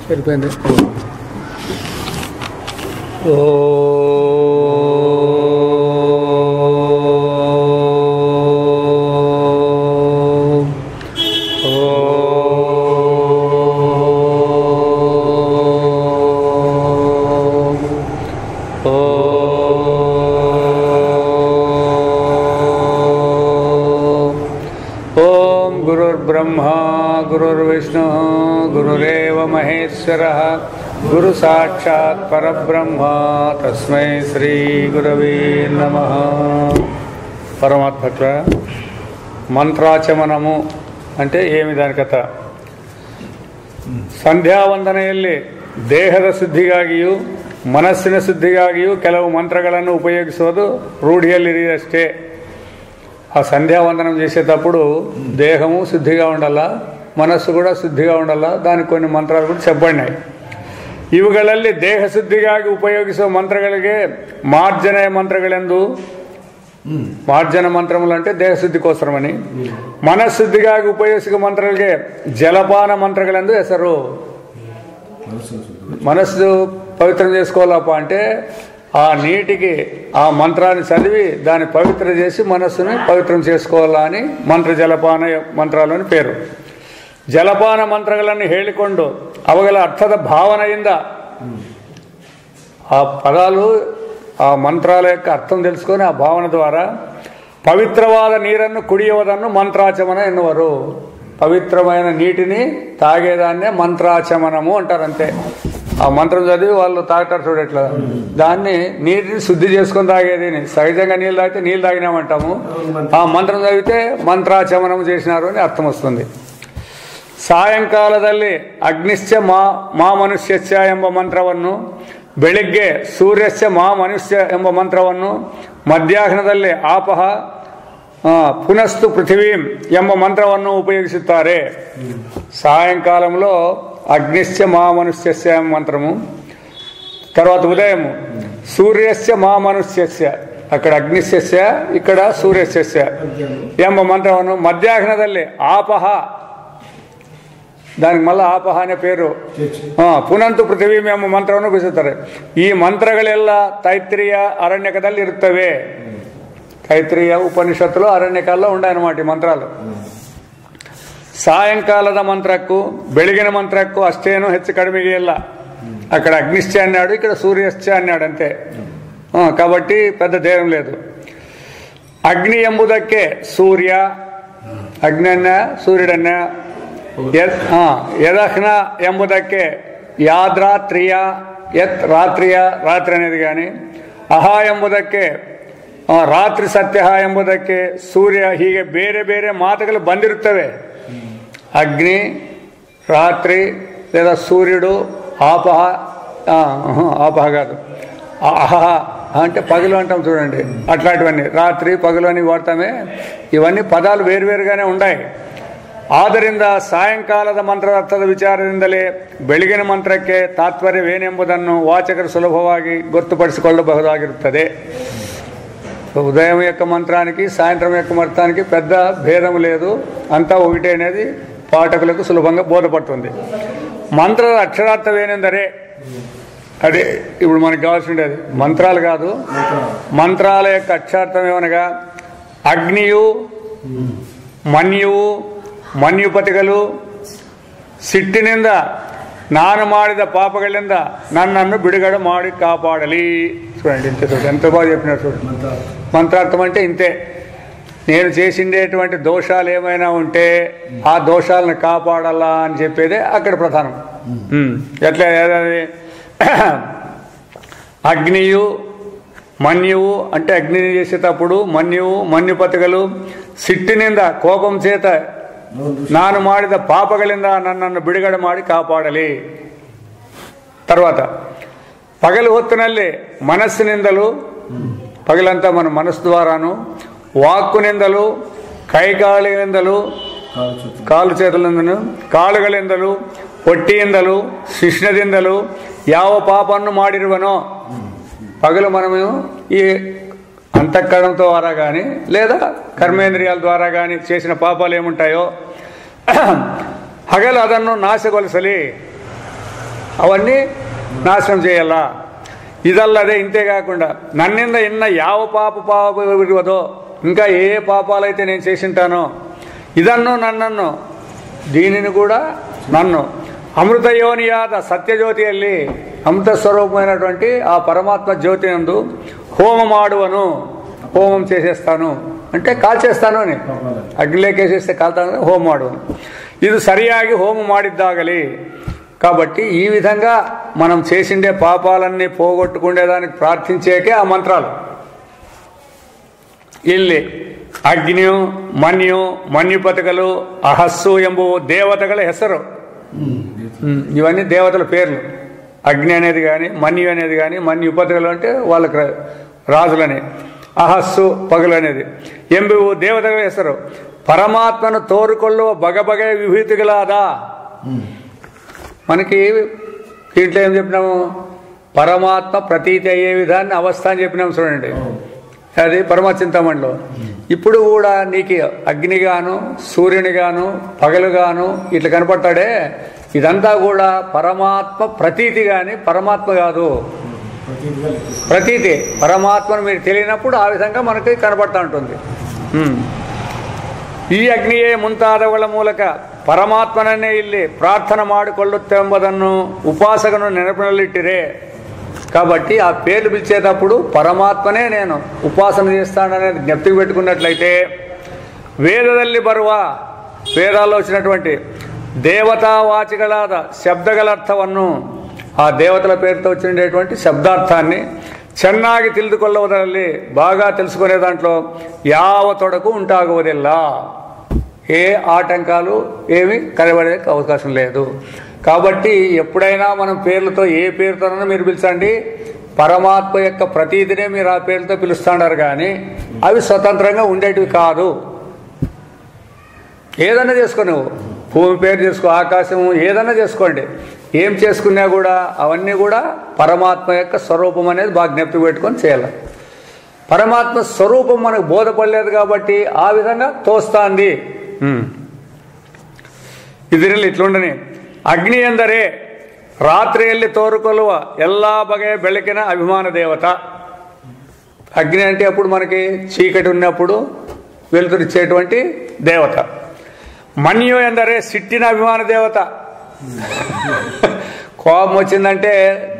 వెళ్ళిపోయింది. ब्रह्मा गुरुर्विष्णु गुरुरेव महेश्वरः गुरु साक्षात् परब्रह्म तस्मै श्री गुरवे नमः. పరమాత్మత్వ మంత్రాచమనము అంటే ఏమి దాని ಕಥ? ಸಂಧ್ಯಾವಂದನೆಯಲ್ಲಿ ದೇಹದ ಶುದ್ಧಿಗಾಗಿಯೂ ಮನಸ್ಸಿನ ಶುದ್ಧಿಗಾಗಿಯೂ ಕೆಲವು ಮಂತ್ರಗಳನ್ನು ಉಪಯೋಗಿಸೋದು ರೂಢಿಯಲ್ಲಿದೆಯಷ್ಟೇ. ఆ సంధ్యావందనం చేసేటప్పుడు దేహము శుద్ధిగా ఉండాలా, మనస్సు కూడా శుద్ధిగా ఉండాలా. దానికి కొన్ని మంత్రాలు కూడా చెప్పబడినాయి. ಇವುಗಳಲ್ಲಿ ದೇಹ ಶುದ್ಧಿಗಾಗಿ ಉಪಯೋಗಿಸುವ ಮಂತ್ರಗಳಿಗೆ ಮಾರ್ಜನ ಮಂತ್ರಗಳೆಂದು, ಮಾರ್ಜನ ಮಂತ್ರములు అంటే ದೇಹ ಶುದ್ಧಿಗೋಸ್ಕರమని, ಮನಃಶುದ್ಧಿಗಾಗಿ ಉಪಯೋಗಿಸುವ ಮಂತ್ರಗಳಿಗೆ జలపాన మంత్రగಳೆಂದು ಹೆಸರು. మనస్సు పవిత్రం చేసుకోవాలప్ప అంటే ఆ నీటికి ఆ మంత్రాన్ని చదివి దాన్ని పవిత్ర చేసి మనస్సుని పవిత్రం చేసుకోవాలా అని ಮಂತ್ರ ಜಲಪಾನ ಮಂತ್ರಾಲು అని పేరు. ಜಲಪಾನ ಮಂತ್ರಗಳನ್ನು ಹೇಳಿಕೊಂಡು ಅವುಗಳ ಅರ್ಥದ ಭಾವನೆಯಿಂದ ఆ పదాలు ఆ మంత్రాల యొక్క అర్థం తెలుసుకొని ఆ భావన ద్వారా పవిత్రವಾದ నీరನ್ನು కుడియుವುದನ್ನು మంత్రాచమన ఎన్నుವರು. పవిత్రమైన నీటిని తాగేదాన్నే మంత్రాచమనము అంటారంతే. ఆ మంత్రం చదివి వాళ్ళు తాగుతారు చూడట్లా, దాన్ని నీటిని శుద్ధి చేసుకొని తాగేది. సహజంగా నీళ్ళు తాగితే నీళ్ళు తాగినామంటాము, ఆ మంత్రం చదివితే మంత్రాచమనం చేసినారు అని అర్థం వస్తుంది. ಸಾಯಂಕಾಲದಲ್ಲಿ ಅಗ್ನಿಶ್ಚ ಮಾ ಮನುಷ್ಯಶ್ಚ ಎಂಬ ಮಂತ್ರವನ್ನು, ಬೆಳಿಗ್ಗೆ ಸೂರ್ಯಶ್ಚ ಮಾ ಮನುಷ್ಯ ಎಂಬ ಮಂತ್ರವನ್ನು, ಮಧ್ಯಾಹ್ನದಲ್ಲಿ ಆಪಹ పునస్తు పృథివీం ಎಂಬ మంత్రವನ್ನು ఉపయోగిస్తారు. సాయంకాలంలో అగ్నిశ్చ మా మనుష్యస్య మంత్రము, తర్వాత ఉదయం సూర్యస్య మా మనుష్యస్య, అక్కడ అగ్నిస్య ఇక్కడ సూర్యస్య ಎಂಬ ಮಂತ್ರವನ್ನು, ಮಧ್ಯಾಹ್ನದಲ್ಲಿ ಆಪಹ, దానికి మళ్ళీ ಆಪಹ అనే పేరు, ಪುನಂತು ಪೃಥಿವೀಂ ಎಂಬ ಮಂತ್ರವನ್ನು ಉಪಯೋಗಿಸುತ್ತಾರೆ. ಈ ಮಂತ್ರಗಳೆಲ್ಲ ತೈತ್ರಿಯ ಅರಣ್ಯಕದಲ್ಲಿ ಇರುತ್ತವೆ. ತೈತ್ರಿಯ ಉಪನಿಷತ್ತುಲು ಅರಣ್ಯಕಾల్లో ఉన్నాయన్నమాట ಈ ಮಂತ್ರಾలు. సాయంకాಲದ మంత్రకు ಬೆಳಗಿನ మంత్రకు అష్టేనూ ಹೆಚ್ಚು కడిమెಗೆ ಇಲ್ಲ. అక్కడ అగ్నిశ్చ అన్నాడు, ఇక్కడ సూర్యశ్చ అన్నాడు అంతే. కాబట్టి పెద్ద తేడం లేదు. అగ్ని ಎಂಬುದಕ್ಕೆ సూర్య, అగ్ని అన్న సూర్యుడన్న, యదహ్న ಎಂಬುದಕ್ಕೆ యాద్రాత్రియ, యత్ రాత్రియ రాత్రి అనేది కానీ, ಅಹ ಎಂಬುದಕ್ಕೆ ರಾತ್ರಿ ಸತ್ಯ ಎಂಬುದಕ್ಕೆ ಸೂರ್ಯ, ಹೀಗೆ ಬೇರೆ ಬೇರೆ ಮಾತುಗಳು ಬಂದಿರುತ್ತವೆ. అగ్ని, రాత్రి లేదా సూర్యుడు, ఆపహ, ఆపహ కాదు అహ అంటే పగలు అంటాం చూడండి, అట్లాంటివన్నీ రాత్రి పగలు అని వాడతామే. ఇవన్నీ పదాలు వేరువేరుగానే ఉన్నాయి. ಆದ್ದರಿಂದ ಸಾಯಂಕಾಲದ ಮಂತ್ರದ ಅರ್ಥದ ವಿಚಾರದಿಂದಲೇ ಬೆಳಗಿನ ಮಂತ್ರಕ್ಕೆ ತಾತ್ಪರ್ಯವೇನೆಂಬುದನ್ನು ವಾಚಕರು ಸುಲಭವಾಗಿ ಗೊತ್ತುಪಡಿಸಿಕೊಳ್ಳಬಹುದಾಗಿರುತ್ತದೆ. ఉదయం యొక్క మంత్రానికి సాయంత్రం యొక్క మంత్రానికి పెద్ద భేదం లేదు, అంతా ఒకటే అనేది పాఠకులకు సులభంగా బోధపడుతుంది. మంత్రాల అక్షరార్థం ఏನೆಂದರೆ, అదే ఇప్పుడు మనకు కావాల్సిండేది మంత్రాలు కాదు, మంత్రాల యొక్క అక్షరార్థం ఏమనగా అగ్నియు, మన్యువు, ಮನ್ಯುಪತಿಗಳು ಸಿಟ್ಟಿನಿಂದ ನಾನು ಮಾಡಿದ ಪಾಪಗಳಿಂದ నన్ను బిడుగడ ಮಾಡಿ కాపాడాలి. చూడండి ఎంత బాగా చెప్పినారు చూడండి. మంత్రార్థం అంటే ఇంతే. నేను చేసిండేటువంటి దోషాలు ఏమైనా ఉంటే ఆ దోషాలను కాపాడాలా అని చెప్పేదే అక్కడ ప్రధానం. ఎట్లా అగ్నియు, మన్యువు అంటే అగ్నిని చేసేటప్పుడు మన్యువు, మన్యుపతిಗಳು సిట్టినింద కోపం చేత ನಾನು ಮಾಡಿದ ಪಾಪಗಳಿಂದ ನನ್ನನ್ನು ಬಿಡುಗಡೆ ಮಾಡಿ ಕಾಪಾಡಲಿ. తర్వాత పగలు ಹೊತ್ತಿನಲ್ಲಿ ಮನಸ್ಸಿನಿಂದಲೂ, పగలంతా మన మనస్సు ద్వారాను, ವಾಕ್ಕುನಿಂದಲೂ, ಕೈಕಾಲಿನಿಂದಲೂ, ಕಾಲು చేతులిందను, ಕಾಲುಗಳಿಂದಲೂ, ಹೊಟ್ಟೆಯಿಂದಲೂ, ಶಿಶ್ನದಿಂದಲೂ ಯಾವ ಪಾಪವನ್ನು ಮಾಡಿರುವನೋ, పగలు మనము ఈ అంతఃకరణం ద్వారా కానీ లేదా కర్మేంద్రియాల ద్వారా కానీ చేసిన పాపాలు ఏముంటాయో ಹಗಲು ಅದನ್ನು ನಾಶಗೊಳಿಸಲಿ, ಅವನ್ನೇ ನಾಶనం చేయాల. ಇದಲ್ಲದೆ ఇంతే కాకుండా నన్నింద ఇన్న ಯಾವ పాప ఇರುವುదో, ఇంకా ఏ పాపాలైతే నేను చేసింటానో ಇದನ್ನು ನನ್ನನ್ನು, దీనిని కూడా నన్ను అమృత యోనియాద సత్యజ్యోతిಯಲ್ಲಿ అమృత స్వరూపమైనటువంటి ఆ పరమాత్మ జ్యోతి నందు హోమం ఆడువను, హోమం చేసేస్తాను అంటే కాల్చేస్తాను అని, అగ్నిలేకేసేస్తే కాల్తాను, హోమం ఆడువను. ఇది సరియాగి హోమం ఆడిద్దాగలి. కాబట్టి ఈ విధంగా మనం చేసిండే పాపాలన్నీ పోగొట్టుకునేదానికి ప్రార్థించేకే ఆ మంత్రాలు. ಇಲ್ಲಿ ಅಗ್ನಿಯು ಮನ್ಯು ಮನ್ಯುಪತಿಗಳು ಅಹಸ್ಸು ಎಂಬುವು ದೇವತೆಗಳ ಹೆಸರು. ఇవన్నీ దేవతల పేర్లు. అగ్ని అనేది కానీ మన్యు అనేది కానీ, మన్యుపతిಗಳು అంటే వాళ్ళకి రాజులని, అహస్సు పగలు అనేది, ಎಂಬುವು దేవతಗಳ ಹೆಸರು. పరమాత్మను తోరుకొల్లువ బగబగే విభూతిగలాదా. మనకి దీంట్లో ఏం చెప్పినాము, పరమాత్మ ప్రతీతి అయ్యే విధాన్ని అవస్థ అని చెప్పినాము చూడండి, అది పరమచింతమణిలో. ఇప్పుడు కూడా నీకు అగ్నిగాను సూర్యునిగాను పగలుగాను ఇట్లా కనపడతాడే, ఇదంతా కూడా పరమాత్మ ప్రతీతి కానీ పరమాత్మ కాదు. ప్రతీతి పరమాత్మను మీరు తెలియనప్పుడు ఆ విధంగా మనకి కనపడతా ఉంటుంది. ಈ ಅಗ್ನಿಯೇ ಮುಂತಾದವುಗಳ ಮೂಲಕ ಪರಮಾತ್ಮನನ್ನೇ ಇಲ್ಲಿ ಪ್ರಾರ್ಥನೆ ಮಾಡಿಕೊಳ್ಳುತ್ತೆಂಬುದನ್ನು ಉಪಾಸಕನು ನೆನಪಿನಲ್ಲಿಟ್ಟಿರೆ. కాబట్టి ఆ పేర్లు పిలిచేటప్పుడు పరమాత్మనే నేను ఉపాసన చేస్తాననేది జ్ఞప్తికి పెట్టుకున్నట్లయితే, ವೇದದಲ್ಲಿ ಬರುವ, వేదాల్లో వచ్చినటువంటి దేవతావాచిగలాದ శబ్దగల అర్థವನ್ನು, ఆ దేవతల పేరుతో వచ్చినటువంటి శబ్దార్థాన్ని ಚೆನ್ನಾಗಿ ತಿಳಿದುಕೊಳ್ಳುವುದರಲ್ಲಿ, బాగా తెలుసుకునే దాంట్లో ಯಾವ ತೊಡಕು ఉంటాగుವುದಿಲ್ಲ, ఏ ఆటంకాలు ఏమి కలబడే అవకాశం లేదు. కాబట్టి ఎప్పుడైనా మనం పేర్లతో, ఏ పేరుతోనైనా మీరు పిలిచండి, పరమాత్మ యొక్క ప్రతీతినే మీరు ఆ పేరుతో పిలుస్తున్నారు కానీ అవి స్వతంత్రంగా ఉండేటివి కాదు. ఏదన్నా చేసుకో, నువ్వు భూమి పేరు చేసుకో, ఆకాశము ఏదన్నా చేసుకోండి, ఏం చేసుకున్నా కూడా అవన్నీ కూడా పరమాత్మ యొక్క స్వరూపం అనేది బాగా జ్ఞప్తి పెట్టుకొని చేయాలి. పరమాత్మ స్వరూపం మనకు బోధపడలేదు కాబట్టి ఆ విధంగా తోస్తాంది. ಇದರಲ್ಲಿ ಇಟ್ಲುಂಡನೆ ಅಗ್ನಿ ಎಂದರೆ ರಾತ್ರಿಯಲ್ಲಿ ತೋರುಕೊಳ್ಳುವ ಎಲ್ಲ ಬಗೆಯ ಬೆಳಕಿನ అభిమాన దేవత. అగ్ని అంటే అప్పుడు మనకి చీకటి ఉన్నప్పుడు వెలుతురిచ్చేటువంటి దేవత. మన్యు ఎందరే సిట్టిన అభిమాన దేవత. కోపం వచ్చిందంటే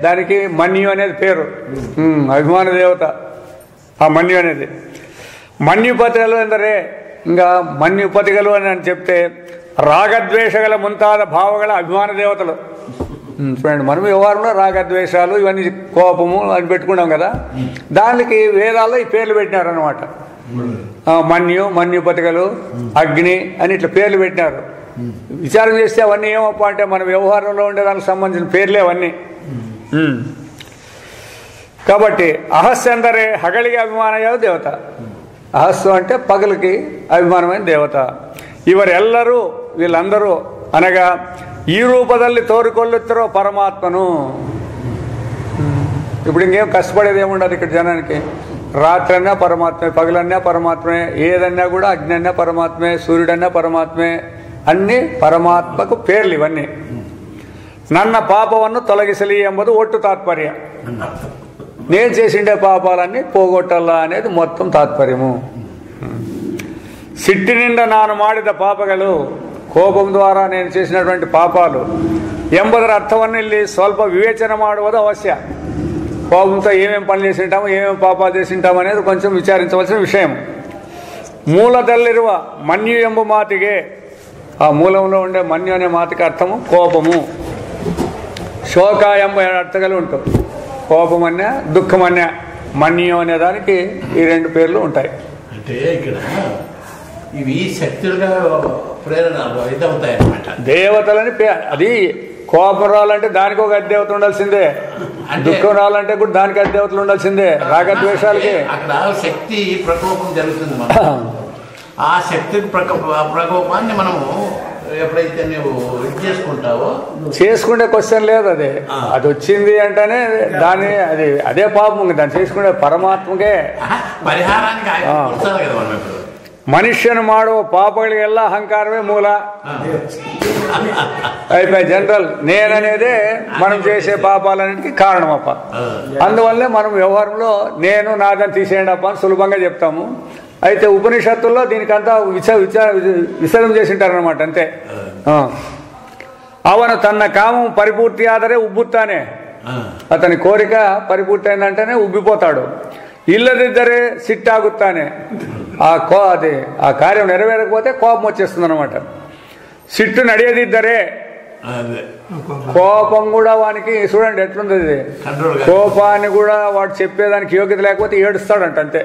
దానికి మన్యు అనేది పేరు, అభిమాన దేవత ఆ మన్యు అనేది. మన్యుపతిగలు ఎందరే, ఇంకా మన్యుపతిగలు అని చెప్తే రాగద్వేషగల ముంతాద భావగల అభిమాన దేవతలు. చూడండి, మనం వ్యవహారంలో రాగద్వేషాలు ఇవన్నీ కోపము అని పెట్టుకున్నాం కదా, దానికి వేదాల్లో ఈ పేర్లు పెట్టినారనమాట. మన్యు, మన్యుపతిగలు, అగ్ని అని ఇట్లా పేర్లు పెట్టినారు. విచారం చేస్తే అవన్నీ ఏమప్ప అంటే మన వ్యవహారంలో ఉండేదానికి సంబంధించిన పేర్లే అవన్నీ. కాబట్టి అహస్సు ఎందరే హగలిಗೆ అభిమానయ దేవత. అహస్సు అంటే పగలుకి అభిమానమైన దేవత. ಇವರೆಲ್ಲರೂ, వీళ్ళందరూ అనగా ఈ రూపದಲ್ಲಿ తోరుకొల్లుతారో పరమాత్మను. ఇప్పుడు ఇంకేం కష్టపడేది ఏముండదు ఇక్కడ జనానికి. రాత్రి అన్నా పరమాత్మే, పగలన్నా పరమాత్మే, ఏదన్నా కూడా అగ్ని అన్నా పరమాత్మే, సూర్యుడన్నా పరమాత్మే, అన్నీ పరమాత్మకు పేర్లు ఇవన్నీ. ನನ್ನ ಪಾಪವನ್ನು ತೊಲಗಿಸಲಿ ಎಂಬುದು ಒಟ್ಟು ತಾತ್ಪರ್ಯ. నేను చేసిండే పాపాలన్నీ పోగొట్టాలా అనేది మొత్తం తాత్పర్యము. సిట్టినిండా ನಾನು ಮಾಡಿದ ಪಾಪಗಳು, కోపం ద్వారా నేను చేసినటువంటి పాపాలు, ಎಂಬುದರ అర్థವನ್ನು ಇಲ್ಲಿ ಸ್ವಲ್ಪ వివేచన ಮಾಡುವುದು అవశ్య. కోపంతో ఏమేం పనులు చేసింటాము, ఏమేమి పాపాలు చేసింటాము అనేది కొంచెం విచారించవలసిన విషయం. ಮೂಲದಲ್ಲಿರುವ మన్యు ಎಂಬ మాతిಗೆ, ఆ మూలంలో ఉండే మన్యు అనే మాతికి అర్థము కోపము. శోక ఎంబ అర్థగలు ఉంటుంది. కోపమన్య, దుఃఖమన్య, మన్యు అనే దానికి ఈ రెండు పేర్లు ఉంటాయి. అంటే ఇక్కడ ఇవి శక్తులుగా ప్రేరణ అవుతాయి అన్నమాట. దేవతలని అది కోపం రావాలంటే దానికి ఒక అధిదేవత ఉండాల్సిందే, దుఃఖం రావాలంటే కూడా దానికి అధిదేవతలు ఉండాల్సిందే. రాగద్వేషాలకి అక్కడ శక్తి ప్రకోపం జరుగుతుంది. ఆ శక్తి ప్రకోపాన్ని మనము ఎప్పుడైతే నువ్వు ఇది చేసుకుంటావో, చేసుకుంటే క్వశ్చన్ లేదు. అది వచ్చింది అంటేనే దాన్ని అదే పాపం. దాన్ని చేసుకుంటే పరమాత్మకే పరిహారానికి కదా మనం ఇప్పుడు ಮನುಷ್ಯನು ಮಾಡುವ ಪಾಪಗಳಿಗೆಲ್ಲ ಅಹಂಕಾರವೇ ಮೂಲ. అయిపోయి జనరల్ నేననేదే మనం చేసే పాపాలన్నిటికీ కారణమప్ప. అందువల్లే మనం వ్యవహారంలో నేను నాదని తీసేయండి అప్ప అని సులభంగా చెప్తాము. అయితే ఉపనిషత్తుల్లో దీనికంతా విసర్జన చేసింటారనమాట. అంతే. ಅವನು ತನ್ನ ಕಾಮం పరిపూర్తి ಆದರೆ ఉబ్బుತ್ತಾನೆ. అతని కోరిక పరిపూర్తి అయిందంటేనే ఉబ్బిపోతాడు. ఇల్లదిద్దరే సిట్టాగుತ್ತಾನೆ. ఆ కార్యం నెరవేరకపోతే కోపం వచ్చేస్తుంది అనమాట. సిట్టు నడియదిద్దరే, కోపం కూడా వానికి చూడండి ఎట్లుంది ఇది. కోపాన్ని కూడా వాడు చెప్పేదానికి యోగ్యత లేకపోతే ఏడుస్తాడంట. అంతే.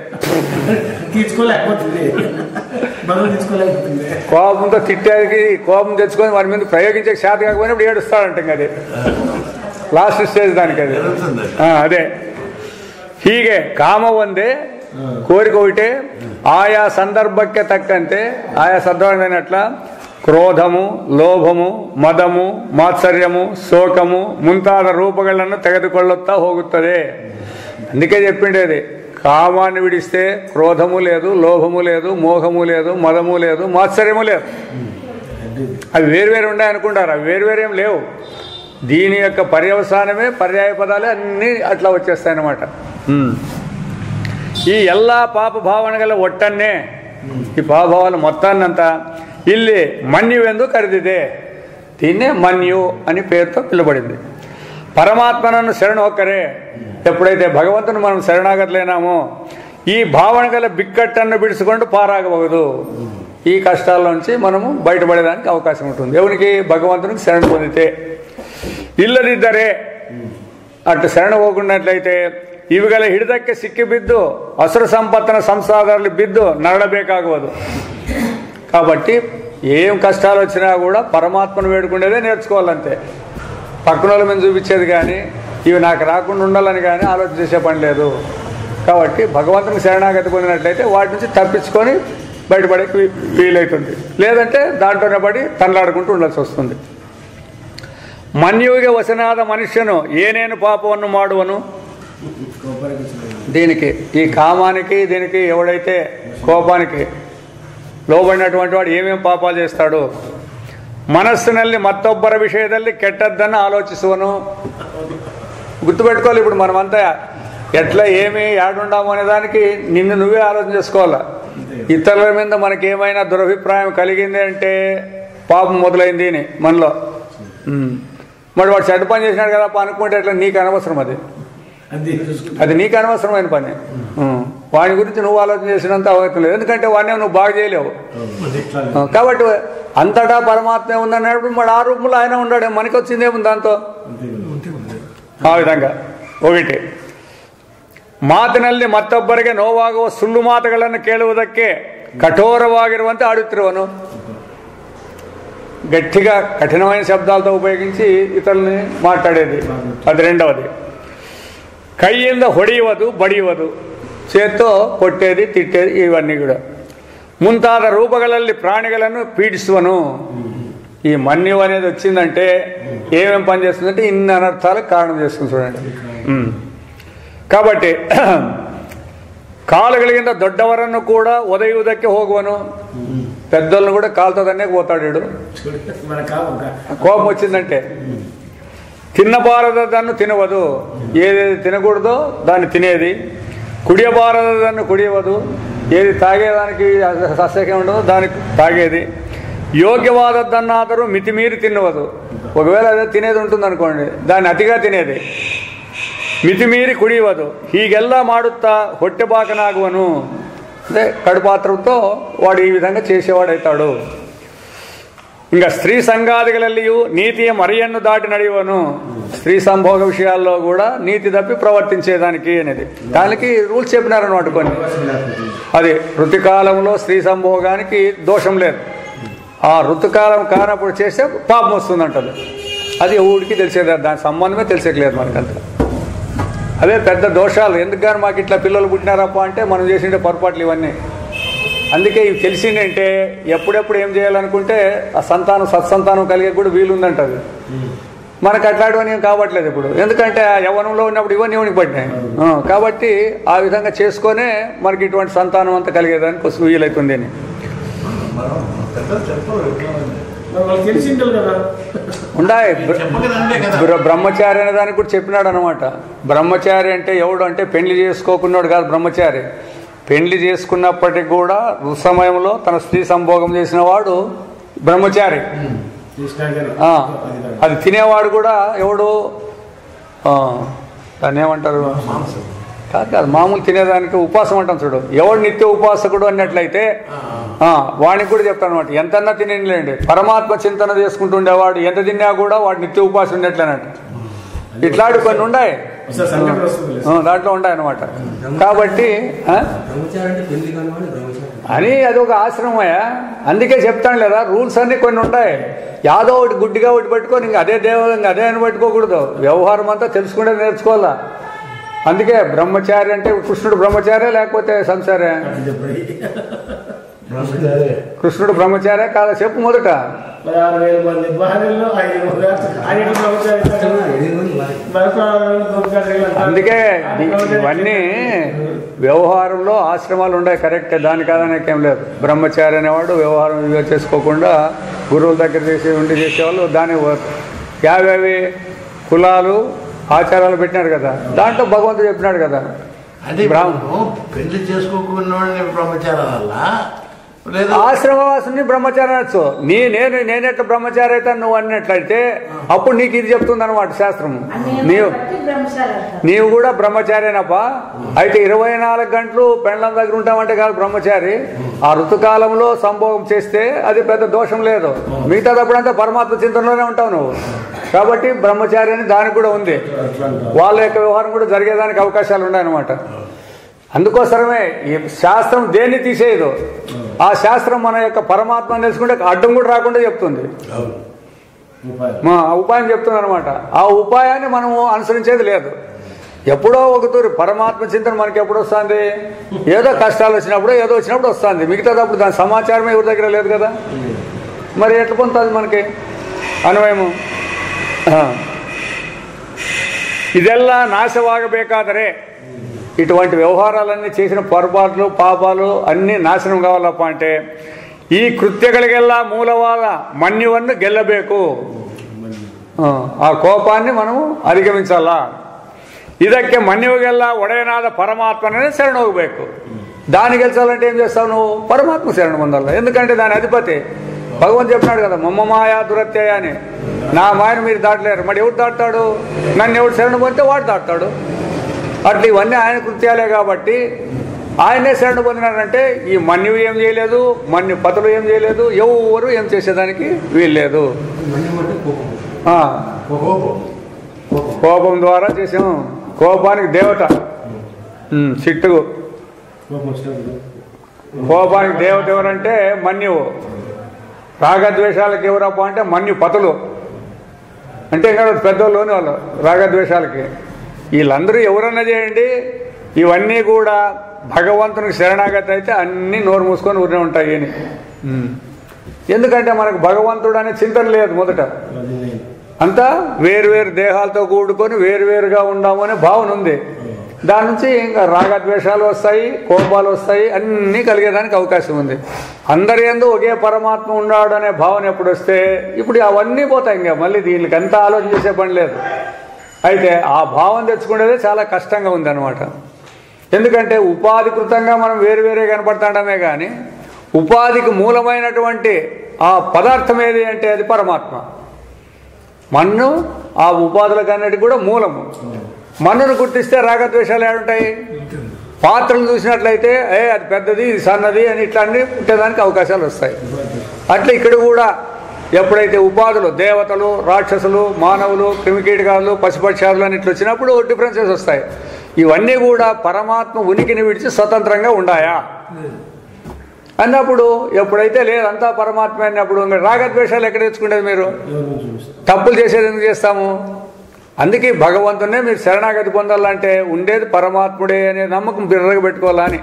కోపంతో తిట్టేది, కోపం తెచ్చుకొని వారి మీద ప్రయోగించే శాత కాకపోయినప్పుడు ఏడుస్తాడంట. ఇంకా అది లాస్ట్ స్టేజ్ దానికి. అది అదే. ಹೀಗೆ ಕಾಮ ಒಂದೇ, కోరిక ఒకటే. ఆయా సందర్భಕ್ಕೆ తక్కంతే, ఆయా సందర్భమైనట్ల ಕ್ರೋಧಮು, ಲೋಭಮು, ಮದಮು, ಮಾತ್ಸರ್ಯము, ಶೋಕము ಮುಂತಾದ ರೂಪಗಳನ್ನು ತೆಗೆದುಕೊಳ್ಳುತ್ತಾ ಹೋಗುತ್ತದೆ. అందుకే చెప్పిండేది, కామాన్ని విడిస్తే క్రోధము లేదు, లోభము లేదు, మోహము లేదు, మదము లేదు, మాత్సర్యము లేదు. అవి వేరువేరు ఉన్నాయి అనుకుంటారు. అవి వేరువేరేం లేవు. దీని యొక్క పర్యవసానమే పర్యాయ పదాలే అన్నీ అట్లా వచ్చేస్తాయన్నమాట. ఈ ಎಲ್ಲ ಪಾಪ ಭಾವನೆಗಳ ಒಟ್ಟನ್ನೇ, ఈ పాపభావాలు మొత్తాన్నంతా ಇಲ್ಲಿ మన్యువెందు కరిదిదే. దీన్నే మన్యు అని పేరుతో పిలువబడింది. పరమాత్మనನ್ನು శరణు ఒక్కరే. ఎప్పుడైతే భగవంతుని మనం శరణాగతులైనామో ఈ భావన గల బిక్కట్టನ್ನು బిడుచుకుంటూ పారాగಬಹುದು. ఈ కష్టాల నుంచి మనము బయటపడేదానికి అవకాశం ఉంటుంది. ఎవరికి? భగవంతునికి శరణు పొందితే. ఇల్లదిద్దరే, అటు శరణ ಹೋಗುన్నట్లయితే ಇವುಗಳ ಹಿಡಿದಕ್ಕೆ ಸಿಕ್ಕಿಬಿದ್ದು ಹಸುರ ಸಂಪತ್ತಿನ ಸಂಸಾರದಲ್ಲಿ ಬಿದ್ದು నరಳಬೇಕಾಗುವುದು. కాబట్టి ఏం కష్టాలు వచ్చినా కూడా పరమాత్మను వేడుకునేదే నేర్చుకోవాలంతే. పక్కన వాళ్ళ మీద చూపించేది కానీ ఇవి నాకు రాకుండా ఉండాలని కానీ ఆలోచన చేసే పని లేదు. కాబట్టి భగవంతునికి శరణాగతి పొందినట్లయితే వాటి నుంచి తప్పించుకొని బయటపడే వీలవుతుంది. లేదంటే దాంట్లోనే పడి తనలాడుకుంటూ ఉండాల్సి వస్తుంది. మన్యువిಗೆ వశనాದ మనుష్యను ఏనేను పాపವನ್ನು ಮಾಡುವನು. దీనికి, ఈ కామానికి, దీనికి ఎవడైతే కోపానికి లోబడినటువంటి వాడు ఏమేం పాపాలు చేస్తాడు. మనస్సుನಲ್ಲಿ మత్తొಬ್ಬರ విషయದಲ್ಲಿ ಕೆಟ್ಟದ್ದನ್ನು ఆలోచిಸುవను. గుర్తుపెట్టుకోవాలి. ఇప్పుడు మనమంతా ఎట్లా ఏమి ఏడుండాము అనే దానికి నిన్ను నువ్వే ఆలోచన చేసుకోవాలా. ఇతరుల మీద మనకి ఏమైనా దురభిప్రాయం కలిగింది అంటే పాపం మొదలైంది అని మనలో. మరి వాడు చెడ్డ పని చేసినాడు కదా అనుకుంటే ఎట్లా? నీకు అనవసరం. అది నీకు అనవసరమైన పని. వాడి గురించి నువ్వు ఆలోచన చేసినంత అవసరం లేదు. ఎందుకంటే వాడిని నువ్వు బాగా చేయలేవు. కాబట్టి అంతటా పరమాత్మ ఉందన్నప్పుడు మరి ఆ రూపంలో ఆయన ఉన్నాడు. మనకి వచ్చిందేముంది దాంతో? ఆ విధంగా ఒకటి. ಮಾತಿನಲ್ಲಿ ಮತ್ತೊಬ್ಬರಿಗೆ ನೋವಾಗುವ ಸುಳ್ಳು ಮಾತುಗಳನ್ನು ಕೇಳುವುದಕ್ಕೆ కఠోరವಾಗಿರುವಂತೆ ఆడుತ್ತಿರುವನು. గట్టిగా కఠినమైన శబ్దాలతో ఉపయోగించి ఇతరుల్ని మాట్లాడేది. అది రెండవది. కయ్యింద ಹೊಡೆಯುವುದು, ಬಡಿಯುವುದು, చేత్తో కొట్టేది, తిట్టేది, ఇవన్నీ కూడా. ಮುಂತಾದ ರೂಪಗಳಲ್ಲಿ ప్రాణిಗಳನ್ನು పీడిಸುవను. ఈ మన్యు అనేది వచ్చిందంటే ఏమేం పని చేస్తుందంటే ఇన్ని అనర్థాలకు కారణం చేస్తుంది. చూడండి. కాబట్టి కాలుಗಳಿಗಿಂತ ದೊಡ್ಡವರನ್ನು ಕೂಡ ಒದೆಯುವುದಕ್ಕೆ ಹೋಗುವನು. పెద్దలను కూడా కాలుతో తన్నే పోతాడు. కోపం వచ్చిందంటే తిన్నబారదನ್ನು తినవదు. ఏదేది తినకూడదో దాన్ని తినేది. కుడియబారదನ್ನು కుడియవదు. ఏది తాగేదానికి అసహ్యం ఉండదో దాన్ని తాగేది. ಯೋಗ್ಯವಾದದ್ದನ್ನಾದರೂ ಮಿತಿಮೀರಿ ತಿನ್ನುವುದು. ఒకవేళ అదే తినేది ఉంటుంది అనుకోండి, దాన్ని అతిగా తినేది. ಮಿತಿಮೀರಿ ಕುಡಿಯುವುದು. ಹೀಗೆಲ್ಲ ಮಾಡುತ್ತಾ ಹೊಟ್ಟೆబాకನಾಗುವನು. అంటే కడుపాత్రంతో వాడు ఈ విధంగా చేసేవాడవుతాడు. ఇంకా స్త్రీ సంఘాదిಗಳಲ್ಲಿಯೂ నీతిಯ మరిಯನ್ನು దాటి నడివను. స్త్రీ సంభోగ విషయాల్లో కూడా నీతి తప్పి ప్రవర్తించేదానికి అనేది దానికి రూల్స్ చెప్పినారన్నమాట కొన్ని. అది ఋతుకాలంలో స్త్రీ సంభోగానికి దోషం లేదు. ఆ ఋతుకాలం కానప్పుడు చేస్తే పాపం వస్తుందంటది. అది ఊడికి తెలిసేది, దాని సంబంధమే తెలిసేట్లేదు మనకంతా. అవే పెద్ద దోషాలు. ఎందుకు కానీ మాకు ఇట్లా పిల్లలు పుట్టినారప్ప అంటే మనం చేసిండే పొరపాట్లు ఇవన్నీ. అందుకే ఇవి తెలిసిందంటే ఎప్పుడెప్పుడు ఏం చేయాలనుకుంటే ఆ సంతానం సత్సంతానం కలిగే కూడా వీలుందంటది. మనకు అట్లాంటివన్నీ ఏం కావట్లేదు ఇప్పుడు. ఎందుకంటే ఆ యవ్వనంలో ఉన్నప్పుడు ఇవన్నీ ఇవన్నీ పడినాయి. కాబట్టి ఆ విధంగా చేసుకొనే మనకి ఇటువంటి సంతానం అంతా కలిగేదానికి వీలవుతుంది అని. మనం పెద్దలు చెప్పరు ఎట్లా వాళ్ళకి తెలిసి ఉండాలి కదా. ఉండాయి. చెప్పకనంటే కదా. బ్రహ్మచారి అనే దానికి కూడా చెప్పినాడు అనమాట. బ్రహ్మచారి అంటే ఎవడు అంటే పెళ్లి చేసుకోకున్నాడు కాదు బ్రహ్మచారి. పెళ్లి చేసుకున్నప్పటికి కూడా ఋసమయంలో తన స్త్రీ సంభోగం చేసిన వాడు బ్రహ్మచారి. అది తినేవాడు కూడా ఎవడు దాన్ని ఏమంటారు కాదు మామూలు తినేదానికి ఉపాసం అంటాం చూడు. ఎవడు నిత్య ఉపాసకుడు అన్నట్లయితే వాడికి కూడా చెప్తాను అనమాట. ఎంతన్నా తినేలేండి పరమాత్మ చింతన చేసుకుంటుండేవాడు ఎంత తిన్నా కూడా వాడు నిత్య ఉపాసం ఉండేట్లేనట్టు. ఇట్లాంటి కొన్ని ఉన్నాయి దాంట్లో ఉన్నాయి అనమాట. కాబట్టి అని అది ఒక ఆశ్రమయ్యా. అందుకే చెప్తాను లేదా రూల్స్ అన్ని కొన్ని ఉంటాయి. యాదో ఒకటి గుడ్డిగా ఒకటి పట్టుకొని ఇంక అదే దేవం అదే అని పట్టుకోకూడదు. వ్యవహారం అంతా తెలుసుకుంటే నేర్చుకోవాలా. అందుకే బ్రహ్మచారి అంటే కృష్ణుడు బ్రహ్మచారే లేకపోతే సంసారే? కృష్ణుడు బ్రహ్మచారే కాదా చెప్పు మొదట. 16,000 మంది భార్యలు 5 అందుకే ఇవన్నీ వ్యవహారంలో ఆశ్రమాలు ఉన్నాయి కరెక్టే, దాని కాదనేకేం లేదు. బ్రహ్మచారి అనేవాడు వ్యవహారం చేసుకోకుండా గురువుల దగ్గర చేసేవాళ్ళు దాని యాభై కులాలు ఆచారాలు పెట్టినాడు కదా. దాంట్లో భగవంతుడు చెప్పినాడు కదా. అంటే పెళ్లి చేసుకోకుండా బ్రహ్మచారం వల్ల ఆశ్రమవాసుని బ్రహ్మచారి అనొచ్చు. నేనెట్లా బ్రహ్మచారి అయితే నువ్వు అన్నట్లయితే అప్పుడు నీకు ఇది చెప్తుంది అనమాట శాస్త్రము. నీవు కూడా బ్రహ్మచారేనప్పా. అయితే 24 గంటలు పెండ్లం దగ్గర ఉంటామంటే కాదు బ్రహ్మచారి. ఆ ఋతుకాలంలో సంభోగం చేస్తే అది పెద్ద దోషం లేదు. మిగతాదప్పుడంతా పరమాత్మ చింతనలోనే ఉంటావు నువ్వు. కాబట్టి బ్రహ్మచారి అని దానికి కూడా ఉంది. వాళ్ళ యొక్క వ్యవహారం కూడా జరిగేదానికి అవకాశాలు ఉన్నాయన్నమాట. అందుకోసమే ఈ శాస్త్రం దేన్ని తీసేయదు. ఆ శాస్త్రం మన యొక్క పరమాత్మను తెలుసుకుంటే అడ్డం కూడా రాకుండా చెప్తుంది. ఉపాయం చెప్తుంది అనమాట. ఆ ఉపాయాన్ని మనము అనుసరించేది లేదు. ఎప్పుడో ఒకతూరి పరమాత్మ చింతన మనకి ఎప్పుడు వస్తుంది? ఏదో కష్టాలు వచ్చినప్పుడు ఏదో వచ్చినప్పుడు వస్తుంది. మిగతాదప్పుడు దాని సమాచారమే ఎవరి దగ్గర లేదు కదా. మరి ఎట్లా పొందుతుంది మనకి అన్వయము? ಇದೆಲ್ಲ ನಾಶವಾಗಬೇಕಾದರೆ ఇటువంటి వ్యవహారాలన్నీ చేసిన పొరపాట్లు పాపాలు అన్నీ నాశనం కావాలప్ప అంటే ఈ కృత్యಗಳಿಗೆಲ್ಲ ಮೂಲವಾದ ಮನ್ಯುವನ್ನು ಗೆಲ್ಲಬೇಕು. ఆ కోపాన్ని మనము అధిగమించాలా. ಇದಕ್ಕೆ ಮನ್ಯುಗೆಲ್ಲ ಒಡೆಯನಾದ పరమాత్మనే శరణ ಹೋಗಬೇಕು. దాన్ని గెలిచాలంటే ఏం చేస్తావు నువ్వు? పరమాత్మ శరణ పొందాలి. ఎందుకంటే దాని అధిపతి భగవంతుడు చెప్పినాడు కదా, మమ్మ మాయా దురత్యయ అని. నా మాయను మీరు దాటలేరు. మరి ఎవరు దాటుతాడు? నన్ను ఎవరు శరణ పొందితే వాడు దాటుతాడు. అట్లా ఇవన్నీ ఆయన కృత్యాలే కాబట్టి ఆయనే శరణ పొందినారంటే ఈ మన్యు ఏం చేయలేదు, మన్యు పతులు ఏం చేయలేదు, ఎవరు ఏం చేసేదానికి వీల్లేదు. కోపం ద్వారా చేసాము. కోపానికి దేవత సిట్టు. కోపానికి దేవత ఎవరంటే మన్యువు. రాగద్వేషాలకి ఎవరప్ప అంటే మన్యు పతులు. అంటే ఇంకా పెద్దోళ్ళుని వాళ్ళు రాగద్వేషాలకి. వీళ్ళందరూ ఎవరన్నా చేయండి, ఇవన్నీ కూడా భగవంతునికి శరణాగతి అయితే అన్నీ నోరు మూసుకొని ఊరినే ఉంటాయి అని. ఎందుకంటే మనకు భగవంతుడు అనే చింతన లేదు. మొదట అంతా వేరువేరు దేహాలతో కూడుకొని వేరువేరుగా ఉన్నాము అనే భావన ఉంది. దాని నుంచి ఇంకా రాగద్వేషాలు వస్తాయి, కోపాలు వస్తాయి, అన్నీ కలిగేదానికి అవకాశం ఉంది. అందరి యందు ఒకే పరమాత్మ ఉన్నాడు అనే భావన ఎప్పుడు వస్తే ఇప్పుడు అవన్నీ పోతాయి. ఇంకా మళ్ళీ దీనికి అంతా ఆలోచన చేసే పని లేదు. అయితే ఆ భావం తెచ్చుకునేదే చాలా కష్టంగా ఉంది అనమాట. ఎందుకంటే ఉపాధికృతంగా మనం వేరువేరే కనపడతాడమే కానీ ఉపాధికి మూలమైనటువంటి ఆ పదార్థం ఏది అంటే అది పరమాత్మ. మన్ను ఆ ఉపాధులకు అన్నిటికీ కూడా మూలము. మన్నును గుర్తిస్తే రాగద్వేషాలు ఏడుంటాయి? పాత్రలు చూసినట్లయితే అది పెద్దది ఇది సన్నది అని ఇట్లా అన్ని పుట్టేదానికి అవకాశాలు వస్తాయి. అట్లా ఇక్కడ కూడా ఎప్పుడైతే ఉపాధులు దేవతలు, రాక్షసులు, మానవులు, క్రిమికీటకాలు, పశుపక్షాదులు అని ఇట్లా వచ్చినప్పుడు డిఫరెన్సెస్ వస్తాయి. ఇవన్నీ కూడా పరమాత్మ ఉనికిని విడిచి స్వతంత్రంగా ఉండాయా అన్నప్పుడు ఎప్పుడైతే లేదంతా పరమాత్మ అన్నప్పుడు రాగద్వేషాలు ఎక్కడ తెచ్చుకునేది? మీరు తప్పులు చేసేది ఎందుకు చేస్తాము? అందుకే భగవంతునే మీరు శరణాగతి పొందాలంటే ఉండేది పరమాత్ముడే అనే నమ్మకం బిర్రగా పెట్టుకోవాలని.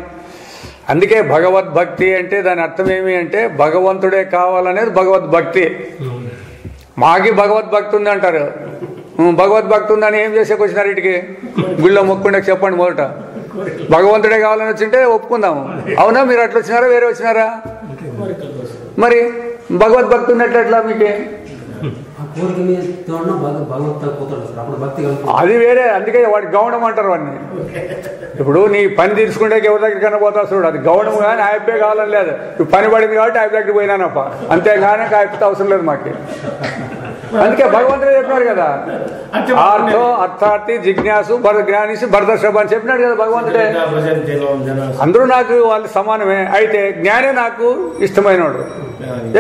అందుకే భగవద్భక్తి అంటే దాని అర్థం ఏమి అంటే భగవంతుడే కావాలనేది భగవద్భక్తి. మాకి భగవద్భక్తి ఉంది అంటారు. భగవద్భక్తి ఉందని ఏం చేసేకి వచ్చినారు? వీటికి గుళ్ళో మొక్కుండే చెప్పండి. మొదట భగవంతుడే కావాలని వచ్చింటే ఒప్పుకుందాము. అవునా? మీరు అట్లా వచ్చినారా వేరే వచ్చినారా? మరి భగవద్భక్తి ఉన్నట్లెట్లా మీకే? అది వేరే, అందుకే వాడికి గౌణం అంటారు వాడిని. ఇప్పుడు నీ పని తీసుకుంటే ఎవరి దగ్గరికన్నా పోతా చూడు, అది గౌణం కానీ ఆయప్పే కావాలని లేదు. ఇప్పుడు పని పడింది కాబట్టి ఆయన దగ్గరికి పోయినానప్ప, అంతేగానే ఆయప్పతో అవసరం లేదు మాకు. అందుకే భగవంతుడే చెప్పినాడు కదా, ఆర్థో అర్థార్థి జిజ్ఞాసు జ్ఞానిసి భరతశ్రభ అని చెప్పినాడు కదా భగవంతుడే. అందరూ నాకు వాళ్ళు సమానమే, అయితే జ్ఞానే నాకు ఇష్టమైనవాడు.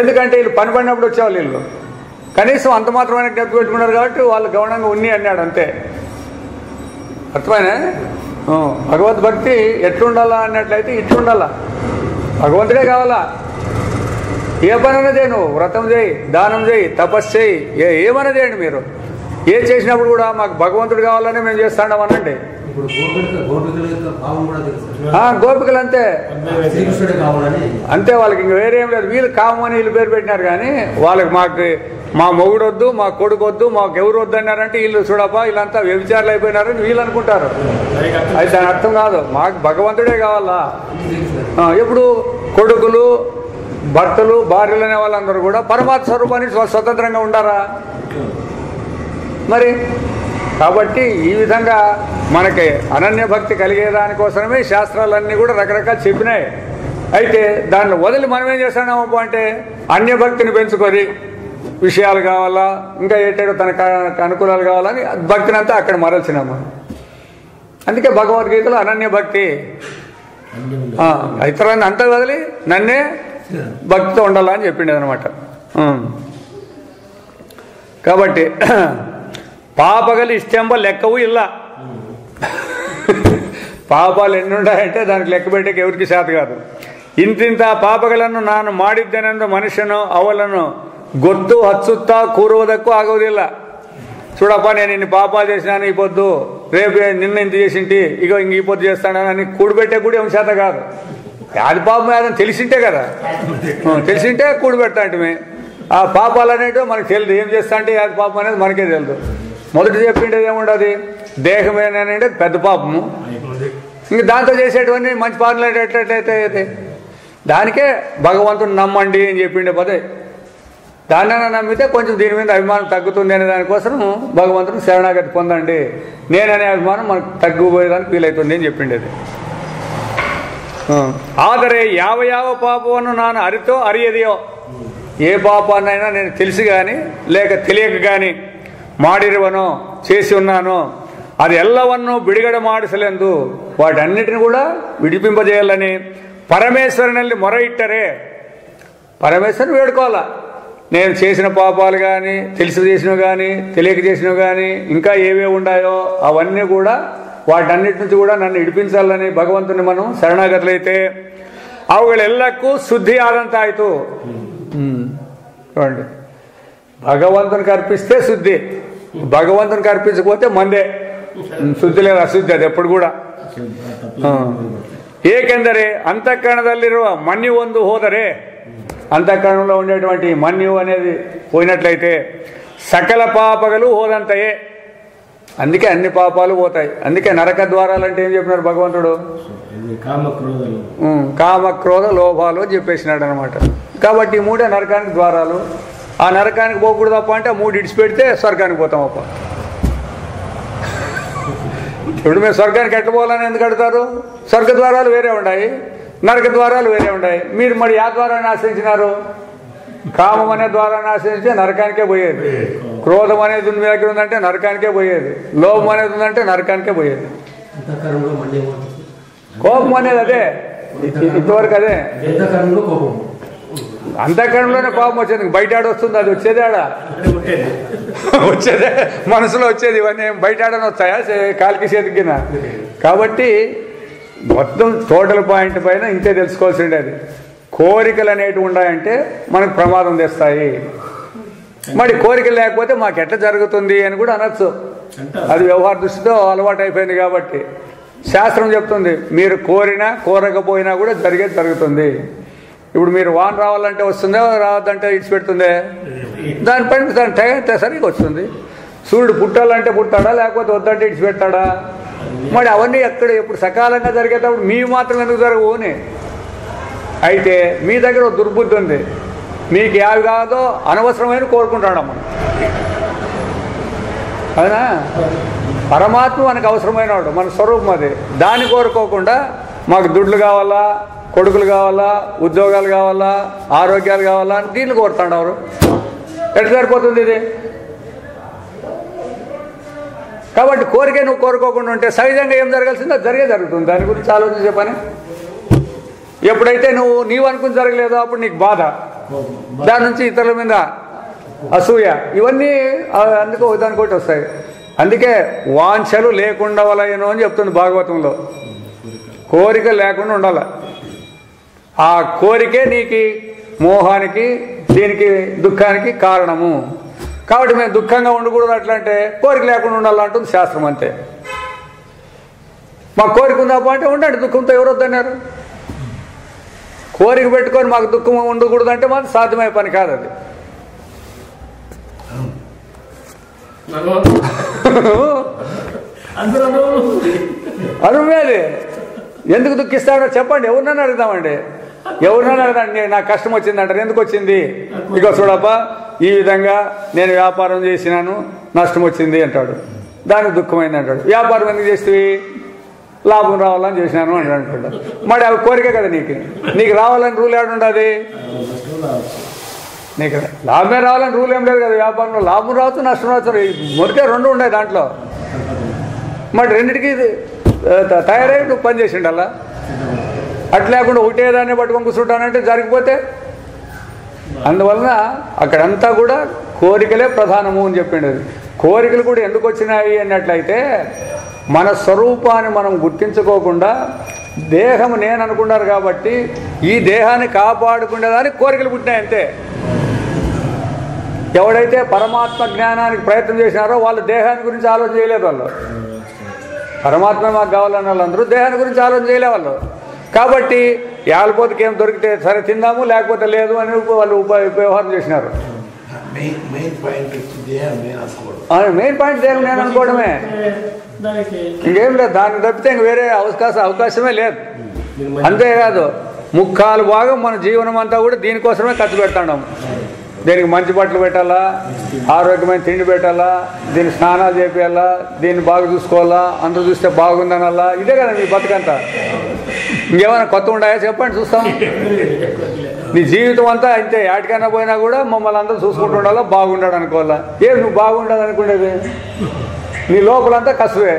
ఎందుకంటే వీళ్ళు పని పడినప్పుడు వచ్చేవాళ్ళు, వీళ్ళు కనీసం అంత మాత్రమైన జ్ఞప్తి పెట్టుకున్నారు కాబట్టి వాళ్ళు గౌరవంగా ఉన్ని అన్నాడు అంతే. అర్థమైనా? భగవద్భక్తి ఎట్లుండాలా అన్నట్లయితే ఇట్లుండాలా, భగవంతుడే కావాలా. ఏ పనైనా చేయి, నువ్వు వ్రతం చేయి, దానం చేయి, తపస్సు చేయి, ఏమైనా చేయండి. మీరు ఏ చేసినప్పుడు కూడా మాకు భగవంతుడు కావాలని మేము చేస్తాం అనండి. గోపికలు అంతే అంతే, వాళ్ళకి ఇంక వేరే ఏం లేదు. వీళ్ళు కామని వీళ్ళు పేరు పెట్టినారు కానీ వాళ్ళకి మా మొగుడు వద్దు, మా కొడుకు వద్దు, మాకు ఎవరు వద్దు అన్నారంటే వీళ్ళు చూడపా వీళ్ళంతా వ్యభిచారులు అయిపోయినారని వీళ్ళు అనుకుంటారు. అది దాని అర్థం కాదు, మాకు భగవంతుడే కావాలా. ఇప్పుడు కొడుకులు భర్తలు భార్యలు అనే వాళ్ళందరూ కూడా పరమాత్మ స్వరూపానికి స్వతంత్రంగా ఉండారా మరి? కాబట్టి ఈ విధంగా మనకి అనన్య భక్తి కలిగేదానికోసమే శాస్త్రాలన్నీ కూడా రకరకాలు చెప్పినాయి. అయితే దాన్ని వదిలి మనం ఏం చేస్తున్నాము అంటే అన్యభక్తిని పెంచుకొని విషయాలు కావాలా, ఇంకా ఏటేటో తనకు అనుకూలాలు కావాలని భక్తిని అంతా అక్కడ మరల్చినాము. అందుకే భగవద్గీతలో అనన్య భక్తి, ఇతరాన్ని అంతా వదిలి నన్నే భక్తితో ఉండాలా అని చెప్పింది అనమాట. కాబట్టి పాపగలు ఇష్టంబ లెక్కవు ఇలా, పాపాలు ఎన్ని ఉంటాయంటే దానికి లెక్క పెట్టేకి ఎవరికి శాత కాదు. ఇంతింత పాపಗಳನ್ನು ನಾನು ಮಾಡಿದ್ದೇನೆಂದು ಮನುಷ್ಯನು ಅವಳನ್ನು ಗೊತ್ತು ಹಚ್ಚುತ್ತಾ ಕೂರುವುದಕ್ಕೂ ಆಗುವುದಿಲ್ಲ. చూడప్పా నేను ఇన్ని పాపాలు చేసినాను, ఈ పొద్దు రేపు నిన్న ఇంత చేసింటి, ఇక ఈ పొద్దు చేస్తానని కూడిపెట్టే కూడా ఏం శాత కాదు. అది పాపం ఏదని తెలిసింటే కదా, తెలిసింటే కూడిపెడతా అంటే ఆ పాపాలు అనేటివి మనకు తెలియదు. ఏం చేస్తా అంటే అది పాపం అనేది మనకే తెలియదు. మొదటి చెప్పిండేది ఏముండదు, దేహమేనంటే పెద్ద పాపము, ఇంక దాంతో చేసేటువంటి మంచి పాపలు ఎట్లయితే దానికే భగవంతుని నమ్మండి అని చెప్పిండే పదే. దాన్నైనా నమ్మితే కొంచెం దీని మీద అభిమానం తగ్గుతుంది అనే దానికోసం భగవంతుని శరణాగతి పొందండి, నేననే అభిమానం మనకు తగ్గిపోయేదానికి వీలవుతుంది అని చెప్పిండేది. ಆದರೆ ಯಾವ ಯಾವ ಪಾಪವನ್ನು ನಾನು ಅರಿತೋ ಅರಿಯದೆಯೋ, ఏ పాపాన్నైనా నేను తెలిసి కానీ లేక తెలియక కానీ ಮಾಡಿರುವನೋ చేసి ఉన్నానో అది ಎಲ್ಲವನ್ನೂ ಬಿಡುಗಡೆ ಮಾಡಿಸಲೆಂದು వాటన్నిటిని కూడా విడిపింపజేయాలని పరమేశ్వరుని మొర ఇట్టరే, పరమేశ్వరుని వేడుకోవాలా. నేను చేసిన పాపాలు కానీ తెలిసి చేసినవి కానీ తెలియక చేసినవి కానీ ఇంకా ఏవే ఉన్నాయో అవన్నీ కూడా వాటన్నిటి నుంచి కూడా నన్ను ఇడిపించాలని భగవంతుని మనం శరణాగతులైతే ಅವುಗಳೆಲ್ಲಕ್ಕೂ శుద్ధి ఆదంతాయితు. చూడండి, భగవంతునికి అర్పిస్తే శుద్ధి, భగవంతునికి అర్పించకపోతే మందే శుద్ధి లేదు, అశుద్ధి అది ఎప్పుడు కూడా. ಏಕೆಂದರೆ ಅಂತಃಕರಣದಲ್ಲಿರುವ ಮನ್ಯು ಒಂದು ಹೋದರೆ, ಅಂತಃಕರಣంలో ఉండేటువంటి మన్యు అనేది పోయినట్లయితే సకల పాపగలు హోదంతయే, అందుకే అన్ని పాపాలు పోతాయి. అందుకే నరక ద్వారాలు అంటే ఏం చెప్పినారు భగవంతుడు, కామక్రోధ లోభాలు చెప్పేసినాడు అనమాట. కాబట్టి ఈ మూడే నరకానికి ద్వారాలు. ఆ నరకానికి పోకూడదు అప్ప అంటే ఆ మూడు ఇడిచిపెడితే స్వర్గానికి పోతాం అప్ప. ఇప్పుడు మేము స్వర్గానికి ఎట్లా పోవాలని ఎందుకు అడుగుతారు? స్వర్గ ద్వారాలు వేరే ఉన్నాయి, నరక ద్వారాలు వేరే ఉన్నాయి. మీరు మరి ఆ ద్వారాన్ని ఆశ్రయించినారు, కామం అనే ద్వారాన్ని ఆశ్రయించి నరకానికే పోయేది, క్రోధం అనేది మీ దగ్గర ఉందంటే నరకానికే పోయేది, లోభం అనేది ఉందంటే నరకానికే పోయేది. కోపం అనేది అదే, ఇంతవరకు అదే. అంతఃకరణలోనే కోపం వచ్చేది, బయట ఆడ వస్తుంది, అది వచ్చేది ఆడ వచ్చేదే మనసులో వచ్చేది. ఇవన్నీ బయట ఆడని వస్తాయా కాలికి చేతికి? కాబట్టి మొత్తం టోటల్ పాయింట్ పైన ఇంతే తెలుసుకోవాల్సి ఉండేది. కోరికలు అనేటివి ఉన్నాయంటే మనకు ప్రమాదం తెస్తాయి. మరి కోరికలు లేకపోతే మాకు ఎట్లా జరుగుతుంది అని కూడా అనొచ్చు. అది వ్యవహార దృష్టితో అలవాటు అయిపోయింది. కాబట్టి శాస్త్రం చెప్తుంది, మీరు కోరినా కోరకపోయినా కూడా జరిగేది జరుగుతుంది. ఇప్పుడు మీరు వాన రావాలంటే వస్తుందే, రావద్దంటే ఇడిచిపెడుతుందే, దానిపైన దాని టైం అయితే సరిగ్గా వస్తుంది. సూర్యుడు పుట్టాలంటే పుట్టాడా, లేకపోతే వద్దంటే ఇడిచిపెడతాడా? మరి అవన్నీ ఎక్కడ ఎప్పుడు సకాలంగా జరిగేటప్పుడు మీ మాత్రం ఎందుకు జరగవుని? అయితే మీ దగ్గర ఒక దుర్బుద్ధి ఉంది. నీకు యావి కాదో అనవసరమైన కోరుకుంటాడు మనం. అవునా? పరమాత్మ మనకు అవసరమైన వాడు, మన స్వరూపం అది. దాన్ని కోరుకోకుండా మాకు దుడ్లు కావాలా, కొడుకులు కావాలా, ఉద్యోగాలు కావాలా, ఆరోగ్యాలు కావాలా అని దీన్ని కోరుతాడు ఎవరు? ఎట్లా సరిపోతుంది ఇది? కాబట్టి కోరికే నువ్వు కోరుకోకుండా ఉంటే సహజంగా ఏం జరగాల్సిందో జరిగే జరుగుతుంది. దాని గురించి ఆలోచించే పని. ఎప్పుడైతే నీవు అనుకుని జరగలేదో అప్పుడు నీకు బాధ, దాని నుంచి ఇతరుల మీద అసూయ, ఇవన్నీ అందుకు దానికోటి వస్తాయి. అందుకే వాంఛలు లేకుండా వలయను అని చెప్తుంది భాగవతంలో. కోరిక లేకుండా ఉండాల. ఆ కోరికే నీకు మోహానికి, దీనికి దుఃఖానికి కారణము. కాబట్టి మేము దుఃఖంగా ఉండకూడదు, అట్లా అంటే కోరిక లేకుండా ఉండాలంటుంది శాస్త్రం. అంతే. మాకు కోరిక ఉందా అంటే ఉండండి, దుఃఖంతో ఎవరు వద్దన్నారు? కోరిక పెట్టుకొని మాకు దుఃఖం ఉండకూడదు అంటే మాకు సాధ్యమయ్యే పని కాదు అది. అనుమేది ఎందుకు దుఃఖిస్తాడో చెప్పండి, ఎవరినైనా అడుగుదామండి. ఎవరినైనా అడగండి, నాకు కష్టం వచ్చింది అంటారు. ఎందుకు వచ్చింది? ఇక చూడప్ప, ఈ విధంగా నేను వ్యాపారం చేసినాను, నష్టం వచ్చింది అంటాడు. దానికి దుఃఖమైంది అంటాడు. వ్యాపారం ఎందుకు చేస్తే లాభం రావాలని చేసినాను అని అంటాడు. మరి అవి కోరిక కదా నీకు రావాలని రూల్ ఏడు ఉండదు. నీకు లాభమే రావాలని రూల్ ఏం లేదు కదా. వ్యాపారంలో లాభం రావచ్చు, నష్టం రావచ్చు, మొరికే రెండు ఉన్నాయి దాంట్లో. మరి రెండింటికి తయారై నువ్వు పని చేసిండు అలా. అట్లా లేకుండా ఒకటేదాన్ని పట్టుకొని కూర్చుంటానంటే జరిగిపోతే, అందువలన అక్కడంతా కూడా కోరికలే ప్రధానము అని చెప్పిండు. కోరికలు కూడా ఎందుకు వచ్చినాయి అన్నట్లయితే, మన స్వరూపాన్ని మనం గుర్తించుకోకుండా దేహం నేను అనుకున్నారు కాబట్టి ఈ దేహాన్ని కాపాడుకునేదానికి కోరికలు పుట్టినాయి అంతే. ఎవడైతే పరమాత్మ జ్ఞానానికి ప్రయత్నం చేసినారో వాళ్ళు దేహాన్ని గురించి ఆలోచన చేయలేదు. వాళ్ళు పరమాత్మ మాకు కావాలన్న వాళ్ళందరూ దేహాన్ని గురించి ఆలోచన చేయలే వాళ్ళు. కాబట్టి యాలపోతకి ఏం దొరికితే సరే తిందాము, లేకపోతే లేదు అని వాళ్ళు వ్యవహారం చేసినారు. మెయిన్ పాయింట్ దేహం నేను అనుకోవడమే, ఇంకేం లేదు. దాన్ని తప్పితే ఇంక వేరే అవకాశమే లేదు. అంతేకాదు, ముక్కాలు భాగం మన జీవనం అంతా కూడా దీనికోసమే ఖర్చు పెడతాం. దీనికి మంచి బట్టలు పెట్టాలా, ఆరోగ్యమైన తిండి పెట్టాలా, దీన్ని స్నానాలు చేయాలా, దీన్ని బాగా చూసుకోవాలా, అందరూ చూస్తే బాగుందనల్లా. ఇదే కదా మీ బతుకంతా. ఇంకేమైనా కొత్త ఉన్నాయా చెప్పండి, చూస్తాం. నీ జీవితం అంతా అంతే. ఏటికైనా పోయినా కూడా మమ్మల్ని అందరూ చూసుకుంటుండాలా, బాగుండాడు అనుకోవాలా. ఏం నువ్వు బాగుండదు అనుకునేది? నీ లోపలంతా కసువే,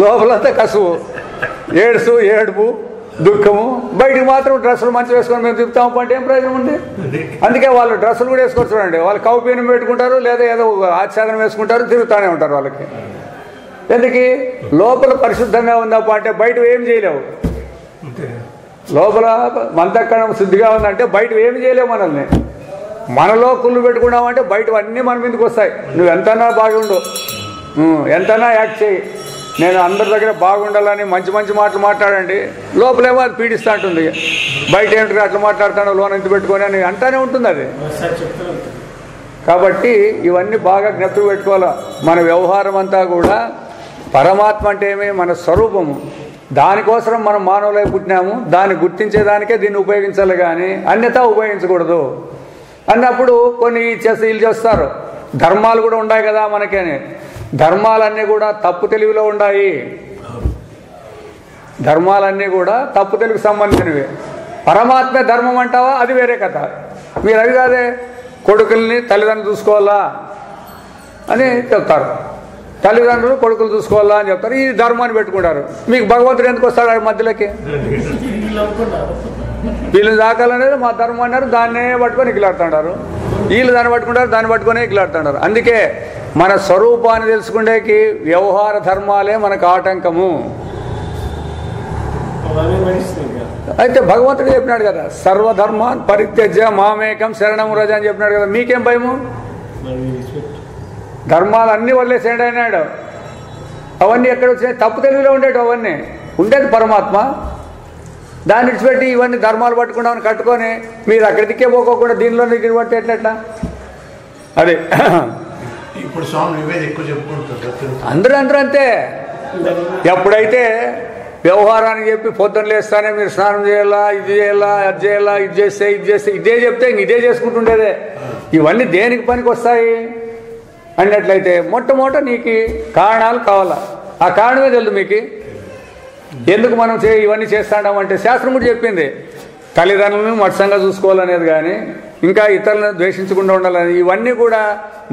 లోపలంతా కసువు, ఏడుపు, దుఃఖము. బయటికి మాత్రం డ్రెస్సులు మంచి వేసుకొని మేము తిప్పుతాము అంటే ఏం ప్రయోజనం ఉంది? అందుకే వాళ్ళు డ్రెస్సులు కూడా వేసుకొని చూడండి. వాళ్ళు కౌపీనం పెట్టుకుంటారు, లేదా ఏదో ఆచ్ఛాదనం వేసుకుంటారు, తిరుగుతూనే ఉంటారు. వాళ్ళకి ఎందుకు? లోపల పరిశుద్ధంగా ఉందప్ప అంటే బయట ఏం చేయలేవు. లోపల మంతక్కడం శుద్ధిగా ఉందంటే బయట ఏమి చేయలేవు మనల్ని. మనలో కుళ్ళు పెట్టుకున్నామంటే బయట అన్నీ మన మీదకి వస్తాయి. నువ్వు ఎంతనా బాగుండు, ఎంతనా యాక్ట్ చేయి, నేను అందరి దగ్గర బాగుండాలని మంచి మాటలు మాట్లాడండి, లోపలేమో అది పీడిస్తూ ఉంటుంది. బయట ఏంటి అట్లా మాట్లాడుతాడో లోన్ ఎంత పెట్టుకొని అని అంటానే ఉంటుంది అది. కాబట్టి ఇవన్నీ బాగా జ్ఞప్తికి పెట్టుకోవాలా. మన వ్యవహారం అంతా కూడా పరమాత్మ అంటే ఏమి? మన స్వరూపము. దానికోసం మనం మానవులై పుట్టినాము. దాన్ని గుర్తించేదానికే దీన్ని ఉపయోగించాలి, కానీ అన్యతా ఉపయోగించకూడదు. అన్నప్పుడు కొన్ని వీళ్ళు చేస్తారు. ధర్మాలు కూడా ఉన్నాయి కదా మనకని. ధర్మాలన్నీ కూడా తప్పు తెలివిలో ఉన్నాయి. ధర్మాలన్నీ కూడా తప్పు తెలివికి సంబంధించినవి. పరమాత్మే ధర్మం అంటావా, అది వేరే కథ. మీరు అవి కాదే, కొడుకుల్ని తల్లిదండ్రులు చూసుకోవాలా అని చెప్తారు. తల్లిదండ్రులు కొడుకులు చూసుకోవాలా అని చెప్తారు. ఈ ధర్మాన్ని పెట్టుకుంటారు. మీకు భగవంతుడు ఎందుకు వస్తాడు మధ్యలోకి? వీళ్ళు దాకాలనేది మా ధర్మం అన్నారు, దాన్నే పట్టుకొని ఎగిలాడుతుంటారు. వీళ్ళు దాన్ని పట్టుకుంటారు, దాన్ని పట్టుకొని ఎగిలాడుతుంటారు. అందుకే మన స్వరూపాన్ని తెలుసుకునేకి వ్యవహార ధర్మాలే మనకు ఆటంకము. అయితే భగవంతుడు చెప్పినాడు కదా, సర్వధర్మాన్ పరిత్యజ్య మామేకం శరణం రజ అని చెప్పినాడు కదా. మీకేం భయము? ధర్మాలు అన్నీ వదిలేసేయండి అన్నాడు. అవన్నీ ఎక్కడ వచ్చినాయి? తప్పు తెలివిలో ఉండేవి. అవన్నీ ఉండేది పరమాత్మ. దాన్ని విడిచిపెట్టి ఇవన్నీ ధర్మాలు పట్టుకుంటామని కట్టుకొని మీరు అక్కడికే పోకోకుండా దీనిలో దిగి పడితే ఎట్లెట్లా? అదే ఇప్పుడు స్వామి ఎక్కువ చెప్పుకుంటారు. అందరూ అంతే. ఎప్పుడైతే వ్యవహారానికి చెప్పి పొద్దున్న లేస్తానే మీరు స్నానం చేయాలా, ఇది చేయాలా, అది చేయాలా, ఇది చేస్తే ఇదే చెప్తే ఇదే చేసుకుంటుండేదే. ఇవన్నీ దేనికి పనికి వస్తాయి అన్నట్లయితే మొట్టమొదట నీకు కారణాలు కావాలా. ఆ కారణమే తెలుదు మీకు. ఎందుకు మనం ఇవన్నీ చేస్తాడామంటే శాస్త్రం కూడా చెప్పింది, తల్లిదండ్రులను మత్సంగా చూసుకోవాలనేది, కానీ ఇంకా ఇతరులను ద్వేషించకుండా ఉండాలని. ఇవన్నీ కూడా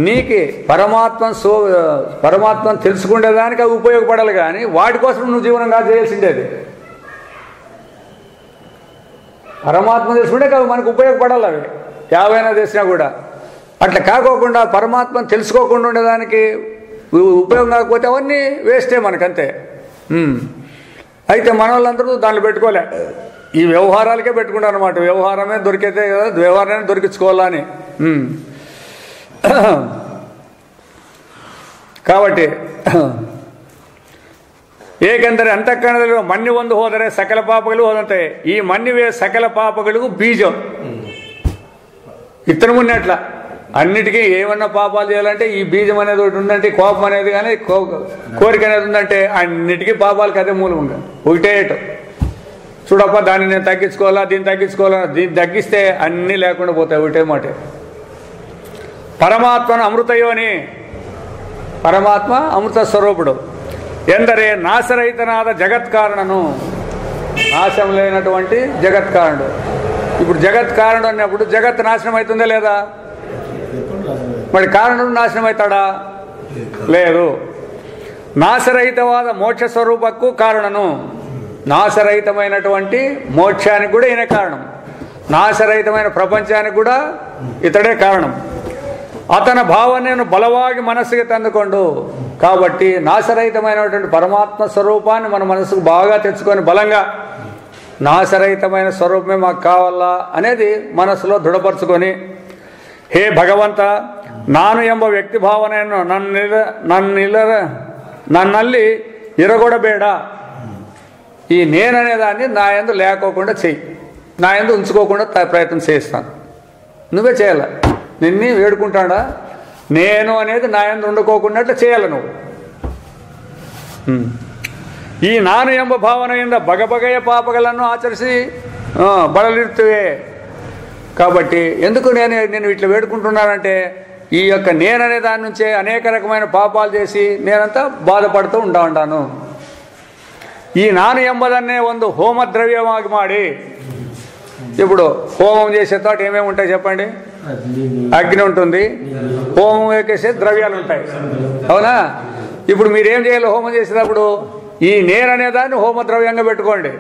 నీకు పరమాత్మను తెలుసుకునేదానికి అవి ఉపయోగపడాలి, కానీ వాటి కోసం నువ్వు జీవనంగా చేయాల్సిండేది. పరమాత్మ తెలుసుకుంటే అవి మనకు ఉపయోగపడాలి. అవి యావైనా చేసినా కూడా అట్లా కాకోకుండా పరమాత్మను తెలుసుకోకుండా ఉండేదానికి ఉపయోగం కాకపోతే అవన్నీ వేస్టే మనకంతే. అయితే మన వాళ్ళందరూ దాంట్లో పెట్టుకోలే, ఈ వ్యవహారాలకే పెట్టుకుంటారు అనమాట. వ్యవహారమే దొరికితే కదా, వ్యవహారాన్ని దొరికించుకోవాలని. కాబట్టి ಏಕೆಂದರೆ ಅಂತಃಕರಣದಲ್ಲಿರುವ ಮಣ್ಣಿ ಒಂದು ಹೋದರೆ ಸಕಲ ಪಾಪಗಳು ಹೋದಂತೆ. ಈ ಮಣ್ಣಿವೆ సకల పాపಗಳಿಗೂ బీజం. ఇతను ఉన్నట్ల అన్నిటికీ ఏమన్నా పాపాలు చేయాలంటే ఈ బీజం అనేది ఒకటి ఉందంటే, కోపం అనేది కానీ కోరిక అనేది ఉందంటే అన్నిటికీ పాపాలకు అదే మూలం ఉంది. ఒకటే చూడప్ప, దాన్ని నేను తగ్గించుకోవాలా, దీన్ని తగ్గించుకోవాలా, దీన్ని తగ్గిస్తే అన్నీ లేకుండా పోతాయి. ఒకటే మాట. పరమాత్మను అమృతయోని, పరమాత్మ అమృత స్వరూపుడు. ఎందరే నాశరహితనాద జగత్కారణను, నాశం లేనటువంటి జగత్కారణుడు. ఇప్పుడు జగత్కారణుడు అన్నప్పుడు జగత్ నాశనం అవుతుందా లేదా? మరి కారణుడు నాశనం అవుతాడా? లేదు. నాశరహితవాద మోక్ష స్వరూపకు కారణను, నాశరహితమైనటువంటి మోక్షానికి కూడా ఈయన కారణం, నాశరహితమైన ప్రపంచానికి కూడా ఇతడే కారణం. అతని భావనను బలವಾಗಿ మనస్సుకి ತಂದುಕೊಂಡು, కాబట్టి నాశరహితమైనటువంటి పరమాత్మ స్వరూపాన్ని మన మనసుకు బాగా తెచ్చుకొని బలంగా నాశరహితమైన స్వరూపమే మాకు కావాలా అనేది మనసులో దృఢపరచుకొని, హే భగవంత, ನಾನು ಎಂಬ ವ್ಯಕ್ತಿ ಭಾವನೆಯನ್ನು నన్ನಲ್ಲಿ ఇరగొడబేడ. ఈ నేననే దాన్ని నా యందు లేకోకుండా చెయ్యి, నా యందు ఉంచుకోకుండా ప్రయత్నం చేస్తాను. నువ్వే చేయాల. నిన్ను వేడుకుంటాడా? నేను అనేది నా యందు ఉండుకోకుండా చేయాలి నువ్వు. ఈ ನಾನು ಎಂಬ ಭಾವನೆಯಿಂದ ಬಗೆಬಗೆಯ ಪಾಪಗಳನ್ನು ಆಚರಿಸಿ ಬಳಲಿರುತ್ತವೆ. కాబట్టి ఎందుకు నేను ఇట్లా వేడుకుంటున్నానంటే, ఈ యొక్క నేననే దాని నుంచే అనేక రకమైన పాపాలు చేసి నేనంతా బాధపడుతూ ఉంటాను. ఈ ನಾನು ಎಂಬುದನ್ನೇ ಒಂದು ಹೋಮ ద్రవ్యವಾಗಿ ಮಾಡಿ, ఇప్పుడు హోమం చేసే తోట ఏమేమి ఉంటాయి చెప్పండి? అగ్ని ఉంటుంది, హోమం ఎక్కేసే ద్రవ్యాలు ఉంటాయి, అవునా? ఇప్పుడు మీరేం చేయాలి హోమం చేసేటప్పుడు? ఈ నేననే దాన్ని హోమ ద్రవ్యంగా పెట్టుకోండి.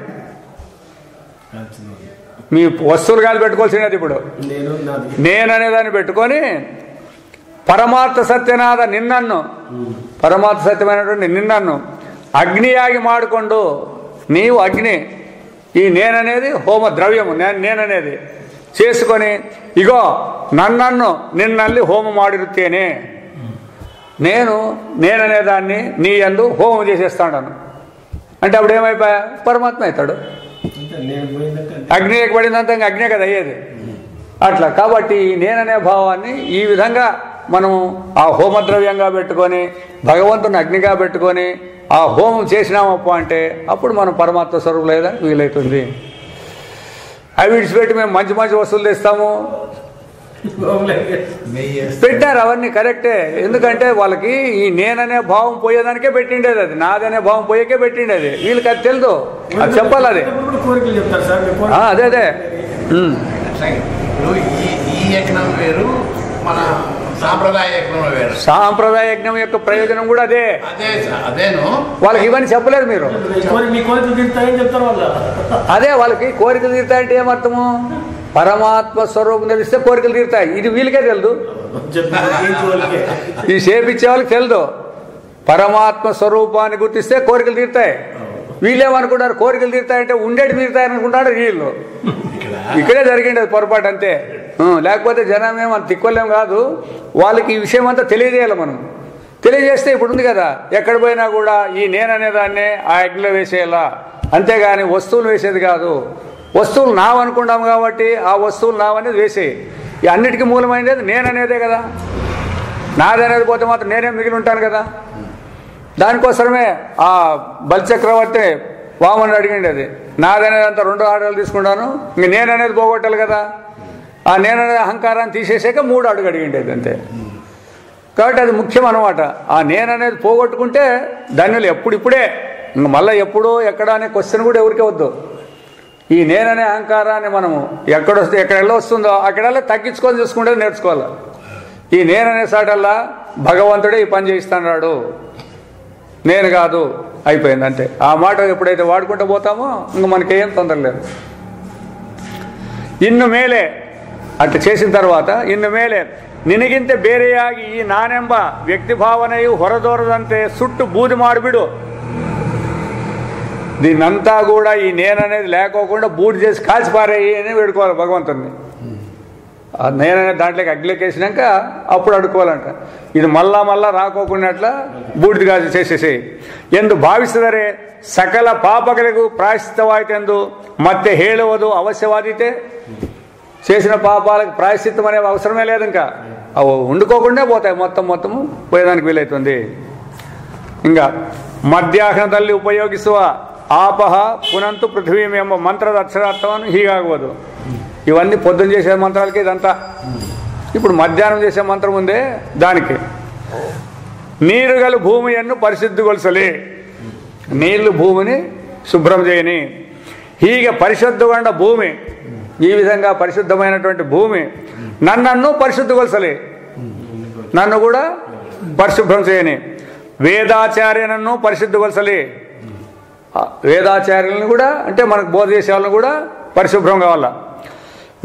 మీ వస్తువులు కాదు పెట్టుకోవాల్సినది. ఇప్పుడు నేననే దాన్ని పెట్టుకొని పరమార్థ సత్యనాథ నిన్నన్ను, పరమార్థ సత్యమైనటువంటి నిన్నన్ను అగ్నియాగి మాడుకొండు. నీవు అగ్ని, ఈ నేననేది హోమ ద్రవ్యము, నేననేది చేసుకొని, ఇగో నన్నన్ను నిన్ನಲ್ಲಿ హోమ ಮಾಡಿರುತ್ತೇನೆ, నేననే దాన్ని నీ యందు హోమం చేసేస్తాను అంటే అప్పుడు ఏమైపోయా? పరమాత్మ అవుతాడు. అగ్ని పడిందంతా ఇంకా అగ్నే కదా అయ్యేది. అట్లా కాబట్టి ఈ నేననే భావాన్ని ఈ విధంగా మనము ఆ హోమద్రవ్యంగా పెట్టుకొని, భగవంతుని అగ్నిగా పెట్టుకొని ఆ హోమం చేసినామప్ప అంటే అప్పుడు మనం పరమాత్మ స్వరూపం లేదా వీలవుతుంది. అవి విడిచిపెట్టి మేము మంచి మంచి వస్తువులు తెస్తాము, పెట్టారు అవన్నీ కరెక్టే. ఎందుకంటే వాళ్ళకి ఈ నేననే భావం పోయేదానికే పెట్టిండేది, అది నాదనే భావం పోయేకే పెట్టిండేది. వీళ్ళకి అది తెలియదు, అది చెప్పాలి. అది అదే అదే సాంప్రదాయ యజ్ఞం యొక్క ప్రయోజనం కూడా అదే. వాళ్ళకి ఇవన్నీ చెప్పలేదు మీరు. అదే వాళ్ళకి కోరికలు తీరుతాయంటే ఏమర్థము? పరమాత్మ స్వరూపం తెలిస్తే కోరికలు తీరుతాయి. ఇది వీళ్ళకే తెలియదు, ఈ సేపిచ్చే వాళ్ళకి తెలియదు. పరమాత్మ స్వరూపాన్ని గుర్తిస్తే కోరికలు తీరుతాయి. వీళ్ళేమనుకుంటారు? కోరికలు తీరుతాయంటే ఉండేటి తీరుతాయని అనుకుంటారు వీళ్ళు. ఇక్కడే జరిగింది అది పొరపాటు అంతే. లేకపోతే జనం ఏమో తిక్కోలేం కాదు. వాళ్ళకి ఈ విషయం అంతా తెలియజేయాలి మనం. తెలియజేస్తే ఇప్పుడు ఉంది కదా, ఎక్కడ పోయినా కూడా ఈ నేననే దాన్నే ఆ అగ్నిలో వేసేయాలా, అంతేగాని వస్తువులు వేసేది కాదు. వస్తువులు నావనుకుంటాం కాబట్టి ఆ వస్తువులు నావనేది వేసేయి. ఈ అన్నిటికీ మూలమైనది నేననేదే కదా. నాదనేది పోతే మాత్రం నేనే మిగిలి ఉంటాను కదా. దానికోసమే ఆ బలిచక్రవర్తి వామనుడు అడిగిండి అది. నాదనేది అంతా 2 ఆడలు తీసుకుంటాను, ఇంక నేననేది పోగొట్టాలి కదా. ఆ నేననేది అహంకారాన్ని తీసేసాక 3 అడుగు అడిగిండి అది అంతే. కాబట్టి అది ముఖ్యం అనమాట. ఆ నేననేది పోగొట్టుకుంటే ధన్యులు. ఎప్పుడిప్పుడే, ఇంక మళ్ళీ ఎప్పుడో ఎక్కడ అనే క్వశ్చన్ కూడా ఎవరికే వద్దు. ఈ నేననే అహంకారాన్ని మనము ఎక్కడెల్లా వస్తుందో అక్కడల్లా తగ్గించుకొని చూసుకుంటే నేర్చుకోవాలి. ఈ నేననే సాటల్లా భగవంతుడే ఈ పని చేయిస్తున్నాడు, నేను కాదు, అయిపోయింది అంతే. ఆ మాట ఎప్పుడైతే వాడుకుంటూ పోతామో ఇంక మనకేం తొందర లేదు. ఇన్ను మేలే అట్లా చేసిన తర్వాత ಇನ್ನು ಮೇಲೆ ನಿನಗಿಂತ ಬೇರೆಯಾಗಿ ಈ ನಾನೆಂಬ ವ್ಯಕ್ತಿ ಭಾವನೆಯು ಹೊರದೋರದಂತೆ ಸುಟ್ಟು ಬೂದಿ ಮಾಡಿಬಿಡು. దీన్నంతా కూడా ఈ నేననేది లేకోకుండా బూడి చేసి కాల్చిపారేయి అని వేడుకోవాలి భగవంతుడిని. ఆ నేననేది దాంట్లోకి అగ్గిలేకేసినాక అప్పుడు అడుకోవాలంట. ఇది మళ్ళా రాకోకున్నట్ల బూడిది కాల్చి చేసేసేయి. ಎಂದು ಭಾವಿಸಿದರೆ ಸಕಲ ಪಾಪಗಳಿಗೂ ಪ್ರಾಯಶ್ಚಿತ್ತವಾಯಿತೆಂದು ಮತ್ತೆ ಹೇಳುವುದು ಅವಶ್ಯವಾದೀತೆ. చేసిన పాపాలకు ప్రాయశ్చిత్తం అనే అవసరమే లేదు. ఇంకా అవి వండుకోకుండా పోతాయి, మొత్తము పోయేదానికి వీలవుతుంది. ఇంకా ಮಧ್ಯಾಹ್ನದಲ್ಲಿ ಉಪಯೋಗಿಸುವ ಆಪಹ ಪುನಂತು ಪೃಥ್ವೀಂ ಎಂಬ ಮಂತ್ರದ ಅಕ್ಷರಾರ್ಥವನ್ನು ಹೀಗಾಗುವುದು. ఇవన్నీ పొద్దున చేసే మంత్రాలకి ఇదంతా. ఇప్పుడు మధ్యాహ్నం చేసే మంత్రం ఉందే దానికి నీరుగలు భూమిಯನ್ನು ಪರಿಶುದ್ಧಗೊಳಿಸಲಿ. నీళ్లు భూమిని శుభ్రం చేయని. హీಗೆ పరిశుద్ధಗೊಂಡ భూమి, ఈ విధంగా పరిశుద్ధమైనటువంటి భూమి నన్ను పరిశుద్ధಗೊಳಿಸಲಿ, నన్ను కూడా పరిశుభ్రం చేయని. వేదాచార్యనన్ను పరిశుద్ధಗೊಳಿಸಲಿ, వేదాచార్యులను కూడా అంటే మనకు బోధ చేసే వాళ్ళని కూడా పరిశుభ్రం కావాలా.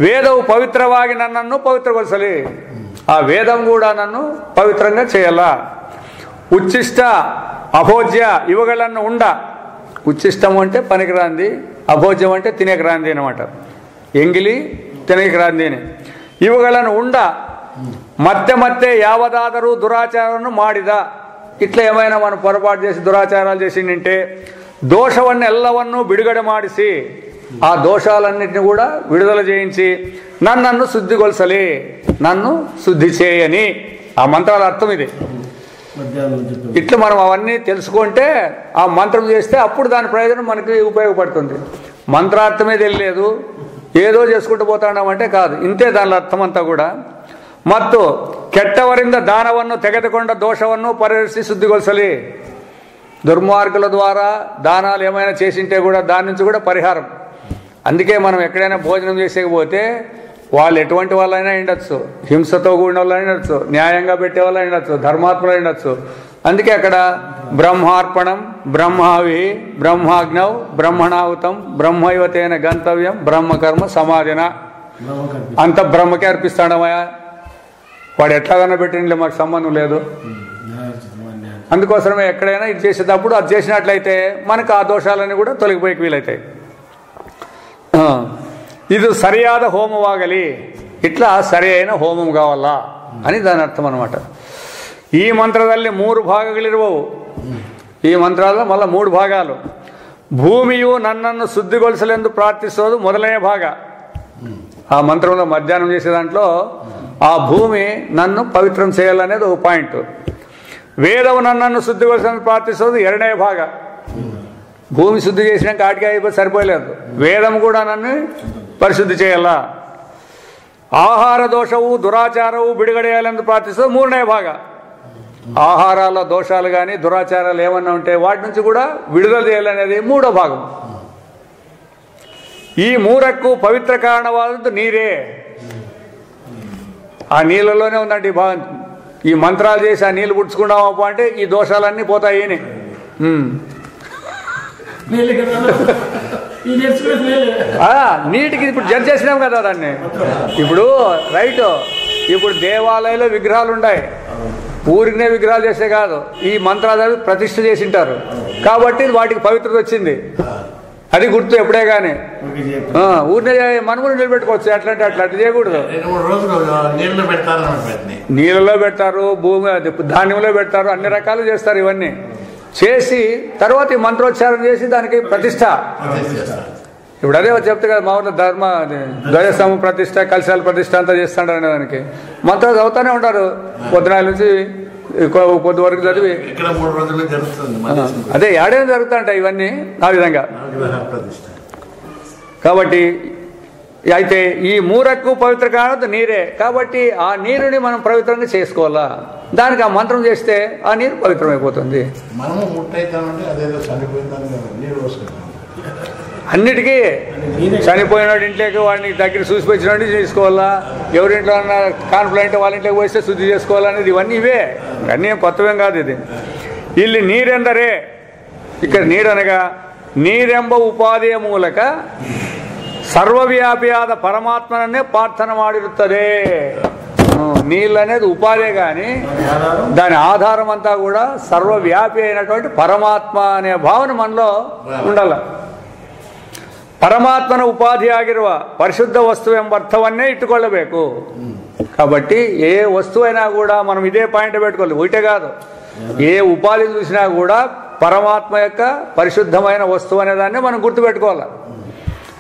వేదವು పవిత్రವಾಗಿ నన్ను పవిత్రಗೊಳಿಸಲಿ, ఆ వేదం కూడా నన్ను పవిత్రంగా చేయాలా. ఉచ్చిష్ట అభోజ్య ఇవಗಳನ್ನು ఉండ. ఉచ్చిష్టం అంటే పనికిరాంది, అభోజ్యం అంటే తినేకరాంది అనమాట. ఎంగిలి తినేకరాంది అని. ఇವುಗಳನ್ನು ఉండ ಮತ್ತೆ యావదాದರೂ దురాచారాలను ಮಾಡಿದ. ఇట్లా ఏమైనా మనం పొరపాటు చేసి దురాచారాలు చేసిందంటే దోషవన్నీ ఎల్లవన్నూ బిడుగడ ಮಾಡಿಸಿ, ఆ దోషాలన్నింటినీ కూడా విడుదల చేయించి నన్ను శుద్ధిగొల్సలి, నన్ను శుద్ధి చేయని. ఆ మంత్రాల అర్థం ఇది. ఇట్లా మనం అవన్నీ తెలుసుకుంటే ఆ మంత్రం చేస్తే అప్పుడు దాని ప్రయోజనం మనకి ఉపయోగపడుతుంది. మంత్రార్థమే తెలియలేదు, ఏదో చేసుకుంటూ పోతాడామంటే కాదు, ఇంతే దాని అర్థం అంతా కూడా. ಮತ್ತು ಕೆಟ್ಟವರಿಂದ ದಾನವನ್ನು ತೆಗೆದುಕೊಂಡ ದೋಷವನ್ನು ಪರಿಹರಿಸಿ శుద్ధిగొల్సలి. దుర్మార్గుల ద్వారా దానాలు ఏమైనా చేసింటే కూడా దాని నుంచి కూడా పరిహారం. అందుకే మనం ఎక్కడైనా భోజనం చేసేకపోతే వాళ్ళు ఎటువంటి వాళ్ళైనా ఉండొచ్చు, హింసతో కూడిన వాళ్ళైనా ఉండొచ్చు, న్యాయంగా పెట్టే వాళ్ళైనా ఉండొచ్చు, ధర్మాత్ములు ఉండొచ్చు. అందుకే అక్కడ బ్రహ్మార్పణం, బ్రహ్మావి, బ్రహ్మాగ్నౌ, బ్రహ్మణాహుతం, బ్రహ్మైవతేన గంతవ్యం, బ్రహ్మకర్మ సమాధిన. అంత బ్రహ్మకే అర్పిస్తాడమయ్యా, వాడు ఎట్లాగన్నా పెట్టిండే మాకు సంబంధం లేదు. అందుకోసమే ఎక్కడైనా ఇది చేసేటప్పుడు అది చేసినట్లయితే మనకు ఆ దోషాలన్నీ కూడా తొలగిపోయి వీలవుతాయి. ఇది సరియాద హోమవాగలి, ఇట్లా సరి అయిన హోమం కావాలా అని దాని అర్థం అనమాట. ఈ మంత్రದಲ್ಲಿ 3 ಭಾಗಗಳಿರುವವು. ఈ మంత్రాల్లో మళ్ళీ 3 భాగాలు. భూమియు నన్ను శుద్ధిగొల్సಲೆಂದು ప్రార్థిస్తోదు మొదలైన భాగ. ఆ మంత్రంలో మధ్యాహ్నం చేసే దాంట్లో ఆ భూమి నన్ను పవిత్రం చేయాలనేది ఒక పాయింట్. వేదము నన్ను శుద్ధిగొల్సಲೆಂದು ప్రార్థిస్తోదు 2ನೇ భాగ. భూమి శుద్ధి చేసినాక ఆటికి అయిపోయి సరిపోలేదు, వేదం కూడా నన్ను పరిశుద్ధి చేయాలా. ఆహార దోషవు దురాచారవు బిడుగడేయాలని ప్రార్థిస్తూ 3ನೇ భాగ. ఆహారాల్లో దోషాలు కానీ దురాచారాలు ఏమన్నా ఉంటే వాటి నుంచి కూడా విడుదల చేయాలనేది 3వ భాగం. ఈ 3కు పవిత్ర కారణవాదు నీరే. ఆ నీళ్ళలోనే ఉందండి ఈ భాగం. ఈ మంత్రాలు చేసి ఆ నీళ్ళు పుడుచుకున్నామప్ప అంటే ఈ దోషాలన్నీ పోతాయి. నీటికి ఇప్పుడు జడ్జ్ చేసినాం కదా దాన్ని. ఇప్పుడు రైట్, ఇప్పుడు దేవాలయంలో విగ్రహాలు ఉన్నాయి, ఊరికినే విగ్రహాలు చేస్తే కాదు, ఈ మంత్రాలు ప్రతిష్ఠ చేసింటారు కాబట్టి వాటికి పవిత్రత వచ్చింది. అది గుర్తు ఎప్పుడే కానీ. ఊరినే మనము నిలబెట్టుకోవచ్చు, అట్లాంటి అట్లా చేయకూడదు. నీళ్ళలో పెడతారు, భూమి ధాన్యంలో పెడతారు, అన్ని రకాలు చేస్తారు. ఇవన్నీ చేసి తర్వాత ఈ మంత్రోచ్చారం చేసి దానికి ప్రతిష్ట. ఇప్పుడు అదే చెప్తే కదా మా ఊళ్ళో ధ్వజస్తంభం ప్రతిష్ట, కలశాల ప్రతిష్ట అంతా చేస్తాడు అనే దానికి మంత్రాలు చదువుతూనే ఉంటారు పొద్దునాల నుంచి పొద్దు వరకు చదివి ఇక్కడ 3 రోజుల్లో జరుగుతుంది. అదే ఏడేం జరుగుతుంటాయి ఇవన్నీ ఆ విధంగా. కాబట్టి అయితే ఈ మూరకు పవిత్ర కాదు నీరే, కాబట్టి ఆ నీరుని మనం పవిత్రంగా చేసుకోవాలా. దానికి ఆ మంత్రం చేస్తే ఆ నీరు పవిత్రమైపోతుంది. మనము ముట్టయితామంటే అదేదో చనిపోయిందని నీరు పోసుకుంటాం. అన్నిటికీ చనిపోయినాడు ఇంట్లోకి వాడిని దగ్గర చూసిపోయినాడు చేసుకోవాలా, ఎవరింట్లో ఉన్న కాన్ఫ్లైంట్ వాళ్ళ ఇంట్లోకి పోస్తే శుద్ధి చేసుకోవాలనేది ఇవన్నీ ఇవే, అన్నీ కొత్తవేం కాదు. ఇది ಇಲ್ಲಿ ನೀರೆಂದರೆ ఇక్కడ ನೀರనగా ನೀರೆಂಬ ಉಪಾಧಿಯ ಮೂಲಕ ಸರ್ವವ್ಯಾಪಿಯಾದ ಪರಮಾತ್ಮನನ್ನೇ ಪ್ರಾರ್ಥನೆ ಮಾಡಿರುತ್ತದೆ. నీళ్ళు అనేది ఉపాధే కానీ దాని ఆధారం అంతా కూడా సర్వవ్యాపి అయినటువంటి పరమాత్మ అనే భావన మనలో ఉండాల. ಪರಮಾತ್ಮನ ಉಪಾಧಿಯಾಗಿರುವ ಪರಿಶುದ್ಧ ವಸ್ತು ಎಂಬ ಅರ್ಥವನ್ನೇ ಇಟ್ಟುಕೊಳ್ಳಬೇಕು. కాబట్టి ఏ వస్తువైనా కూడా మనం ఇదే పాయింట్ పెట్టుకోవాలి, ఒకటే కాదు. ఏ ఉపాధి చూసినా కూడా పరమాత్మ యొక్క పరిశుద్ధమైన వస్తువు అనే దాన్ని మనం గుర్తుపెట్టుకోవాలి.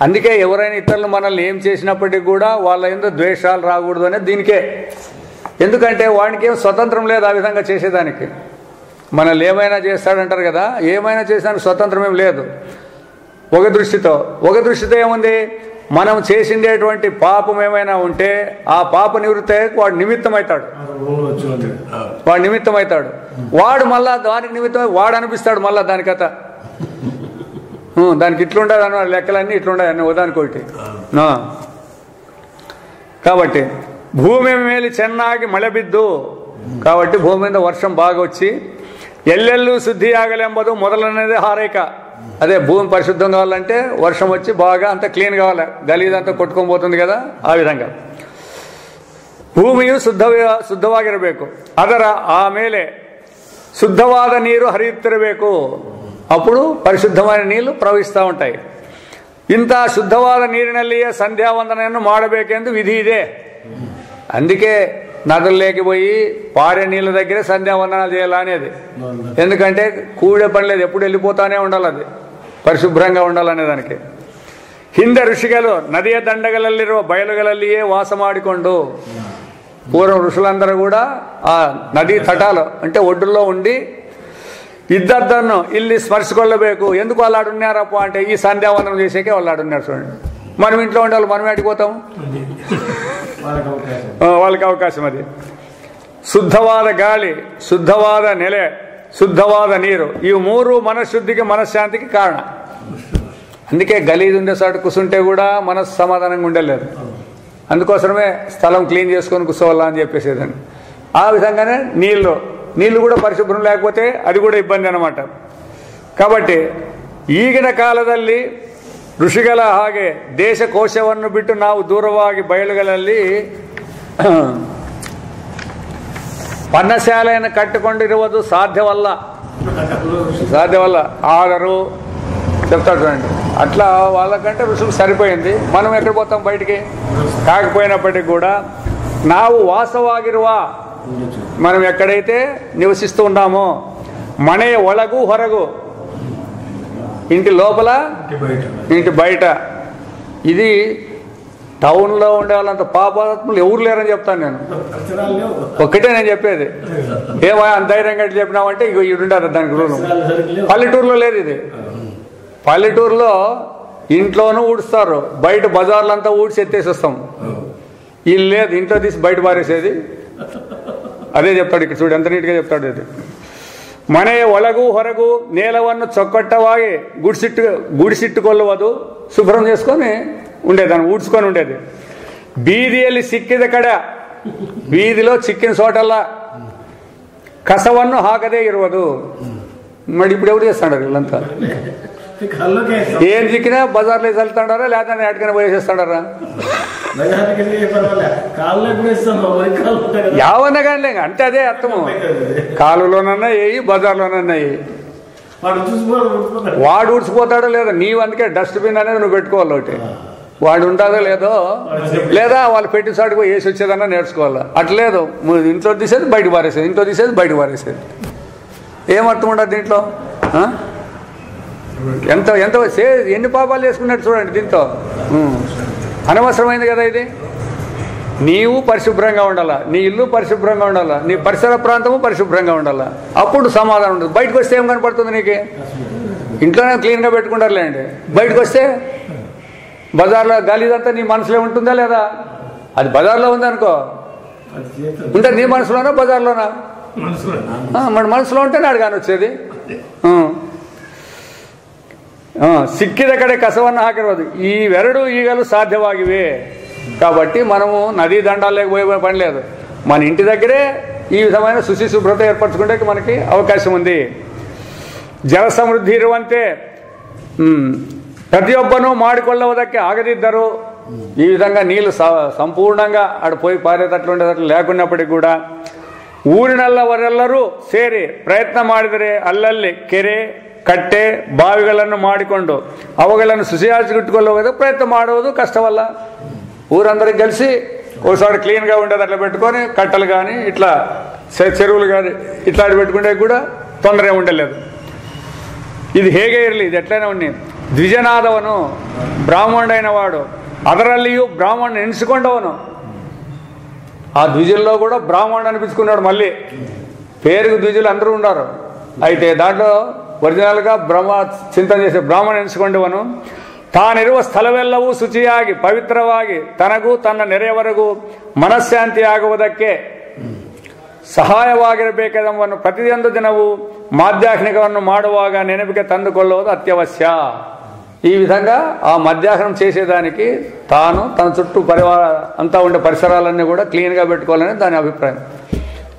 అందుకే ఎవరైనా ఇతరులు మనల్ని ఏం చేసినప్పటికీ కూడా వాళ్ళ ఎందుకు ద్వేషాలు రాకూడదు అనేది దీనికే. ఎందుకంటే వాడికి ఏం స్వతంత్రం లేదు ఆ విధంగా చేసేదానికి. మనల్ని ఏమైనా చేస్తాడంటారు కదా, ఏమైనా చేసేదానికి స్వతంత్రం ఏం లేదు. ఒక దృష్టితో ఏముంది, మనం చేసిండేటువంటి పాపం ఏమైనా ఉంటే ఆ పాప నివృత్తి వాడు నిమిత్తమవుతాడు. వాడు మళ్ళా దానికి నిమిత్తమై వాడు అనిపిస్తాడు మళ్ళా దాని కథ. దానికి ఇట్లుండదు అన్న లెక్కలన్నీ ఇట్లుండదు అన్నీ ఉదానికోటి. కాబట్టి భూమి మేలి ಚೆನ್ನಾಗಿ ಮಳೆ ಬಿದ್ದು, కాబట్టి భూమి మీద వర్షం బాగా వచ్చి ఎల్లెల్లు శుద్ధి ఆగలెంబదు మొదలనేది హారైక. అదే భూమి పరిశుద్ధం కావాలంటే వర్షం వచ్చి బాగా అంత క్లీన్ కావాలి, గలీదంతా కొట్టుకొని పోతుంది కదా, ఆ విధంగా ಭೂಮಿಯು ಶುದ್ಧವಾಗಿರಬೇಕು. ಅದರ ಆಮೇಲೆ ಶುದ್ಧವಾದ ನೀರು ಹರಿಯುತ್ತಿರಬೇಕು. అప్పుడు పరిశుద్ధమైన నీళ్లు ప్రవహిస్తూ ఉంటాయి. ఇంత శుద్ధವಾದ నీరినಲ್ಲಿಯೇ సంధ్యావందనను ಮಾಡಬೇಕೆಂದು విధి ಇದೆ. అందుకే నదుల్లోకి పోయి పారే నీళ్ళ దగ్గరే సంధ్యావందనాలు చేయాలనేది. ఎందుకంటే కూడే పని లేదు, ఎప్పుడు వెళ్ళిపోతానే ఉండాలి, అది పరిశుభ్రంగా ఉండాలనే దానికి. ಹಿಂದೆ ಋಷಿಗಳು ನದಿಯ ದಂಡಗಳಲ್ಲಿರುವ ಬಯಲುಗಳಲ್ಲಿಯೇ ವಾಸ ಮಾಡಿಕೊಂಡು, పూర్వం ఋషులందరూ కూడా ఆ నదీ తటాలు అంటే ఒడ్డుల్లో ఉండి ఇద్దరిద్దరిను ಇಲ್ಲಿ స్మర్శికొల్లಬೇಕು. ఎందుకు వాళ్ళు ఆడున్నారప్ప అంటే ఈ సంధ్యావందనం చేసేకే వాళ్ళు ఆడున్నారు. చూడండి, మనం ఇంట్లో ఉండాలి, మనం ఆడిపోతాం, వాళ్ళకి అవకాశం. అది శుద్ధವಾದ గాలి, శుద్ధವಾದ నెಲೆ, శుద్ధವಾದ నీరు, ఈ మూడు మనశ్శుద్ధికి మనశ్శాంతికి కారణం. అందుకే గలీజ్ ఉండే చోట కూర్చుంటే కూడా మనసు సమాధానంగా ఉండలేదు. అందుకోసమే స్థలం క్లీన్ చేసుకొని కూర్చోవాలా అని చెప్పేసేదాన్ని. ఆ విధంగానే నీళ్లు కూడా పరిశుభ్రం లేకపోతే అది కూడా ఇబ్బంది అన్నమాట. కాబట్టి ಈಗಿನ ಕಾಲದಲ್ಲಿ ಋಷಿಗಳ ಹಾಗೆ ದೇಶಕೋಶವನ್ನು ಬಿಟ್ಟು ನಾವು ದೂರವಾಗಿ ಬಯಲುಗಳಲ್ಲಿ ಪರ್ಣಶಾಲೆಯನ್ನು ಕಟ್ಟಿಕೊಂಡಿರುವುದು ಸಾಧ್ಯವಲ್ಲ. ఆదరు చెప్తాడు చూడండి. అట్లా వాళ్ళకంటే ఋషులకు సరిపోయింది. మనం ఎక్కడ పోతాం బయటికి? కాకపోయినప్పటికీ కూడా ನಾವು ವಾಸವಾಗಿರುವ, మనం ఎక్కడైతే నివసిస్తూ ఉన్నామో, మನೆಯ ಒಳಗೂ ಹೊರಗೂ, ఇంటి లోపల ఇంటి బయట, ఇది టౌన్లో ఉండే వాళ్ళంత పాపాత్ములు ఎవరు లేరని చెప్తాను నేను. ఒక్కటే నేను చెప్పేది. ఏమో అంత ధైర్యంగా చెప్పినామంటే ఇక ఉండారు దానికి రూలు. పల్లెటూరులో లేదు ఇది. పల్లెటూరులో ఇంట్లోనూ ఊడుస్తారు, బయట బజార్లంతా ఊడ్చి ఎత్తేసి వస్తాం. ఇల్లు లేదు, ఇంట్లో తీసి బయట పారేసేది. అదే చెప్తాడు ఇక్కడ, చూడు ఎంత నీట్గా చెప్తాడు. ఇది ಮನೆಯ ಒಳಗೂ ಹೊರಗೂ నేలವನ್ನು చొక్కట్టವಾಗಿ గుడిసిట్టుకొల్లవదు, శుభ్రం చేసుకొని ఉండేదాన్ని, ఊడ్చుకొని ఉండేది. బీదిಯಲ್ಲಿ సిక్కిದ కడ, వీధిలో చిక్కిన చోటల్లా కసವನ್ನು ಹಾಕದೇ ఇరువదు. మరి ఇప్పుడు ఎవరు చేస్తాడారు వీళ్ళంతా? ఏం చిక్కినా బజార్లో చల్లుతాడారా లేకపోతే ఎక్కడికైనా పోయేసేస్తాడారా? యావన్నా కానీ అంటే అదే అర్థము. కాలులోనన్నా వేయి, బజార్లోనన్నా వేయి, వాడు ఊడ్చిపోతాడో లేదో. నీవు అందుకే డస్ట్బిన్ అనేది నువ్వు పెట్టుకోవాలి ఒకటి. వాడు ఉంటుందో లేదో, లేదా వాళ్ళు పెట్టిన సాటికి పోయి వేసి వచ్చేదన్నా నేర్చుకోవాలా. అట్లేదు, ఇంట్లో తీసేది బయట పారేసేది, ఇంట్లో తీసేది బయట పారేసేది. ఏమర్థం ఉండదు దీంట్లో? ఎంత ఎన్ని పాపాలు చేసుకున్నట్టు చూడండి దీంతో. అనవసరమైంది కదా ఇది. నీవు పరిశుభ్రంగా ఉండాలా, నీ ఇల్లు పరిశుభ్రంగా ఉండాలా, నీ పరిసర ప్రాంతము పరిశుభ్రంగా ఉండాలా. అప్పుడు సమాధానం ఉంటుంది. బయటకు వస్తే ఏం కనపడుతుంది నీకు? ఇంట్లోనే క్లీన్గా పెట్టుకుంటారులేండి. బయటకు వస్తే బజార్లో గలీదంతా నీ మనసులో ఉంటుందా లేదా? అది బజార్లో ఉందనుకో, ఉంటే నీ మనసులోనా బజార్లోనా? మన మనసులో ఉంటేనే అడగాని వచ్చేది. సిక్కిದ ಕಡೆ ಕಸವನ್ನು ಹಾಕಿರೋದು ఈ వెరడు ఈగలు సాధ్యವಾಗಿవే. కాబట్టి మనము నదీ దండాలకు పోయే పని లేదు. మన ఇంటి దగ్గరే ఈ విధమైన శుచి శుభ్రత ఏర్పరచుకుంటే మనకి అవకాశం ఉంది. ಜಲ ಸಮೃದ್ಧಿ ಇರುವಂತೆ ప్రతియొబ్బను మాడికొల్లవదಕ್ಕೆ ಆಗದಿದ್ದರು. ఈ విధంగా నీళ్లు సంపూర్ణంగా ఆడ పోయి పారేటట్లు ఉండేటట్లు లేకున్నప్పటికీ కూడా ಊರಿನಲ್ಲವರೆಲ್ಲರೂ ಸೇರಿ ಪ್ರಯತ್ನ ಮಾಡಿದರೆ ಅಲ್ಲಲ್ಲಿ ಕೆರೆ ಕಟ್ಟೆ ಬಾವಿಗಳನ್ನು ಮಾಡಿಕೊಂಡು ಅವುಗಳನ್ನು ಶುಚಿಯಾಗಿಟ್ಟುಕೊಳ್ಳುವುದು ಪ್ರಯತ್ನ ಮಾಡುವುದು కష్టవల్ల. ఊరందరికి కలిసి ఒకసారి క్లీన్గా ఉండేది అట్లా పెట్టుకొని కట్టలు కానీ ఇట్లా చెరువులు కానీ ఇట్లాంటి పెట్టుకుంటే కూడా ತೊಂದರೆ ఉండలేదు. ఇది ಹೇಗೆ ಇರಲಿ, ఇది ఎట్లయినా ఉన్ని ದ್ವಿಜನಾದವನು ಬ್ರಾಹ್ಮಣೈನ వాడు ಅದರಲ್ಲಿಯೂ ಬ್ರಾಹ್ಮಣ ಎನಿಸಿಕೊಂಡವನು. ఆ ద్విజుల్లో కూడా బ్రాహ్మణుడు అనిపించుకున్నాడు. మళ్ళీ పేరుకు ద్విజులు అందరూ ఉన్నారు. అయితే దాంట్లో ఒరిజినల్గా చింతన చేసే ಬ್ರಾಹ್ಮಣ ಎನಿಸಿಕೊಂಡವನು ತಾನಿರುವ ಸ್ಥಳವೆಲ್ಲವೂ ಶುಚಿಯಾಗಿ ಪವಿತ್ರವಾಗಿ ತನಗೂ ತನ್ನ ನೆರೆಯವರೆಗೂ ಮನಃಶಾಂತಿ ಆಗುವುದಕ್ಕೆ ಸಹಾಯವಾಗಿರಬೇಕೆಂಬುದನ್ನು ಪ್ರತಿಯೊಂದು ದಿನವೂ మాధ్యాహ్నికವನ್ನು ಮಾಡುವಾಗ ನೆನಪಿಗೆ ತಂದುಕೊಳ್ಳುವುದು అత్యవశ్య. ఈ విధంగా ఆ మధ్యాహ్నం చేసేదానికి తాను తన చుట్టూ అంతా ఉండే పరిసరాలన్నీ కూడా క్లీన్గా పెట్టుకోవాలని దాని అభిప్రాయం.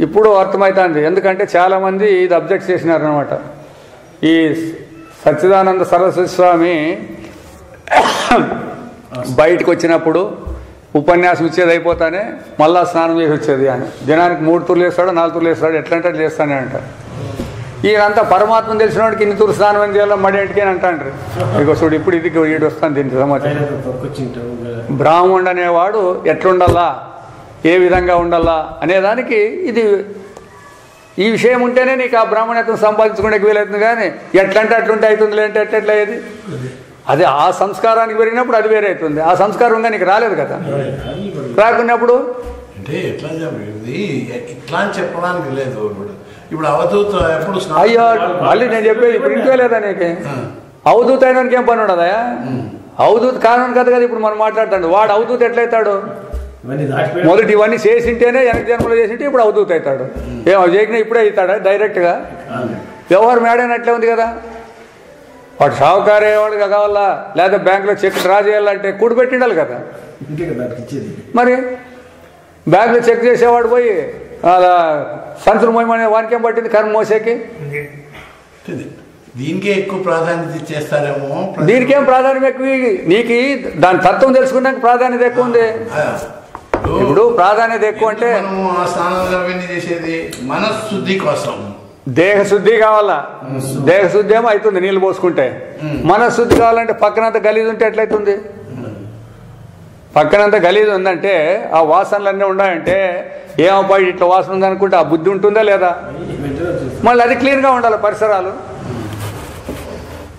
ఇప్పుడు అర్థమవుతుంది. ఎందుకంటే చాలామంది ఇది అబ్జెక్ట్ చేసినారనమాట. ఈ సచ్చిదానంద సరస్వతి స్వామి బయటకు వచ్చినప్పుడు ఉపన్యాసం ఇచ్చేది అయిపోతానే మళ్ళా స్నానం చేసి వచ్చేది అని. దినానికి 3 తూర్లు వేస్తాడు, 4 తూర్లు వేస్తాడు, ఎట్లంటే చేస్తానే అంట. ఈయనంతా పరమాత్మను తెలిసిన వాడికి ఇన్ని తూరు స్నానం ఏం చేయాలో మడేంటికి అని అంటాండ్రు. ఇక చూడు ఇప్పుడు ఇది ఈడు వస్తాను దీనికి సమాచారం. బ్రాహ్మణుడు అనేవాడు ఎట్లుండాలా, ఏ విధంగా ఉండాలా అనేదానికి ఇది ఈ విషయం ఉంటేనే నీకు ఆ బ్రాహ్మణత్వం సంపాదించుకునే వీలవుతుంది. కానీ ఎట్లంటే అట్లుంటే అవుతుంది, లేంటే ఎట్లా అయ్యేది? అది ఆ సంస్కారానికి పెరిగినప్పుడు అది వేరే అవుతుంది. ఆ సంస్కారంగా నీకు రాలేదు కదా. రాకున్నప్పుడు అంటే ఎట్లా ఇట్లా అని చెప్పడానికి లేదు. ఇప్పుడు అవధూత ఎప్పుడు అయ్యో మళ్ళీ నేను చెప్పేది ఇప్పుడు ఇంట్లో లేదా నీకు? అవధూత అయినానికి ఏం పని ఉండదా? అవధూత కారణం కదా కదా ఇప్పుడు మనం మాట్లాడతాడు. వాడు అవధూత ఎట్లయితాడు? మొదటి ఇవన్నీ చేసింటేనే వెనక జన్మలో చేసింటే ఇప్పుడు అవధూత అవుతాడు. ఏం చేయకుండా ఇప్పుడే అవుతాడా డైరెక్ట్గా? వ్యవహారం ఏడైనట్లే ఉంది కదా. వాడు షావుకారు అయ్యేవాడుగా కావాలా, లేదా బ్యాంకులో చెక్ డ్రా చేయాలంటే కూడి పెట్టిండాలి కదా. మరి బ్యాంకులో చెక్ చేసేవాడు పోయి అలా సంచులు మోయమనే వానికేం పట్టింది కర్మ మోసేకి? దీనికే ఎక్కువ ప్రాధాన్యత ఇచ్చేస్తారేమో. దీనికేం ప్రాధాన్యం ఎక్కువ? నీకు దాని తత్వం తెలుసుకున్నాక ప్రాధాన్యత ఎక్కువ ఉంది. ఇప్పుడు ప్రాధాన్యత ఎక్కువ అంటే స్నానాలు అవన్నీ చేసేది మనశుద్ధి కోసం, దేహశుద్ధి కావాలా. దేహశుద్ధి ఏమో అవుతుంది నీళ్ళు పోసుకుంటే. మనశుద్ధి కావాలంటే పక్కనంత గలీజు ఉంటే ఎట్లయితుంది? పక్కనంత గలీజు ఉందంటే ఆ వాసనలన్నీ ఉన్నాయంటే ఏమో ఇట్లా వాసన ఉందనుకుంటే ఆ బుద్ధి ఉంటుందా లేదా? మళ్ళీ అది క్లీన్గా ఉండాలి పరిసరాలు.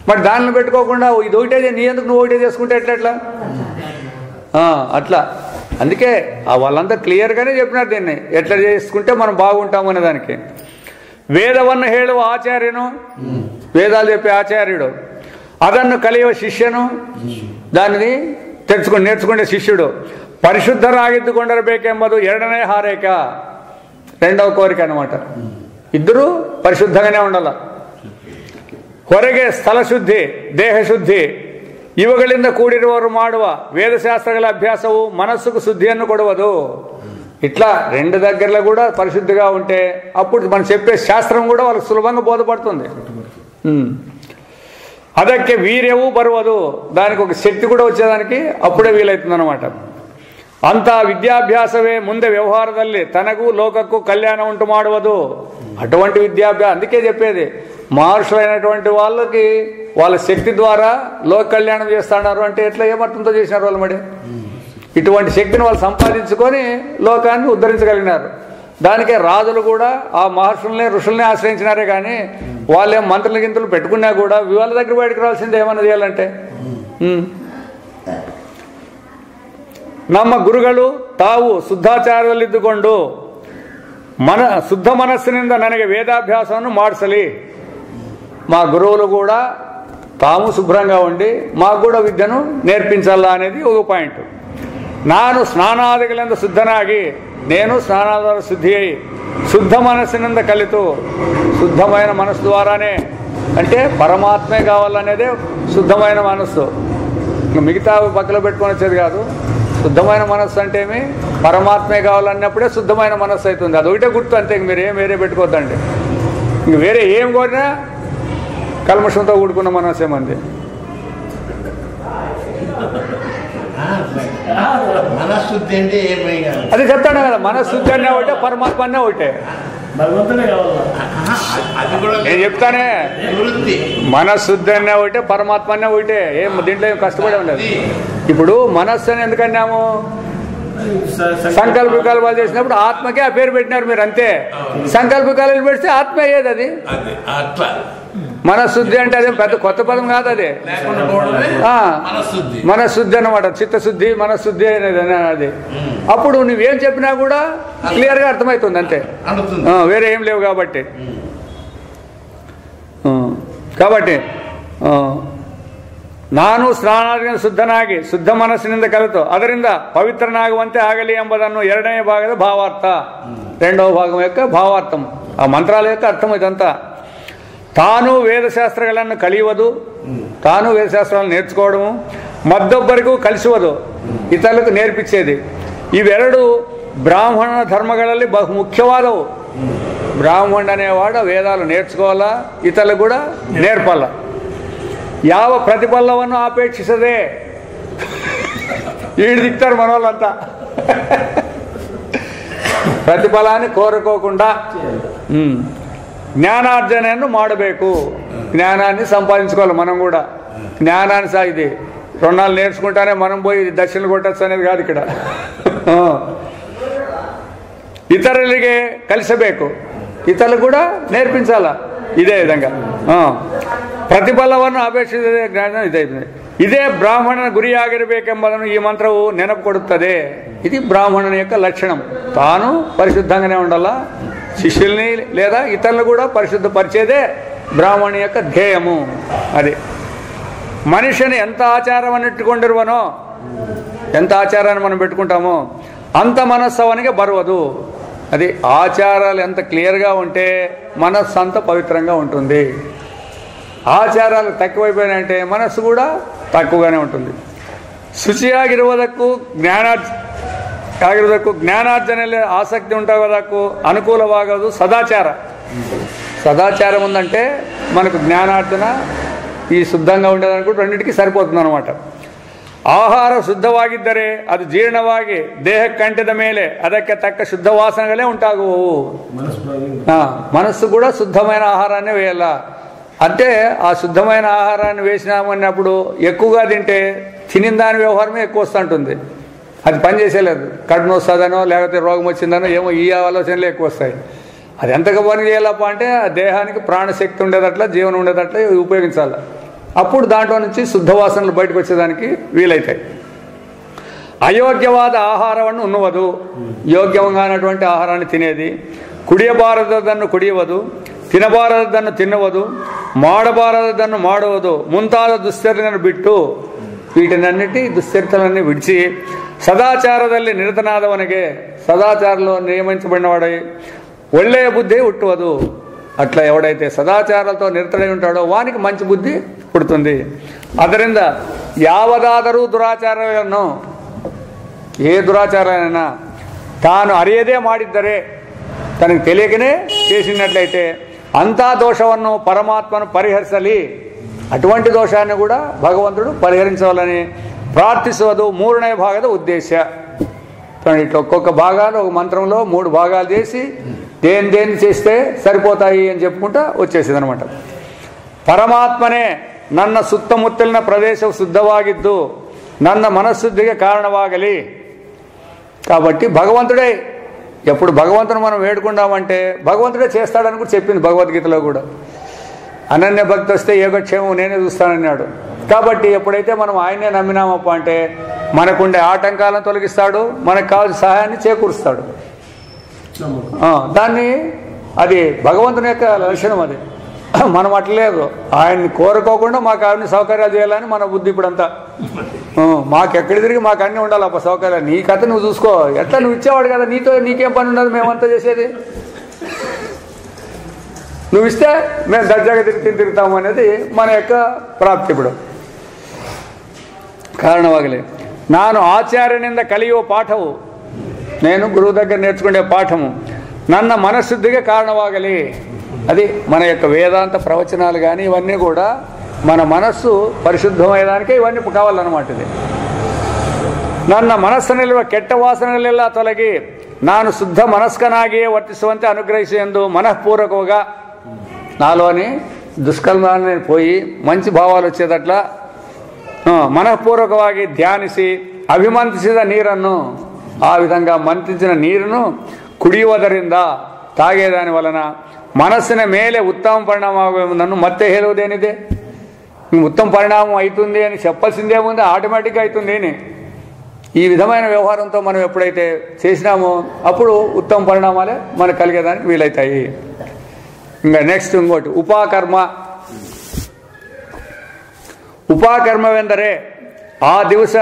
మరి దానిని పెట్టుకోకుండా ఇది ఒకటే నీ ఎందుకు నువ్వు ఒకటే చేసుకుంటే ఎట్లా? అట్లా అందుకే వాళ్ళంతా క్లియర్గానే చెప్పినారు దీన్ని ఎట్లా చేసుకుంటే మనం బాగుంటాము అనే దానికి. ವೇದವನ್ನು ಹೇಳುವ ಆಚಾರ್ಯನು, వేదాలు చెప్పే ఆచార్యుడు, ಅದನ್ನು ಕಲಿಯುವ ಶಿಷ್ಯನು, దానిని నేర్చుకునే శిష్యుడు పరిశుద్ధరాగిద్దుకొండరಬೇಕೆಂಬುದು ಎರಡನೇ ಹಾರೈಕ, రెండవ కోరిక అనమాట. ఇద్దరు పరిశుద్ధంగానే ఉండాల. ಹೊರಗೆ ಸ್ಥಳಶುದ್ಧಿ, ದೇಹಶುದ್ಧಿ ಇವುಗಳಿಂದ ಕೂಡಿರುವವರು ಮಾಡುವ ವೇದಶಾಸ್ತ್ರಗಳ ಅಭ್ಯಾಸವು మనస్సుకు శుద్ధిಯನ್ನು ಕೊಡುವುದು. ఇట్లా రెండు దగ్గరలో కూడా పరిశుద్ధిగా ఉంటే అప్పుడు మనం చెప్పే శాస్త్రం కూడా వాళ్ళకి సులభంగా బోధపడుతుంది. ಅದಕ್ಕೆ ವೀರ್ಯವೂ ಬರುವುದು, దానికి ఒక శక్తి కూడా వచ్చేదానికి అప్పుడే వీలవుతుంది అనమాట. అంతా విద్యాభ్యాసవే ముందే వ్యవహారದಲ್ಲಿ తనకు లోకకు కళ్యాణం ఉంటూ ಮಾಡುವುದು. అటువంటి విద్యాభ్యాసం అందుకే చెప్పేది మహర్షులైనటువంటి వాళ్ళకి వాళ్ళ శక్తి ద్వారా లోక కళ్యాణం చేస్తున్నారు అంటే ఎట్లా ఏమర్థంతో చేసినారు వాళ్ళు? మరి ఇటువంటి శక్తిని వాళ్ళు సంపాదించుకొని లోకాన్ని ఉద్ధరించగలిగినారు. దానికే రాజులు కూడా ఆ మహర్షుల్ని ఋషుల్ని ఆశ్రయించినారే కానీ వాళ్ళేం మంత్రుల గింతులు పెట్టుకున్నా కూడా వాళ్ళ దగ్గర బయటకు రావాల్సిందే ఏమన్నా చేయాలంటే. ನಮ್ಮ ಗುರುಗಳು ತಾವು ಶುದ್ಧಾಚಾರದಲ್ಲಿದ್ದುಕೊಂಡು ಶುದ್ಧ ಮನಸ್ಸಿನಿಂದ ನನಗೆ ವೇದಾಭ್ಯಾಸವನ್ನು ಮಾಡಿಸಲಿ. మా గురువులు కూడా తాము శుభ్రంగా ఉండి మాకు కూడా విద్యను నేర్పించాలా అనేది ఒక పాయింట్. ನಾನು ಸ್ನಾನಾದಿಗಳಿಂದ ಶುದ್ಧನಾಗಿ నేను స్నానాల శుద్ధి అయి శుద్ధ మనస్సునింద కలితూ శుద్ధమైన మనస్సు ద్వారానే అంటే పరమాత్మే కావాలనేదే శుద్ధమైన మనస్సు. మిగతా పక్కలో పెట్టుకొని వచ్చేది కాదు. శుద్ధమైన మనస్సు అంటే ఏమి పరమాత్మే కావాలన్నప్పుడే శుద్ధమైన మనస్సు అవుతుంది. అది ఒకటే గుర్తు అంతే. మీరు ఏం వేరే పెట్టుకోవద్దండి. ఇంక వేరే ఏం కోరినా కల్మషంతో కూడుకున్న మనస్సే మంది. మనశుద్ధి అంటే ఏమై అది చెప్తాను కదా, మనశుద్ధి అనే ఒకటే పరమాత్మ అనే ఒకటే. భగవంతుడే కావాలా? అది కూడా నేను చెప్తానే వృత్తి. మనశుద్ధి అనే ఒకటే పరమాత్మ అనే ఒకటే. ఏం దీంట్లో ఏం కష్టపడే ఉండదు. ఇప్పుడు మనస్సు అని ఎందుకన్నాము? సంకల్ప వికల్పాలు చేసినప్పుడు ఆత్మకే ఆ పేరు పెట్టినారు మీరు, అంతే. సంకల్ప వికల్పాలు పెడితే ఆత్మ అయ్యేది అది. అట్లా మనశుద్ధి అంటే అదే పెద్ద కొత్త పదం కాదు అది. మనశుద్ధి అన్నమాట. చిత్తశుద్ధి మనశుద్ధి అనేది అది. అప్పుడు నువ్వేం చెప్పినా కూడా క్లియర్ గా అర్థమవుతుంది అంతే, వేరే ఏం లేవు కాబట్టి. ನಾನು ಸ್ನಾನಾದಿಗಳಿಂದ ಶುದ್ಧನಾಗಿ ಶುದ್ಧ ಮನಸ್ಸಿನಿಂದ ಕಲಿತು ಅದರಿಂದ ಪವಿತ್ರನಾಗುವಂತೆ ಆಗಲಿ ಎಂಬುದನ್ನು ಎರಡನೇ ಭಾಗದ ಭಾವಾರ್ಥ. రెండవ భాగం యొక్క భావార్థం, ఆ మంత్రాల యొక్క అర్థం ఇదంతా. తాను వేదశాస్త్రಗಳನ್ನು ಕಲಿಯುವುದು, తాను వేదశాస్త్రాలను నేర్చుకోవడము, మద్దొబ్బరిಗೂ కలిಸುವುದು, ఇతరులకు నేర్పించేది. ఇವೆರಡು బ్రాహ్మణ ధర్మಗಳಲ್ಲಿ ಬಹು ముఖ్యವಾದವು. బ్రాహ్మణుడు అనేవాడు వేదాలు నేర్చుకోవాలా, ఇతరులకు కూడా నేర్పాలా. ಯಾವ ಪ್ರತಿಫಲವನ್ನು ಆಪೇಕ್ಷಿಸದೆ ఈడు దిక్తారు మన వాళ్ళంతా. ప్రతిఫలాన్ని కోరుకోకుండా జ్ఞానార్జనను ಮಾಡಬೇಕು. జ్ఞానాన్ని సంపాదించుకోవాలి మనం కూడా. జ్ఞానాన్ని సాగిది రెండాలు నేర్చుకుంటానే మనం పోయి దక్షిణలు కొట్టచ్చు అనేది కాదు ఇక్కడ. ఇతరులకి కలిసಬೇಕು, ఇతరులు కూడా నేర్పించాల. ఇదే విధంగా ಪ್ರತಿಫಲವನ್ನು ಅಪೇಕ್ಷಿಸದೆ ಜ್ಞಾನ ಇದೈತೆ. ఇదే బ్రాహ్మణుని గురియాగిరಬೇಕೆಂಬುದನ್ನು ఈ మంత్రವು నెనపు కొడుతుంది. ఇది బ్రాహ్మణుని యొక్క లక్షణం. తాను పరిశుద్ధంగానే ఉండాలా, శిష్యుల్ని లేదా ఇతరులు కూడా పరిశుద్ధపరిచేదే బ్రాహ్మణుని యొక్క ధ్యేయము. అది మనిషిని ఎంత ఆచారం అన్నట్టుಕೊಂಡಿರುವనో, ఎంత ఆచారాన్ని మనం పెట్టుకుంటామో అంత మనస్సు అవనికి బరువదు. అది ఆచారాలు ఎంత క్లియర్గా ఉంటే మనస్సు అంత పవిత్రంగా ఉంటుంది. ఆచారాలు తక్కువైపోయినాయంటే మనస్సు కూడా తక్కువగానే ఉంటుంది. ಶುಚಿಯಾಗಿರುವುದಕ್ಕೂ ಜ್ಞಾನಾರ್ಜನೆಯಲ್ಲಿ ಆಸಕ್ತಿ ಉಂಟಾಗೋದಕ್ಕೂ ಅನುಕೂಲವಾಗೋದು ಸದಾಚಾರ. సదాచారం ఉందంటే మనకు జ్ఞానార్జన ఈ శుద్ధంగా ఉండేదానికి కూడా రెండింటికి సరిపోతుంది అనమాట. ಆಹಾರ ಶುದ್ಧವಾಗಿದ್ದರೆ ಅದು ಜೀರ್ಣವಾಗಿ ದೇಹಕ್ಕೆ ಅಂಟಿದ ಮೇಲೆ ಅದಕ್ಕೆ ತಕ್ಕ ಶುದ್ಧ ವಾಸನೆಗಳೇ ಉಂಟಾಗುವವು. మనస్సు కూడా శుద్ధమైన ఆహారాన్ని వేయాల. అంటే ఆ శుద్ధమైన ఆహారాన్ని వేసినామన్నప్పుడు ఎక్కువగా తింటే తినిన దాని వ్యవహారమే ఎక్కువ వస్తుంటుంది. అది పనిచేసేలేదు. కడుపు వస్తుందనో లేకపోతే రోగం వచ్చిందనో ఏమో ఈ ఆలోచనలే ఎక్కువ వస్తాయి. అది ఎంతగా పని చేయాలప్ప అంటే ఆ దేహానికి ప్రాణశక్తి ఉండేదట్లా, జీవనం ఉండేదట్లా ఉపయోగించాలి. అప్పుడు దాంట్లో నుంచి శుద్ధవాసనలు బయటకు వచ్చేదానికి వీలైతాయి. అయోగ్యవాద ఆహారವನ್ನು ಉಣ್ಣುವುದು, ಯೋಗ್ಯವಾದటువంటి ఆహారాన్ని తినేది, ಕುಡಿಯಬಾರದನ್ನು ಕುಡಿಯುವುದು, ತಿನ್ನಬಾರದನ್ನು ತಿನ್ನುವುದು, ಮಾಡಬಾರದನ್ನು ಮಾಡುವುದು ಮುಂತಾದ ದುಶ್ಚರ್ಯಗಳನ್ನು ಬಿಟ್ಟು వీటినన్నిటి దుశ్చరితలన్నీ విడిచి సదాచారದಲ್ಲಿ నిరతనాదవనిಗೆ సదాచారంలో నియమించబడినవాడై ఒಳ್ಳೆಯ బుద్ధి ಹುಟ್ಟುವುದು. అట్లా ఎవడైతే సదాచారాలతో నిరతడై ఉంటాడో వానికి మంచి బుద్ధి పుడుతుంది. ಅದರಿಂದ ಯಾವುದಾದರೂ ದುರಾಚಾರವನ್ನು, ఏ దురాచారాలైనా తాను అరియదే ಮಾಡಿದ್ದರೆ, తనకు తెలియకనే చేసినట్లయితే అంతా దోషವನ್ನು పరమాత్మను పరిహరించాలి. అటువంటి దోషాన్ని కూడా భగవంతుడు పరిహరించాలని ప్రార్థిಸುವುದು మూడನೇ భాగದ ఉద్దేశ. ఇట్లా ఒక్కొక్క భాగాలు ఒక మంత్రంలో 3 భాగాలు చేసి దేన్ని చేస్తే సరిపోతాయి అని చెప్పుకుంటా వచ్చేసింది అనమాట. పరమాత్మనే ನನ್ನ ಸುತ್ತಮುತ್ತಲಿನ ಪ್ರದೇಶವು ಶುದ್ಧವಾಗಿದ್ದು ನನ್ನ మనశ్శుద్ధిಗೆ కారణవాగలి. కాబట్టి భగవంతుడే, ఎప్పుడు భగవంతుని మనం వేడుకుందామంటే భగవంతుడే చేస్తాడని కూడా చెప్పింది భగవద్గీతలో కూడా. అనన్య భక్తి వస్తే యోగక్షేమం నేనే చూస్తానన్నాడు. కాబట్టి ఎప్పుడైతే మనం ఆయనే నమ్మినామప్ప అంటే మనకుండే ఆటంకాలను తొలగిస్తాడు, మనకు కావాల్సిన సహాయాన్ని చేకూరుస్తాడు. దాన్ని అది భగవంతుని యొక్క లక్షణం. అది మనం అట్లేదు, ఆయన్ని కోరుకోకుండా మాకు అన్ని సౌకర్యాలు చేయాలని మన బుద్ధి ఇప్పుడంతా. మాకు ఎక్కడి తిరిగి మాకు అన్నీ ఉండాలి అప్ప సౌకర్యాలు. నీ కథ నువ్వు చూసుకో, ఎట్లా నువ్వు ఇచ్చేవాడు కదా, నీకేం పని ఉండదు, మేమంతా చేసేది. నువ్వు ఇస్తే మేము దర్జాగా తిరుగుతాము అనేది మన యొక్క ప్రాప్తి. ఇప్పుడు కారణవాగలే ನಾನು ಆಚಾರ್ಯನಿಂದ ಕಲಿಯುವ ಪಾಠವು, నేను గురువు దగ్గర నేర్చుకునే పాఠము ನನ್ನ మనశుద్ధిగా కారణవాగలి. అది మన యొక్క వేదాంత ప్రవచనాలు కానీ ఇవన్నీ కూడా మన మనస్సు పరిశుద్ధమయ్యేదానికే ఇవన్నీ కావాలన్నమాట. ఇది ನನ್ನ ಮನಸ್ಸಿನಲ್ಲಿರುವ ಕೆಟ್ಟ ವಾಸನೆಗಳೆಲ್ಲ ತೊಲಗಿ ನಾನು ಶುದ್ಧ ಮನಸ್ಕನಾಗಿಯೇ ವರ್ತಿಸುವಂತೆ ಅನುಗ್ರಹಿಸಿ ಎಂದು మనఃపూర్వకంగా నాలోని దుష్కర్మాన్ని పోయి మంచి భావాలు వచ్చేదట్లా మనఃపూర్వకವಾಗಿ ಧ್ಯಾನಿಸಿ ಅಭಿಮಂತ್ರಿಸಿದ ನೀರನ್ನು, ಆ ವಿಧಂగా ಮಂತ್ರಿಸಿದ ನೀರನ್ನು ಕುಡಿಯುವುದರಿಂದ, తాగేదాని వలన మనస్ಸಿನ ಮೇಲೆ ఉత్తమ పరిణామం ಮತ್ತೆ ಹೇಳುವುದೇನಿದೆ. ఉత్తమ పరిణామం అవుతుంది అని చెప్పాల్సిందేముంది, ఆటోమేటిక్గా అవుతుంది అని. ఈ విధమైన వ్యవహారంతో మనం ఎప్పుడైతే చేసినామో అప్పుడు ఉత్తమ పరిణామాలే మనకు కలిగేదానికి వీలవుతాయి. ఇంకా నెక్స్ట్ ఇంకోటి ಉಪಕರ್ಮ. ಉಪಕರ್ಮವೆಂದರೆ ಆ ದಿವಸ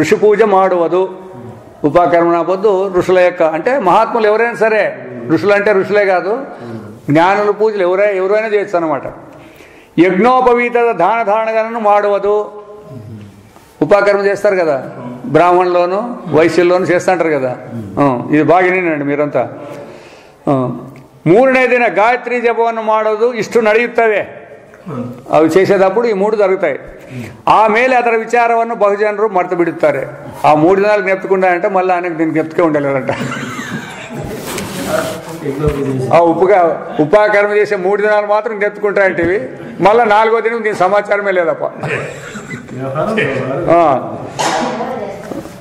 ఋషి పూజ ಮಾಡುವುದು. ಉಪಕರ್ಮ పొద్దు ఋషుల యొక్క, అంటే మహాత్ములు ఎవరైనా సరే, ఋషులు అంటే ఋషులే కాదు, జ్ఞానుల పూజలు ఎవరైనా చేయొచ్చు అన్నమాట. యజ్ఞోపవీతದ దాన ధారణಗಳನ್ನು ಮಾಡುವುದು. ఉపాకర్మ చేస్తారు కదా, బ్రాహ్మణులోను వైశ్యుల్లోనూ చేస్తుంటారు కదా. ఇది బాగా వినండి మీరంతా. ಮೂರನೇ ದಿನ ಗಾಯತ್ರಿ ಜಪವನ್ನು ಮಾಡೋದು. ಇಷ್ಟು ನಡೆಯುತ್ತವೆ, ಅವು చేసేటప్పుడు ఈ మూడు జరుగుతాయి. ಆಮೇಲೆ ಅದರ ವಿಚಾರವನ್ನು ಬಹುಜನರು ಮರೆತು ಬಿಡುತ್ತಾರೆ. ಆ 3 ದಿనాలు జ్ఞప్తికుండాలంటే మళ్ళీ ఆయనకు దీనికి జ్ఞప్తికే ఉండలేదంట. ఆ ఉపాకర్మ చేసే 3 దినాలు మాత్రం జ్ఞప్తికుంటాయంటివి, మళ్ళీ 4వ దినం దీని సమాచారమే లేదప్ప.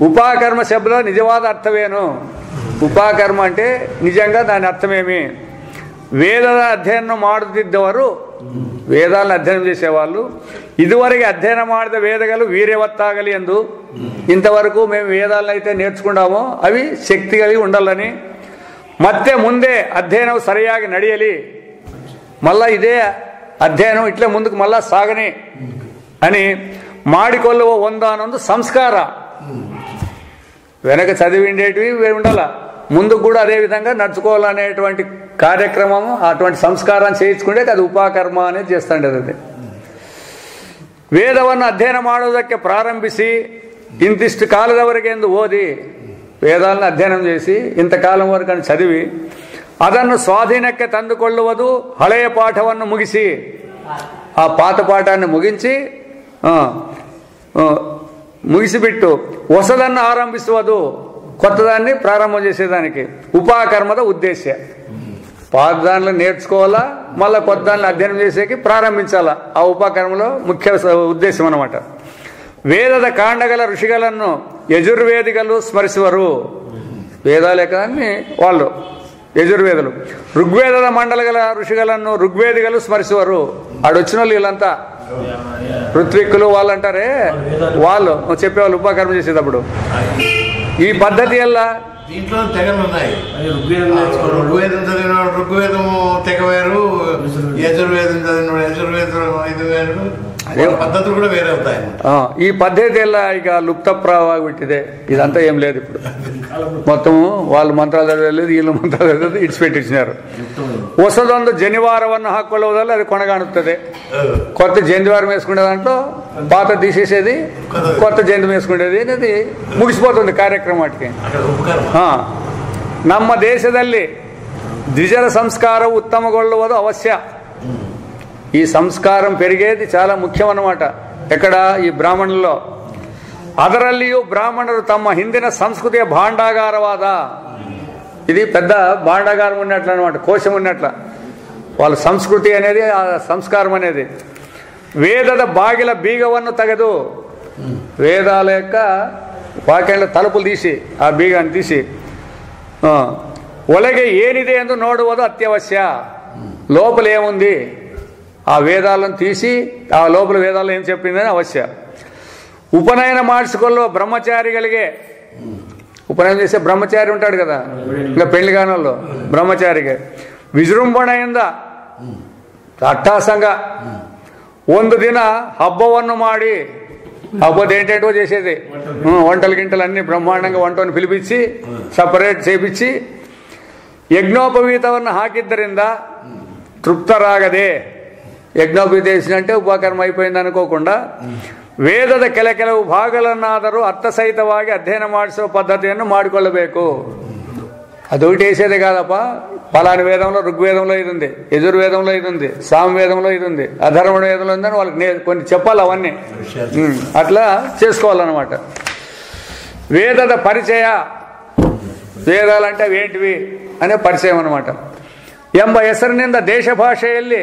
ఉపాకర్మ శబ్ద నిజవాದ అర్థమేను. ಉಪಕರ್ಮ అంటే నిజంగా దాని అర్థమేమి? వేదದ అధ్యయనం ಮಾಡುತ್ತಿದ್ದವರು, వేదాలను అధ్యయనం చేసేవాళ్ళు, ఇదివరకు అధ్యయనం ಮಾಡಿದ ವೇದಗಳು ವೀರ್ಯವತ್ತಾಗಲಿ ಎಂದು, ఇంతవరకు మేము వేదాలను అయితే నేర్చుకున్నామో అవి శక్తి కలిగి ఉండాలని, ಮತ್ತೆ ಮುಂದೆ అధ్యయనం సరియాಗಿ ನಡೆಯಲಿ, మళ్ళా ఇదే అధ్యయనం ఇట్లా ముందుకు మళ్ళా సాగని అని ಮಾಡಿಕೊಳ್ಳುವ ಒಂದಾನೊಂದು సంస్కార. వెనక చదివిండేటివి ఉండాల, ముందుకు కూడా అదే విధంగా నడుచుకోవాలనేటువంటి కార్యక్రమము, అటువంటి సంస్కారాన్ని చేయించుకుంటే అది ಉಪಕರ್ಮ అనేది చేస్తుండేది. అది ವೇದವನ್ನು ಅಧ್ಯಯನ ಮಾಡುವುದಕ್ಕೆ ಪ್ರಾರಂಭಿಸಿ ఇంతిಷ್ಟು కాలದವರೆಗೆ ಎಂದು ಓದಿ, వేదాలను అధ్యయనం చేసి ఇంతకాలం వరకు అని చదివి ಅದನ್ನು ಸ್ವಾಧೀನಕ್ಕೆ ತಂದುಕೊಳ್ಳುವುದು. ಹಳೆಯ ಪಾಠವನ್ನು ಮುಗಿಸಿ, ಆ ಪಾತ ಪಾಠಾన్ని ముగిసిಬಿಟ್ಟು ಹೊಸದನ್ನು ಆರಂಭಿಸುವುದು, కొత్తదాన్ని ప్రారంభం చేసేదానికి ఉపాకర్మದ ఉద్దేశ. పాత దానిలో నేర్చుకోవాలా, మళ్ళీ కొత్త దానిలో అధ్యయనం చేసేకి ప్రారంభించాలా. ఆ ఉపాకర్మలో ముఖ్య ఉద్దేశం అన్నమాట. ವೇದದ ಕಾಂಡಗಳ ಋಷಿಗಳನ್ನು ಯಜುರ್ವೇದಿಗಳು ಸ್ಮರಿಸುವರು. వేదాలే కదాన్ని వాళ్ళు యజుర్వేదులు. ಋಗ್ವೇದದ మండలగల ఋషిಗಳನ್ನು ಋಗ್ವೇದಿಗಳು స్మరిಸುವರು. ఆడొచ్చిన వాళ్ళు వీళ్ళంతా ఋత్విక్కులు వాళ్ళు అంటారే, వాళ్ళు చెప్పేవాళ్ళు ఉపకర్మ చేసేటప్పుడు. ఈ పద్ధతి ఎలా దీంట్లో తెగలు ఉన్నాయి. ఋగ్వేదం చదివినవాడు ఋగ్వేదము తెగ వేరు, యజుర్వేదం చదివినవాడు యజుర్వేదం ఇది వేరు, అదే పద్ధతులు కూడా వేరే అవుతాయి. ఈ పద్ధతి ఎలా ఇక లుప్తప్రావాగ్ಬಿಟ್ಟಿದೆ. ఇదంతా ఏం లేదు ఇప్పుడు. మొత్తము వాళ్ళు మంత్రాలు చదివలేదు, వీళ్ళు మంత్రాలు చదివేది ఇడిచిపెట్టించినారు. ಹೊಸದೊಂದು ಜನಿವಾರವನ್ನು ಹಾಕೊಳ್ಳುವುದಲ್ಲ అది కొనగానుತ್ತದೆ. కొత్త జంతువారం వేసుకునే దాంట్లో పాత తీసేసేది, కొత్త జంతువు వేసుకునేది అనేది ముగిసిపోతుంది కార్యక్రమానికి. ನಮ್ಮ ದೇಶದಲ್ಲಿ ದ್ವಿಜರ ಸಂಸ್ಕಾರವು ಉತ್ತಮಗೊಳ್ಳುವುದು ಅವಶ್ಯ. ఈ సంస్కారం పెరిగేది చాలా ముఖ్యం అన్నమాట. ఎక్కడ? ఈ బ్రాహ్మణుల్లో. ಅದರಲ್ಲಿಯೂ ಬ್ರಾಹ್ಮಣರು ತಮ್ಮ ಹಿಂದಿನ ಸಂಸ್ಕೃತಿಯ ಭಾಂಡಾಗಾರವಾದ, ఇది పెద్ద భాండాగారం ఉన్నట్లు అనమాట, కోశం ఉన్నట్ల వాళ్ళ సంస్కృతి అనేది, ఆ సంస్కారం అనేది. వేదದ బాగిల బీగವನ್ನು ತೆಗೆದು, వేదాల యొక్క వాక్యంలో తలుపులు తీసి, ఆ బీగాన్ని తీసి ಒಳಗೆ ಏನಿದೆ ಎಂದು ನೋಡುವುದು ಅತ್ಯವಶ್ಯ. లోపల ఏముంది ఆ వేదాలను తీసి ఆ లోపల వేదాల్లో ఏం చెప్పిందని అవశ్య. ఉపనయన మార్చుకోల్లో బ్రహ్మచారి కలిగే, ఉపనయనం చేసే బ్రహ్మచారి ఉంటాడు కదా, ఇంకా పెళ్లి కాలంలో బ్రహ్మచారిగా ವಿಜೃಂಭಣೆಯಿಂದ అట్టాసంగా ಒಂದು ದಿನ ಹಬ್ಬವನ್ನು ಮಾಡಿ, ಹಬ್ಬದ ఏంటేంటో చేసేది, వంటలు గింటలు అన్ని బ్రహ్మాండంగా వంటను పిలిపించి సపరేట్ చేపించి ಯಜ್ಞೋಪವೀತವನ್ನು ಹಾಕಿದ್ದರಿಂದ ತೃಪ್ತರಾಗದೆ, ಯಜ್ಞೋಪವೀತ చేసినంటే ಉಪಕರ್ಮ అయిపోయింది అనుకోకుండా ವೇದದ ಕೆಲವು ಭಾಗಗಳನ್ನಾದರೂ ಅರ್ಥಸಹಿತವಾಗಿ ಅಧ್ಯಯನ ಮಾಡಿಸುವ ಪದ್ಧತಿಯನ್ನು ಮಾಡಿಕೊಳ್ಳಬೇಕು. అదొకటి వేసేదే కాదప్ప, ఫలాని వేదంలో ఋగ్వేదంలో ఇది ఉంది, యజుర్వేదంలో ఇది ఉంది, సామవేదంలో ఇది ఉంది, అధర్వణ వేదంలో ఉందని వాళ్ళకి కొన్ని చెప్పాలి. అవన్నీ అట్లా చేసుకోవాలన్నమాట. వేదದ ಪರಿಚಯ, ವೇದಾలంటే అవి ఏంటివి అనే పరిచయం అనమాట. ಎಂಬ ಹೆಸರಿನಿಂದ ದೇಶ ಭಾಷೆಯಲ್ಲಿ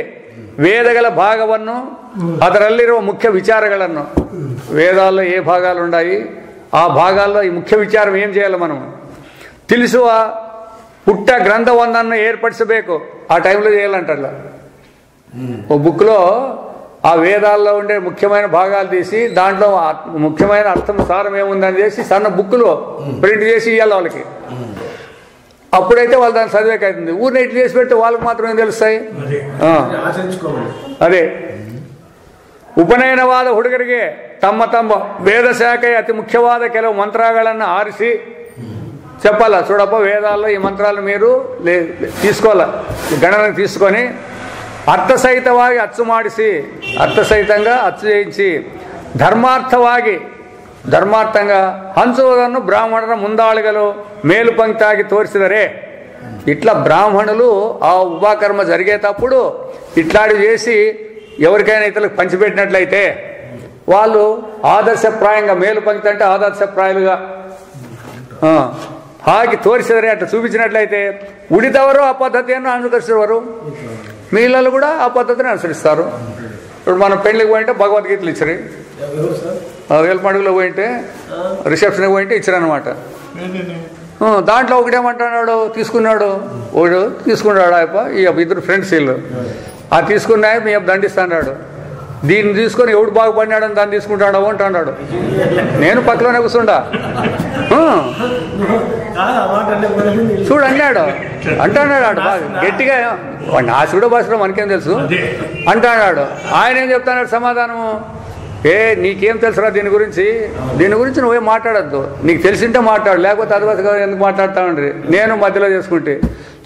ವೇದಗಳ ಭಾಗವನ್ನು ಅದರಲ್ಲಿರುವ ಮುಖ್ಯ ವಿಚಾರಗಳನ್ನು, వేదాల్లో ఏ భాగాలు ఉన్నాయి ఆ భాగాల్లో ఈ ముఖ్య విచారం ఏం చేయాలి మనం ತಿಳಿಸುವ ಪುಟ್ಟ ಗ್ರಂಥವೊಂದನ್ನು ಏರ್ಪಡಿಸಬೇಕು. ఆ టైంలో చేయాలంట. అట్లా ఓ బుక్లో ఆ వేదాల్లో ఉండే ముఖ్యమైన భాగాలు తీసి దాంట్లో ముఖ్యమైన అర్థం సారం ఏముందని చేసి సన్న బుక్లో ప్రింట్ చేసి ఇవ్వాలి వాళ్ళకి. అప్పుడైతే వాళ్ళు దాన్ని చదివేకవుతుంది. ఊరిని ఇట్లు చేసి పెడితే వాళ్ళకి మాత్రమే తెలుస్తాయి. అదే ಉಪನಯನವಾದ ಹುಡುಗರಿಗೆ ತಮ್ಮ ತಮ್ಮ ವೇದ ಶಾಖೆಯ ಅತಿ ಮುಖ್ಯವಾದ ಕೆಲವು ಮಂತ್ರಗಳನ್ನು ಆರಿಸಿ చెప్పాలా, చూడప్ప వేదాల్లో ఈ మంత్రాలు మీరు తీసుకోవాలా, గణనకు తీసుకొని ಅರ್ಥಸಹಿತವಾಗಿ ಅಚ್ಚು ಮಾಡಿಸಿ, ಅರ್ಥಸಹಿతంగా ಅಚ್ಚು చేయించి ಧರ್ಮಾರ್ಥಂగా ಹಂಚುವುದನ್ನು ಬ್ರಾಹ್ಮಣರ ಮುಂದಾಳುಗಳು ಮೇಲುಪಂಕ್ತಾಗಿ ತೋರಿಸಿದರೆ, ఇట్లా బ్రాహ్మణులు ఆ ఉపాకర్మ జరిగేటప్పుడు ఇట్లాంటివి చేసి ఎవరికైనా ఇతరులకు పంచిపెట్టినట్లయితే వాళ్ళు ఆదర్శప్రాయంగా, మేలుపంక్తి అంటే ఆదర్శప్రాయాలుగా ಹಾಗೆ ತೋರಿಸಿದರೆ, ಅట్లా చూపించినట్లయితే ఉడిదవరు ఆ పద్ధతిಯನ್ನು అనుసరిస్తారు, మిగిలిన కూడా ఆ పద్ధతిని అనుసరిస్తారు. ఇప్పుడు మనం పెళ్లికి పోయింటే భగవద్గీతలు ఇచ్చారు, వేల్మడుగులో పోయింటే రిసెప్షన్కి పోయింటే ఇచ్చారనమాట. దాంట్లో ఒకటేమంటున్నాడు, తీసుకున్నాడు ఒకడు తీసుకున్నాడు ఆయప్ప, ఈ ఇద్దరు ఫ్రెండ్స్ వీళ్ళు, ఆ తీసుకున్నాయి మీ దండిస్తాడు. దీన్ని తీసుకొని ఎవడు బాగుపడినాడని దాన్ని తీసుకుంటాడో అంటున్నాడు. నేను పక్కలోనే కూర్చుండా, చూడు అన్నాడు అంటున్నాడు బాగా గట్టిగా, వాడిని ఆశుడో భాషలో మనకేం తెలుసు అంటున్నాడు. ఆయన ఏం చెప్తున్నాడు సమాధానము, నీకేం తెలుసురా దీని గురించి నువ్వేం మాట్లాడద్దు, నీకు తెలిసింటే మాట్లాడు, లేకపోతే అదవసగా ఎందుకు మాట్లాడుతావండి. నేను మధ్యలో చేసుకుంటే,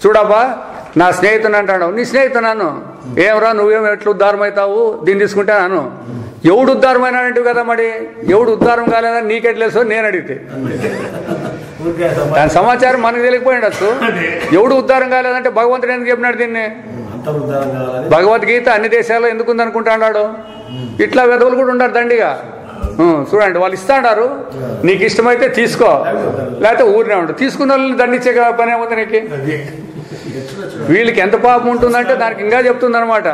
చూడబ్బా నా స్నేహితుని అంటాడు. నీ స్నేహితున్నాను, ఏమరా నువ్వేం ఎట్లా ఉద్ధారం అవుతావు దీన్ని తీసుకుంటే నాను, ఎవడు ఉద్ధారం అయినాడంటే కదా, మరి ఎవడు ఉద్ధారం కాలేదని నీకెట్లేసో నేను అడిగితే దాని సమాచారం మనకు తెలియకపోయిండొచ్చు. ఎవడు ఉద్ధారం కాలేదంటే భగవంతుడు ఎందుకు చెప్పినాడు దీన్ని? భగవద్గీత అన్ని దేశాల్లో ఎందుకు ఉందనుకుంటాడు. ఇట్లా వెధవులు కూడా ఉంటారు దండిగా. చూడండి వాళ్ళు ఇస్తాడారు, నీకు ఇష్టమైతే తీసుకో, లేకపోతే ఊరినే ఉండు. తీసుకున్న వాళ్ళని దండించే పని ఏముంది నీకు? వీళ్ళకి ఎంత పాపం ఉంటుందంటే దానికి ఇంకా చెప్తుంది అనమాట.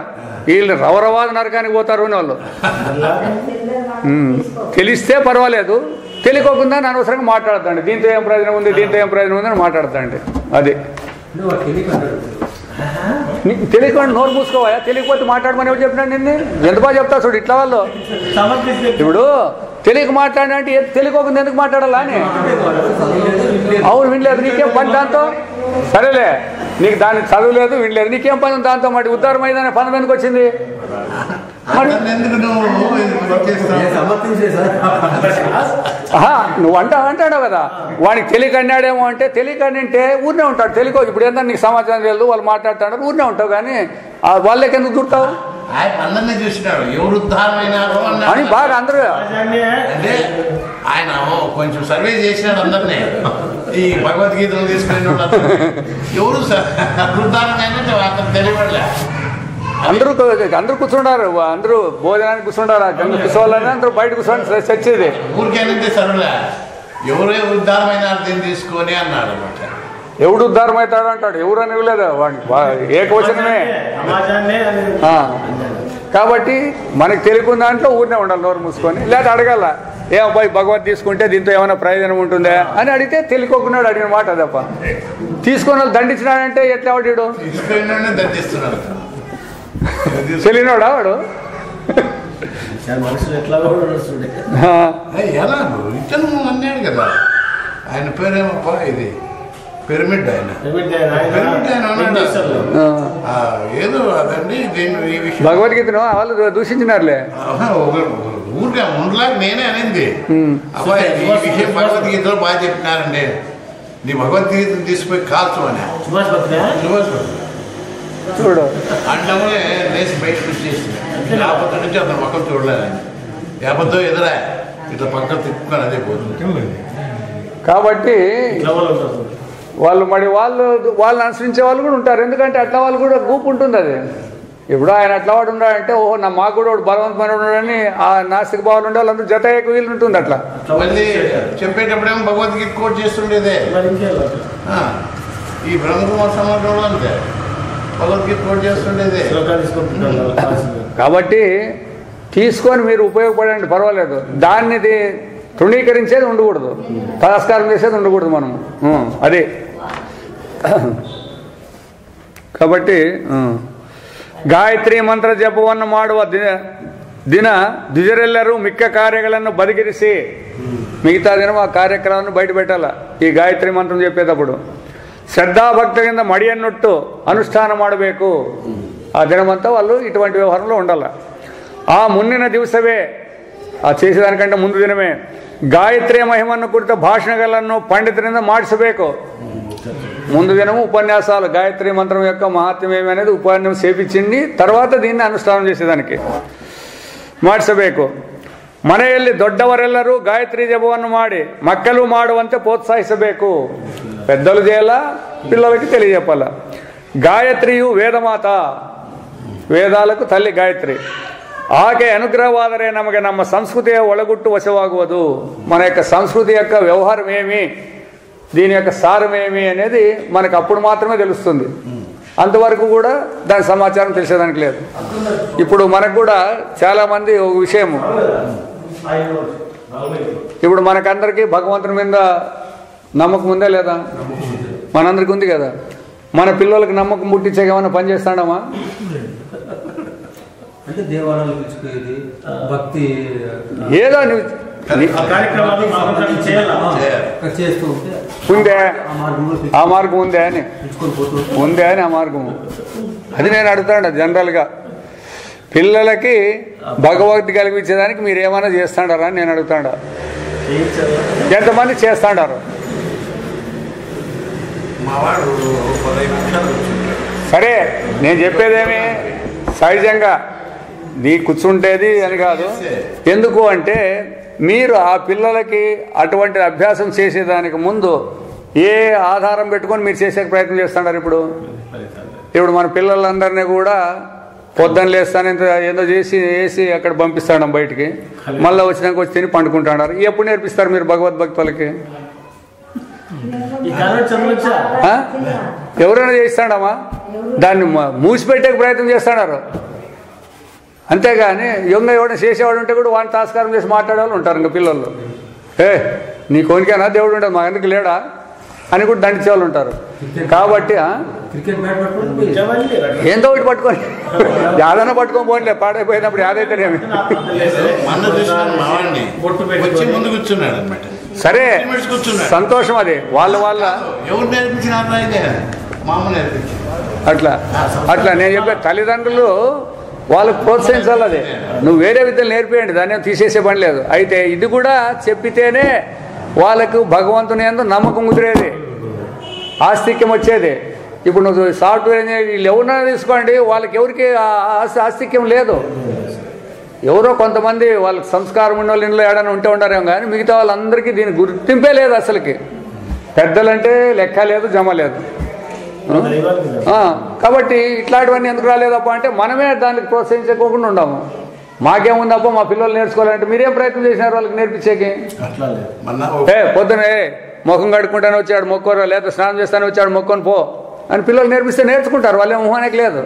వీళ్ళు రవరవాద నరకానికి పోతారు వాళ్ళు. తెలిస్తే పర్వాలేదు, తెలియకోకుండా అనవసరంగా మాట్లాడతాండి. దీంతో ఏం ప్రయోజనం ఉంది, దీంతో ఏం ప్రయోజనం ఉంది అని మాట్లాడతాండి. అది తెలియకుండా నోరు మూసుకోవా, తెలియకపోతే మాట్లాడమని ఎవరు చెప్పినాడు నిన్ను? ఎంత బాగా చెప్తా చూడు ఇట్లా వాళ్ళు. ఇప్పుడు తెలియక మాట్లాడినా అంటే తెలియకోకుండా ఎందుకు మాట్లాడాలా అని. అవును వినలేదు, నీకేం పని దాంతో? సరేలే, నీకు దాన్ని చదువులేదు వినలేదు, నీకేం పని దాంతో? మరి ఉద్ధారం అయిందనే పని ఎందుకు వచ్చింది? నువ్వు అంటాడు కదా, వాడికి తెలియక అన్నాడేమో అంటే, తెలియక అంటే ఊరినే ఉంటాడు. తెలియకో ఇప్పుడు ఏంటంటే నీకు సమాచారం తెలియదు, వాళ్ళు మాట్లాడుతున్నారు, ఊరినే ఉంటావు. కానీ వాళ్ళకి ఎందుకు దూరుతావు అని బాగా అందరూ ఆయన కొంచెం సర్వే చేసినాడు అందరినీ. ఈ భగవద్గీతను తీసుకుని ఎవరు తెలియలే, అందరూ కూర్చుంటారు, అందరూ భోజనానికి కూర్చుంటారు, కూర్చోవాలని అందరూ బయట కూర్చోండి చచ్చేది. ఊరికేనంటే సరేలే, ఎవరే ఉద్ధారమైన దీన్ని తీసుకొని అన్నాడు అనమాట. ఎవడు ఉద్ధారం అవుతాడు అంటాడు, ఎవరు అని ఇవ్వలేదు వాడికి, ఏకవచనమే. కాబట్టి మనకి తెలియకున్న దాంట్లో ఊరినే ఉండాలి, నోరు మూసుకొని. లేదా అడగాల, ఏమబ్బాయి భగవద్ తీసుకుంటే దీంతో ఏమైనా ప్రయోజనం ఉంటుందా అని అడిగితే తెలియకోకున్నాడు అడిగిన మాట తప్ప. తీసుకున్న వాళ్ళు దండించినాడంటే ఎట్లా వాడు దండిస్తున్నాడు. తెలియనోడా వాడు? మనుషులు ఎట్లా నడుస్తుండే ఎలా ఇతను అన్నాడు కదా, ఆయన పేరేమప్ప ఇది పిరమిడ్ ఆయన ఏదో అదండి. దీన్ని ఈ విషయం భగవద్గీతను వాళ్ళు దూషించినారులే. ఊరికే ఉండలాగా నేనే అనేది. అబ్బాయి ఈ విషయం భగవద్గీతలో బాగా చెప్పినారండి, నీ భగవద్గీతను తీసుకుపోయి కాల్చు అని సుభాష్ చూడు అంటనే లేచి బయటకు వచ్చేసింది. లేకపోతే నుంచి అతను పక్కన చూడలేదని లేకపోతే ఎదురా ఇట్లా పక్కన తిప్పుకొని అదే పోతుంది. కాబట్టి వాళ్ళు వాళ్ళని అనుసరించే వాళ్ళు కూడా ఉంటారు. ఎందుకంటే అట్లా వాళ్ళు కూడా గ్రూప్ ఉంటుంది. అది ఇప్పుడు ఆయన అట్లా వాడు ఉన్నాడంటే ఓహో నా మాకు కూడా వాడు బలవంతమైన ఉన్నాడని ఆ నాస్తిక భావాలు ఉండే వాళ్ళందరూ జత వీలు ఉంటుంది. అట్లా మళ్ళీ చెప్పేటప్పుడేమో భగవద్గీత కోట్ చేస్తుండేదే. ఈ బ్రహ్మకుమార్ సమాజంలో అంతే భగవద్గీత కోట్ చేస్తుండేదే. కాబట్టి తీసుకొని మీరు ఉపయోగపడండి, పర్వాలేదు. దాన్ని తృణీకరించేది ఉండకూడదు, తిరస్కారం చేసేది ఉండకూడదు మనము. అదే కాబట్టి ಗಾಯತ್ರಿ ಮಂತ್ರ ಜಪವನ್ನು ಮಾಡುವ ದಿನ ದ್ವಿಜರೆಲ್ಲರೂ ಮಿಕ್ಕ ಕಾರ್ಯಗಳನ್ನು ಬದಿಗಿರಿಸಿ మిగతా దినం ఆ కార్యక్రమాన్ని బయట పెట్టాల. ಈ ಗಾಯತ್ರಿ ಮಂತ್ರ చెప్పేటప్పుడు శ్రద్ధాభక్తిಯಿಂದ మడియన్నొట్టు ಅನುಷ್ಠಾನ ಮಾಡಬೇಕು. ఆ దినమంతా వాళ్ళు ఇటువంటి వ్యవహారంలో ఉండాలి. ఆ ಮುಂದಿನ ದಿವಸವೇ ಆ చేసేదానికంటే ముందు దినమే ಗಾಯತ್ರಿ ಮಹಿಮನ್ನು ಕುರಿತ ಭಾಷಣಗಳನ್ನು పండితుರಿಂದ ಮಾಡಿಸಬೇಕು. ముందు దినము ఉపన్యాసాలు గాయత్రి మంత్రం యొక్క మహాత్మ్యం ఏమి అనేది ఉపన్యాసం చేపించింది. తర్వాత దీన్ని అనుష్ఠానం చేసేదానికి ಮಾಡಿಸಬೇಕು. ಮನೆಯಲ್ಲಿ ದೊಡ್ಡವರೆಲ್ಲರೂ ಗಾಯತ್ರಿ ಜಪವನ್ನು ಮಾಡಿ ಮಕ್ಕಳು ಮಾಡುವಂತೆ ಪ್ರೋತ್ಸಾಹಿಸಬೇಕು. పెద్దలు చేయాల, పిల్లలకి తెలియజెప్పాల. గాయత్రియు ವೇದಮಾತ, ವೇదాలకు తల్లి గాయత్రి. ಆಕೆ ಅನುಗ್ರಹವಾದರೆ ನಮಗೆ ನಮ್ಮ ಸಂಸ್ಕೃತಿಯ ಒಳಗುಟ್ಟು ವಶವಾಗುವುದು. మన యొక్క సంస్కృతి యొక్క వ్యవహారం ఏమి, దీని యొక్క సారం ఏమి అనేది మనకు అప్పుడు మాత్రమే తెలుస్తుంది. అంతవరకు కూడా దాని సమాచారం తెలిసేదానికి లేదు. ఇప్పుడు మనకు కూడా చాలామంది ఒక విషయము, ఇప్పుడు మనకందరికీ భగవంతుని మీద నమ్మకం ఉందా లేదా? మనందరికీ ఉంది కదా. మన పిల్లలకి నమ్మకం పుట్టించాక ఏమైనా పని చేస్తాడమా? అంటే దేవాలయాలు పిలుచుకునేది భక్తి ఏదో నువ్వు చేస్తూ ఉంటే ఉందే ఆ మార్గం ఉందే అని ఉందే అని ఆ మార్గము అది నేను అడుగుతాను. జనరల్గా పిల్లలకి భగవద్గీత కలిగించేదానికి మీరు ఏమైనా చేస్తాడారా అని నేను అడుగుతాడా? ఎంతమంది చేస్తాడారు? సరే, నేను చెప్పేదేమి సహజంగా నీ కూర్చుంటేది అని కాదు. ఎందుకు అంటే మీరు ఆ పిల్లలకి అటువంటి అభ్యాసం చేసేదానికి ముందు ఏ ఆధారం పెట్టుకొని మీరు చేసే ప్రయత్నం చేస్తున్నారు? ఇప్పుడు మన పిల్లలందరినీ కూడా పొద్దున్న లేస్తాను ఏదో వేసి అక్కడ పంపిస్తాడు బయటికి, మళ్ళీ వచ్చినాక వచ్చి తిని పండుకుంటున్నారు. ఎప్పుడు నేర్పిస్తారు మీరు భగవద్భక్తులకి? ఎవరైనా చేస్తాడమ్మా? దాన్ని మూసిపెట్టే ప్రయత్నం చేస్తున్నారు. అంతేగాని ఎవరైనా చేసేవాడు ఉంటే కూడా వాడిని తాస్కారం చేసి మాట్లాడేవాళ్ళు ఉంటారు. ఇంకా పిల్లలు నీ కొనికేనా దేవుడు ఉండదు, మా ఎందుకు లేడా అని కూడా దండించే వాళ్ళు ఉంటారు. కాబట్టి ఏందో ఒకటి పట్టుకొని యాదైనా పట్టుకొని పోనీలే, పాడైపోయినప్పుడు యాదైతేనేమి. సరే, సంతోషం. అది వాళ్ళ అట్లా నేను చెప్పే తల్లిదండ్రులు వాళ్ళకు ప్రోత్సహించాలి. అది నువ్వు వేరే విద్యలు నేర్పేయండి, దాన్ని తీసేసే పని లేదు. అయితే ఇది కూడా చెప్పితేనే వాళ్ళకు భగవంతుని యందు నమ్మకం కుదిరేది, ఆస్తిక్యం వచ్చేది. ఇప్పుడు నువ్వు సాఫ్ట్వేర్ ఇంజనీర్ వీళ్ళు ఎవరైనా తీసుకోండి, వాళ్ళకి ఎవరికి ఆస్తిక్యం లేదు. ఎవరో కొంతమంది వాళ్ళకి సంస్కారం ఉన్న వాళ్ళు ఇంట్లో ఏడైనా ఉంటే ఉంటారేమో, కానీ మిగతా వాళ్ళందరికీ దీని గుర్తింపే లేదు. అసలుకి పెద్దలంటే లెక్క లేదు, జమ లేదు. కాబట్టి ఇట్లాంటివన్నీ ఎందుకు రాలేదప్ప అంటే మనమే దానికి ప్రోత్సహించకుండా ఉన్నాము. మాకేముందప్ప మా పిల్లలు నేర్చుకోవాలంటే మీరేం ప్రయత్నం చేసినారు వాళ్ళకి నేర్పించేకి? పొద్దునే ముఖం కడుక్కుంటానే వచ్చాడు మొక్కోరా, లేదా స్నానం చేస్తానే వచ్చాడు మొక్కొని పో అని పిల్లలు నేర్పిస్తే నేర్చుకుంటారు. వాళ్ళేం మొహానికి లేదు.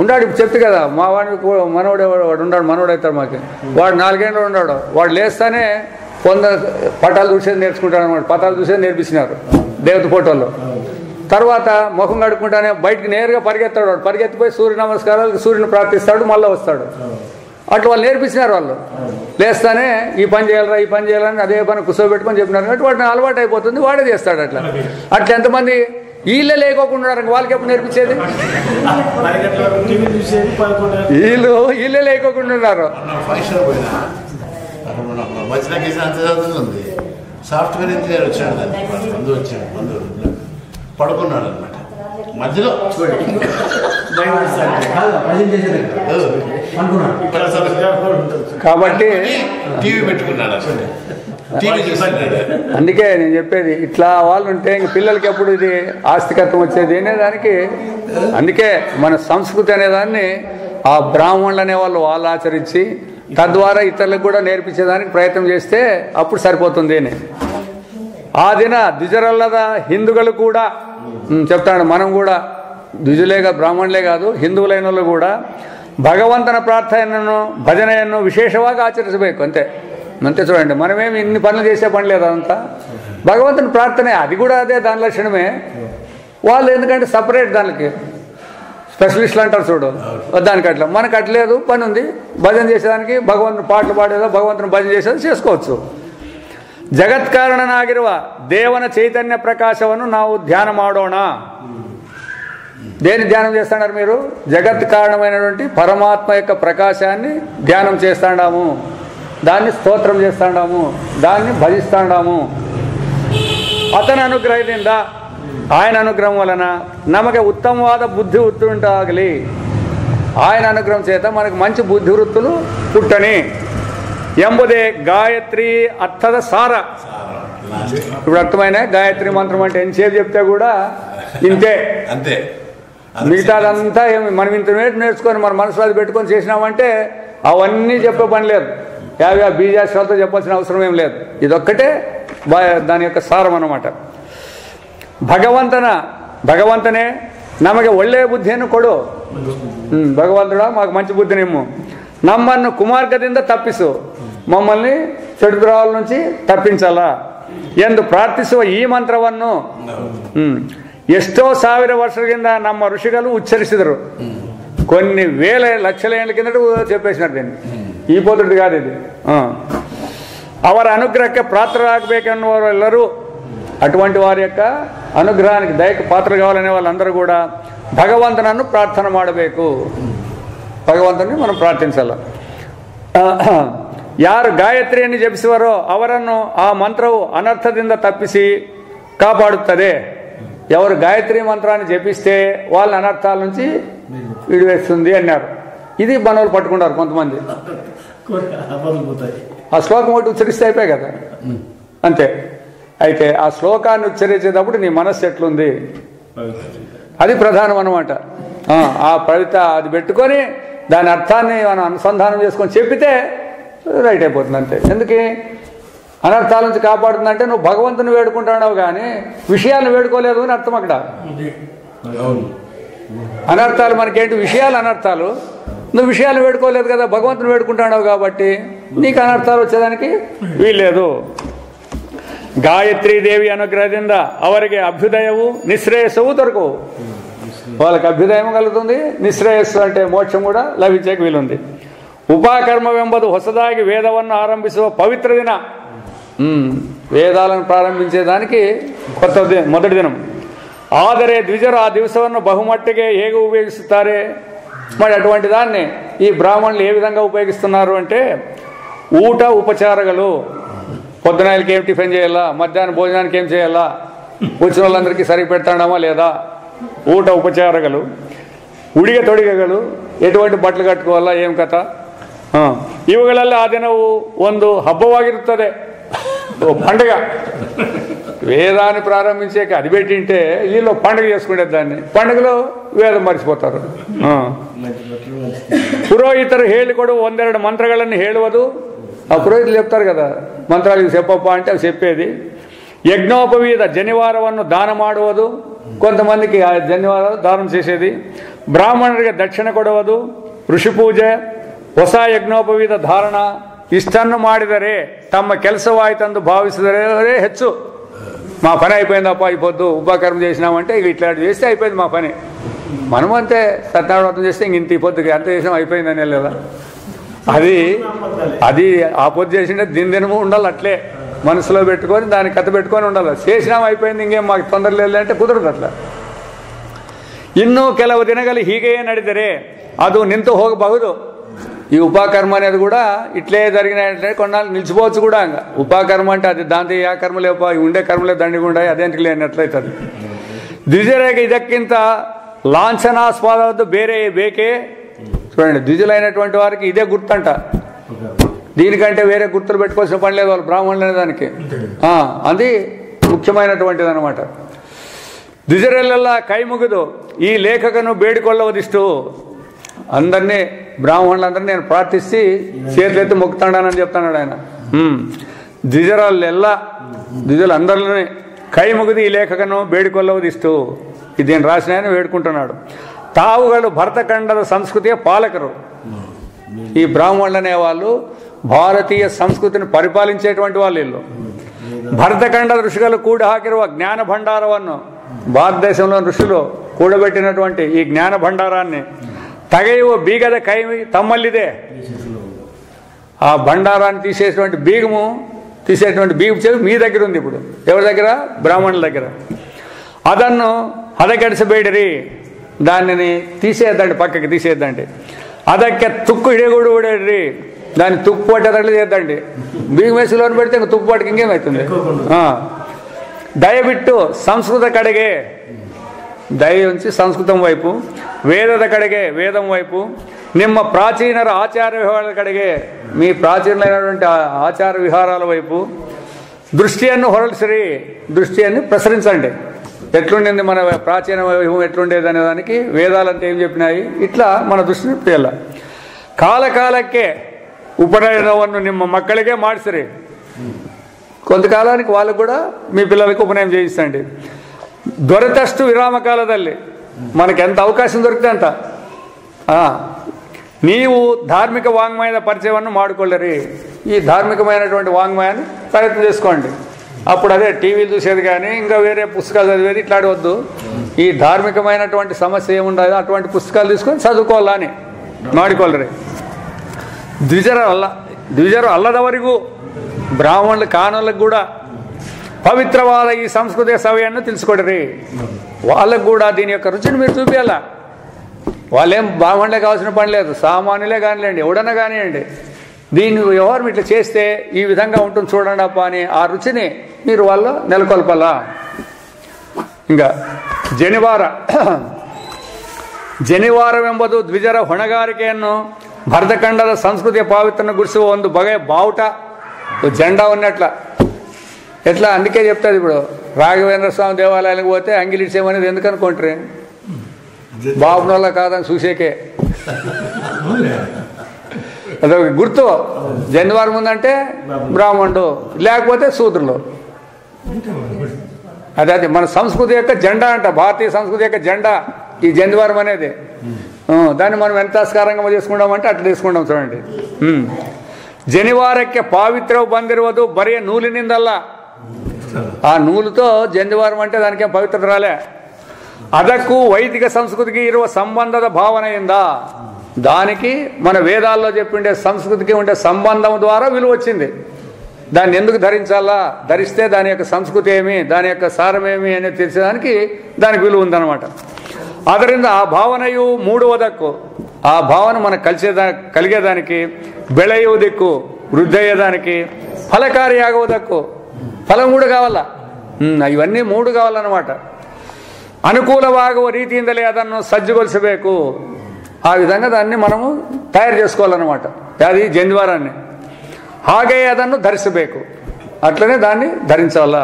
ఉన్నాడు ఇప్పుడు చెప్తే కదా, మా వాడిని మనోడే వాడు ఉన్నాడు, మనోడు అవుతాడు మాకు. వాడు 4 ఏళ్ళు ఉన్నాడు, వాడు లేస్తానే పటాలు చూసేది నేర్చుకుంటాడు అనమాట. పటాలు చూసేది నేర్పిస్తున్నారు దేవత ఫోటోల్లో. తర్వాత ముఖం కడుక్కుంటానే బయటికి నేరుగా పరిగెత్తాడు. వాడు పరిగెత్తిపోయి సూర్య నమస్కారాలు, సూర్యుని ప్రార్థిస్తాడు, మళ్ళీ వస్తాడు. అట్లా వాళ్ళు నేర్పించినారు. వాళ్ళు లేస్తానే ఈ పని చేయాలరా, ఈ పని చేయాలని అదే పని కూర్చోబెట్టుకొని చెప్పినారు కాబట్టి వాడిని అలవాటు అయిపోతుంది, వాడే చేస్తాడు. అట్లా ఎంతమంది వీళ్ళే లేకోకుండా వాళ్ళకి ఎప్పుడు నేర్పించేది? వీళ్ళే లేకోకుండా ఉన్నారు. సాఫ్ట్వేర్ ఇంజనీర్ వచ్చాడు, ముందు పడుకున్నాడు అనమాట. మధ్యలో కాబట్టి టీవీ పెట్టుకున్నాడు, టీవీ చూస్తున్నాడు. అందుకే నేను చెప్పేది, ఇట్లా వాళ్ళు ఉంటే ఇంక పిల్లలకి ఎప్పుడు ఇది ఆస్తికత్వం వచ్చేది అనేదానికి. అందుకే మన సంస్కృతి అనేదాన్ని ఆ బ్రాహ్మణులు అనేవాళ్ళు వాళ్ళు ఆచరించి తద్వారా ఇతరులకు కూడా నేర్పించేదానికి ప్రయత్నం చేస్తే అప్పుడు సరిపోతుంది అని. ఆ దిన ద్విజరల్లದ హిందువులు కూడా చెప్తాడు. మనం కూడా ద్విజులేగా బ్రాహ్మణులే కాదు, ಹಿಂದುవులైన వాళ్ళు కూడా భగವಂತನ ಪ್ರಾರ್ಥನೆಯನ್ನು ಭಜನೆಯನ್ನು ವಿಶೇಷವಾಗಿ ಆಚರಿಸಬೇಕು. ಅಂತೆ చూడండి, మనమేమి ఇన్ని పనులు చేసే పని లేదు. అదంతా భగవంతుని ప్రార్థనే, అది కూడా అదే దాని లక్షణమే. వాళ్ళు ఎందుకంటే సపరేట్ దానికి స్పెషలిస్టులు అంటారు చూడు, దానికి అట్లా. మనకు అట్లేదు, పని ఉంది భజన చేసేదానికి. భగవంతుని పాటలు పాడేదో, భగవంతుని భజన చేసేదో చేసుకోవచ్చు. ಜಗತ್ಕಾರಣನಾಗಿರುವ ದೇವನ ಚೈತನ್ಯ ಪ್ರಕಾಶವನ್ನು ನಾವು ಧ್ಯಾನ ಮಾಡೋಣ. దేని ధ్యానం చేస్తున్నారు మీరు? జగత్ కారణమైనటువంటి పరమాత్మ యొక్క ప్రకాశాన్ని ధ్యానం చేస్తాడాము, దాన్ని స్తోత్రం చేస్తాడాము, దాన్ని భజిస్తాడాము. అతని అనుగ్రహದಿಂದ, ఆయన అనుగ్రహం వలన నಮಗೆ ఉత్తమవాద బుద్ధి వృత్తుంటాగలి. ఆయన అనుగ్రహం చేత మనకు మంచి బుద్ధి వృత్తులు పుట్టని ಎಂಬುದೇ గాయత్రి అర్థದ సార. ఇప్పుడు అర్థమైన గాయత్రి మంత్రం అంటే ఎంతసేపు చెప్తే కూడా ఇంతే, అంతే. మిగతాదంతా ఏమి మనం ఇంత నేర్చుకొని మన మనసులో అది పెట్టుకొని చేసినామంటే అవన్నీ చెప్పే పని లేదు. యాభై బీజాక్షరాలతో చెప్పాల్సిన అవసరం ఏం లేదు. ఇదొక్కటే దాని యొక్క సారం అన్నమాట. భగవంతనే ನಮಗೆ ಒಳ್ಳೆಯ ಬುದ್ಧಿಯನ್ನು ಕೊಡು. ಭಗವಂತುడా మాకు మంచి బుద్ధినిమ్ము. నమ్మನ್ನು కుమార్గದಿಂದ తప్పిసు, మమ్మల్ని చెడు ద్రోహాల నుంచి తప్పించాలా ಎಂದು ಪ್ರಾರ್ಥಿಸುವ ಈ ಮಂತ್ರವನ್ನು ఎಷ್ಟో 1000 ವರ್ಷಗಳಿಂದ ನಮ್ಮ ఋషిಗಳು ఉచ్చరిಸಿದರು. కొన్ని వేల లక్షల ఏళ్ళ కిందట చెప్పేసినారు దీన్ని. ఈ పోతుడు కాదు ఇది. ಅವರ అనుగ్రహಕ್ಕೆ పాత్రరాగಬೇಕೆನ್ನುವರು ಎಲ್ಲರೂ, అటువంటి వారి యొక్క అనుగ్రహానికి దయకు పాత్ర కావాలనే వాళ్ళందరూ కూడా భగవంతునನ್ನು ప్రార్థన ಮಾಡಬೇಕು. ಭಗವಂತನಿಗೆ మనం ప్రార్థించాల. ಯಾರು ಗಾಯತ್ರಿಯನ್ನು ಜಪಿಸುವರೋ ಅವರನ್ನು ಆ ಮಂತ್ರವು అనర్థದಿಂದ తప్పిసి కాపాడుతుంది. ఎవరు గాయత్రి మంత్రాన్ని జపిస్తే వాళ్ళ అనర్థాల నుంచి విడివేస్తుంది అన్నారు. ఇది మనోళ్ళు పట్టుకుంటారు కొంతమంది. ఆ శ్లోకం ఒకటి ఉచ్చరిస్తే అయిపోయి కదా, అంతే. అయితే ఆ శ్లోకాన్ని ఉచ్చరించేటప్పుడు నీ మనస్సు ఎట్లుంది అది ప్రధానం అన్నమాట. ఆ పవిత్ర అది పెట్టుకొని దాని అర్థాన్ని మనం అనుసంధానం చేసుకొని చెప్పితే రైట్ అయిపోతుంది అంతే. ఎందుకు అనర్థాల నుంచి కాపాడుతుందంటే నువ్వు భగవంతుని వేడుకుంటున్నావు కానీ విషయాలను వేడుకోలేదు అని అర్థం. అక్కడ అనర్థాలు మనకేంటి? విషయాలు అనర్థాలు. నువ్వు విషయాలు వేడుకోలేదు కదా, భగవంతుని వేడుకుంటున్నావు కాబట్టి నీకు అనర్థాలు వచ్చేదానికి వీల్లేదు. గాయత్రీ దేవి అనుగ్రహದಿಂದ ಅವರಿಗೆ అభ్యుదయವು నిశ్రేయస్సు దొరకవు. వాళ్ళకి అభ్యుదయం కలుగుతుంది, నిశ్రేయస్సు అంటే మోక్షం కూడా లభించేకి వీలుంది. ఉపాకర్మವೆಂಬುದು ಹೊಸದಾಗಿ ವೇದವನ್ನು ಆರಂಭಿಸುವ పవిత్ర దిన. వేదాలను ప్రారంభించేదానికి కొత్త మొదటి దినం. ಆದರೆ ద్విజరు ఆ దివసವನ್ನು బహుమట్టిಗೆ ಹೇಗೆ ఉపయోగిస్తారే? మరి అటువంటి దాన్ని ఈ బ్రాహ్మణులు ఏ విధంగా ఉపయోగిస్తున్నారు అంటే, ఊట ఉపచారగలు. పొద్దునాయలకి ఏం టిఫిన్ చేయాలా, మధ్యాహ్నం భోజనానికి ఏం చేయాలా, వచ్చిన వాళ్ళందరికీ సరిగి పెడతాడామా లేదా, ಊಟ ಉಪಚಾರಗಳು, ಉಡಿಗೆ ತೊಡಿಗೆಗಳು, ಎటువంటి ಬಟ್ಟಲು ಕಟ್ಟುಕೋಲ್ಲ, ಏಂ ಕಥ. ಇವುಗಳೆಲ್ಲ ಆ ದಿನವು ಒಂದು ಹಬ್ಬವಾಗಿರುತ್ತದೆ, పండుగ. వేదాన్ని ప్రారంభించాక అది పెట్టింటే వీళ్ళు పండుగ చేసుకునే దాన్ని. పండుగలో వేదం మర్చిపోతారు. పురోహితರು ಹೇಳಿಕೊಡುವ ಒಂದೆರಡು ಮಂತ್ರಗಳನ್ನು ಹೇಳುವುದು. ఆ పురోహితులు చెప్తారు కదా మంత్రాలు చెప్పప్ప అంటే అవి చెప్పేది. యజ్ఞోపవీత జనివారವನ್ನು దాన ಮಾಡುವುದು. కొంతమందికి ఆ జనివారాలు దానం చేసేది. బ్రాహ్మణుడిಗೆ దక్షిణ ಕೊಡುವುದು. ಋಷಿ ಪೂಜೆ, ಹೊಸ ಯಜ್ಞೋಪವೀತ ಧಾರಣ. ಇಷ್ಟನ್ನು ಮಾಡಿದರೆ ತಮ್ಮ ಕೆಲಸವಾಯಿತೆಂದು ಭಾವಿಸಿದರೆ ಹೆಚ್ಚು. మా పని అయిపోయింది అప్ప అయిపోద్దు ఉపాకర్మ చేసినామంటే ఇక ఇట్లా చేస్తే అయిపోయింది మా పని. మనం అంతే సత్యనారాయణ వ్రతం చేస్తే ఇంక ఇంత ఈ పొద్దుకి ఎంత చేసినాం అయిపోయిందని లేదా. అది ఆ పొద్దు చేసిండే దినము ఉండాలి, అట్లే మనసులో పెట్టుకొని దాన్ని కథ పెట్టుకొని ఉండాలి. చేసినాం అయిపోయింది ఇంకేం మాకు తొందర లేదు అంటే కుదరదు అట్లా. ಇನ್ನೂ ಕೆಲವು ದಿನಗಳು ಹೀಗೆಯೇ ನಡೆದರೆ ಅದು ನಿಂತು ಹೋಗಬಹುದು. ఈ ఉపాకర్మ అనేది కూడా ఇట్లే జరిగినట్లే కొన్నాళ్ళు నిలిచిపోవచ్చు కూడా. ఇంకా ఉపాకర్మ అంటే అది దాంతో ఆ కర్మ లేప ఉండే కర్మలే దండిగా ఉండాయి, అదేంటికి లేనట్లయితుంది. ద్విజరేఖ ఇదక్కింత లాంఛనాస్పదవద్దు వేరే బేకే. చూడండి, ద్విజులైనటువంటి వారికి ఇదే గుర్తంట, దీనికంటే వేరే గుర్తులు పెట్టుకోవాల్సిన పని లేదు వాళ్ళు బ్రాహ్మణులు అనే దానికి. అది ముఖ్యమైనటువంటిది అనమాట. ద్విజరెల్ల కై ముగిదు ఈ లేఖకను ಬೇಡಿಕೊಳ್ಳುವುದಿಷ್ಟು. అందరినీ బ్రాహ్మణులందరినీ నేను ప్రార్థిస్తే చేతులెత్తి మొక్కుతాడని చెప్తున్నాడు ఆయన. ద్విజరాలెల్ల ద్విజులందరినీ కై ముగిది ఈ లేఖకను ಬೇಡಿಕೊಳ್ಳುವುದಿಷ್ಟು. దీన్ని రాసిన ఆయన వేడుకుంటున్నాడు. తావుగలు భరతఖండದ సంస్కృతిಯ పాలకరు. ఈ బ్రాహ్మణులు అనేవాళ్ళు భారతీయ సంస్కృతిని పరిపాలించేటువంటి వాళ్ళు. వీళ్ళు భరతఖంಡದ ಋಷಿಗಳು ಕೂಡ ಹಾಕಿರುವ ಜ್ಞಾನ ಭಂಡಾರವನ್ನು, భారతదేశంలో ఋషులు కూడబెట్టినటువంటి ఈ జ్ఞాన భండారాన్ని తగయువ బీగద కై తమ్మల్లిదే. ఆ భండారాన్ని తీసేటువంటి బీగము చెవి మీ దగ్గర ఉంది. ఇప్పుడు ఎవరి దగ్గర? బ్రాహ్మణుల దగ్గర. అదన్ను హదకెడిసబేడిరి, దానిని తీసేద్దండి, పక్కకి తీసేద్దండి. ಅದಕ್ಕೆ ತುಕ್ಕು ಹಿಡಿಗೂడు ఊడేడ్రి, దాన్ని తుక్కు పట్టేటట్లు చేద్దండి. బీగం వేసి లోన్ పెడితే ఇంకా తుక్కు పట్టుకు ఇంకేమవుతుంది. దయబిట్టు సంస్కృత కಡೆಗೆ, దయ ఉంచి సంస్కృతం వైపు, వేదದ కಡೆಗೆ వేదం వైపు, ನಿಮ್ಮ ప్రాచీనర ఆచార విహారాల కಡೆಗೆ మీ ప్రాచీనమైనటువంటి ఆచార విహారాల వైపు దృష్టిಯನ್ನು ಹೊರಳಿసిరి, దృష్టిని ప్రసరించండి. ఎట్లుండింది మన ప్రాచీన వైభవం ఎట్లుండేది అనే దానికి వేదాలంటే ఏం చెప్పినాయి, ఇట్లా మన దృష్టిని పెట్టాల. కాలకాలಕ್ಕೆ ఉపనయనವನ್ನು ನಿಮ್ಮ ಮಕ್ಕಳಿಗೆ ಮಾಡಿಸಿರಿ. కొంతకాలానికి వాళ్ళకు కూడా మీ పిల్లలకి ఉపనయనం చేయిస్తండి. దొరితಷ್ಟು విరామ కాలದಲ್ಲಿ, మనకి ఎంత అవకాశం దొరికితే అంత. ನೀವು ಧಾರ್ಮಿಕ వాంగ్మయದ పరిచయವನ್ನು ಮಾಡಿಕೊಳ್ಳಿರಿ. ఈ ధార్మికమైనటువంటి వాంగ్మయాన్ని ప్రయత్నం చేసుకోండి. అప్పుడు అదే టీవీలు చూసేది కానీ ఇంకా వేరే పుస్తకాలు చదివేది ఇట్లాంటి వద్దు. ఈ ధార్మికమైనటువంటి సమస్య ఏముండదు అటువంటి పుస్తకాలు తీసుకొని చదువుకోవాలని ಮಾಡಿಕೊಳ್ಳ್ರಿ. ద్విజరు అల్లదవరిಗೂ, బ్రాహ్మణులు కానోళ్ళకు కూడా పవిత్రవాద ఈ సంస్కృతి సవ్యాన్ని తెలుసుకోండి. వాళ్ళకు కూడా దీని యొక్క రుచిని మీరు చూపించాలా. వాళ్ళేం బ్రాహ్మణులే కావాల్సిన పని లేదు, సామాన్యులే కానిలేండి, ఎవడన్నా కానివ్వండి. దీన్ని వ్యవహారం ఇట్లా చేస్తే ఈ విధంగా ఉంటుంది చూడండి అప్ప అని ఆ రుచిని మీరు వాళ్ళు నెలకొల్పాలా. ఇంకా ಜನಿವಾರವೆಂಬುದು ದ್ವಿಜರ ಹೊಣೆಗಾರಿಕೆಯನ್ನು ಭರತಖಂಡದ ಸಂಸ್ಕೃತಿಯ ಪಾವಿತ್ರನ ಗುರಿಸುವ ಒಂದು ಬಗೆಯ ಬಾವುಟ, జెండా ఉన్నట్ల. ఎట్లా అందుకే చెప్తుంది ఇప్పుడు రాఘవేంద్ర స్వామి దేవాలయానికి పోతే అంగిలిడ్సేమనేది ఎందుకు అనుకుంటారు? బాబునోళ్ళ కాదని చూసేకే అదొక గుర్తు. జనివారం ఉందంటే బ్రాహ్మణుడు, లేకపోతే శూద్రులు. అదే మన సంస్కృతి యొక్క జెండా అంట, భారతీయ సంస్కృతి యొక్క జెండా ఈ జనివారం అనేది. దాన్ని మనం ఎంత ఆస్కారంగా చేసుకుంటామంటే అట్లా తీసుకుంటాం చూడండి. జనివాರಕ್ಕೆ ಪಾವಿತ್ರವು ಬಂದಿರುವುದು ಬರೀ ನೂಲಿನಿಂದಲ್ಲ. ఆ నూలుతో జనివారం అంటే దానికేం పవిత్రత రాలే. ಅದಕ್ಕೂ వైదిక సంస్కృతికి ఇರುವ సంబంధದ భావనಯಿಂದ, దానికి మన వేదాల్లో చెప్పిండే సంస్కృతికి ఉండే సంబంధం ద్వారా విలువ వచ్చింది. దాన్ని ఎందుకు ధరించాలా, ధరిస్తే దాని యొక్క సంస్కృతి ఏమి, దాని యొక్క సారమేమి అనేది తెలిసేదానికి దానికి విలువ ఉందన్నమాట. ಅದರಿಂದ ఆ భావనయు మూడవదక్కు, ఆ భావన మనకు కలిగేదానికి, ಬೆಳೆಯುವುದಕ್ಕೂ వృద్ధి అయ్యేదానికి, ఫలకారియాగుವುದಕ್ಕೂ, ఫలం కూడా కావాలా. ఇవన్నీ మూడు కావాలన్నమాట. అనుకూలవాಗುವ ರೀತಿಯಿಂದಲೇ ಅದನ್ನು సజ్జుగొలిసಬೇಕು. ఆ విధంగా దాన్ని మనము తయారు చేసుకోవాలన్నమాట. అది జనివారాన్ని. ಹಾಗೆ ಅದನ್ನು ಧರಿಸಬೇಕು, అట్లనే దాన్ని ధరించాలా.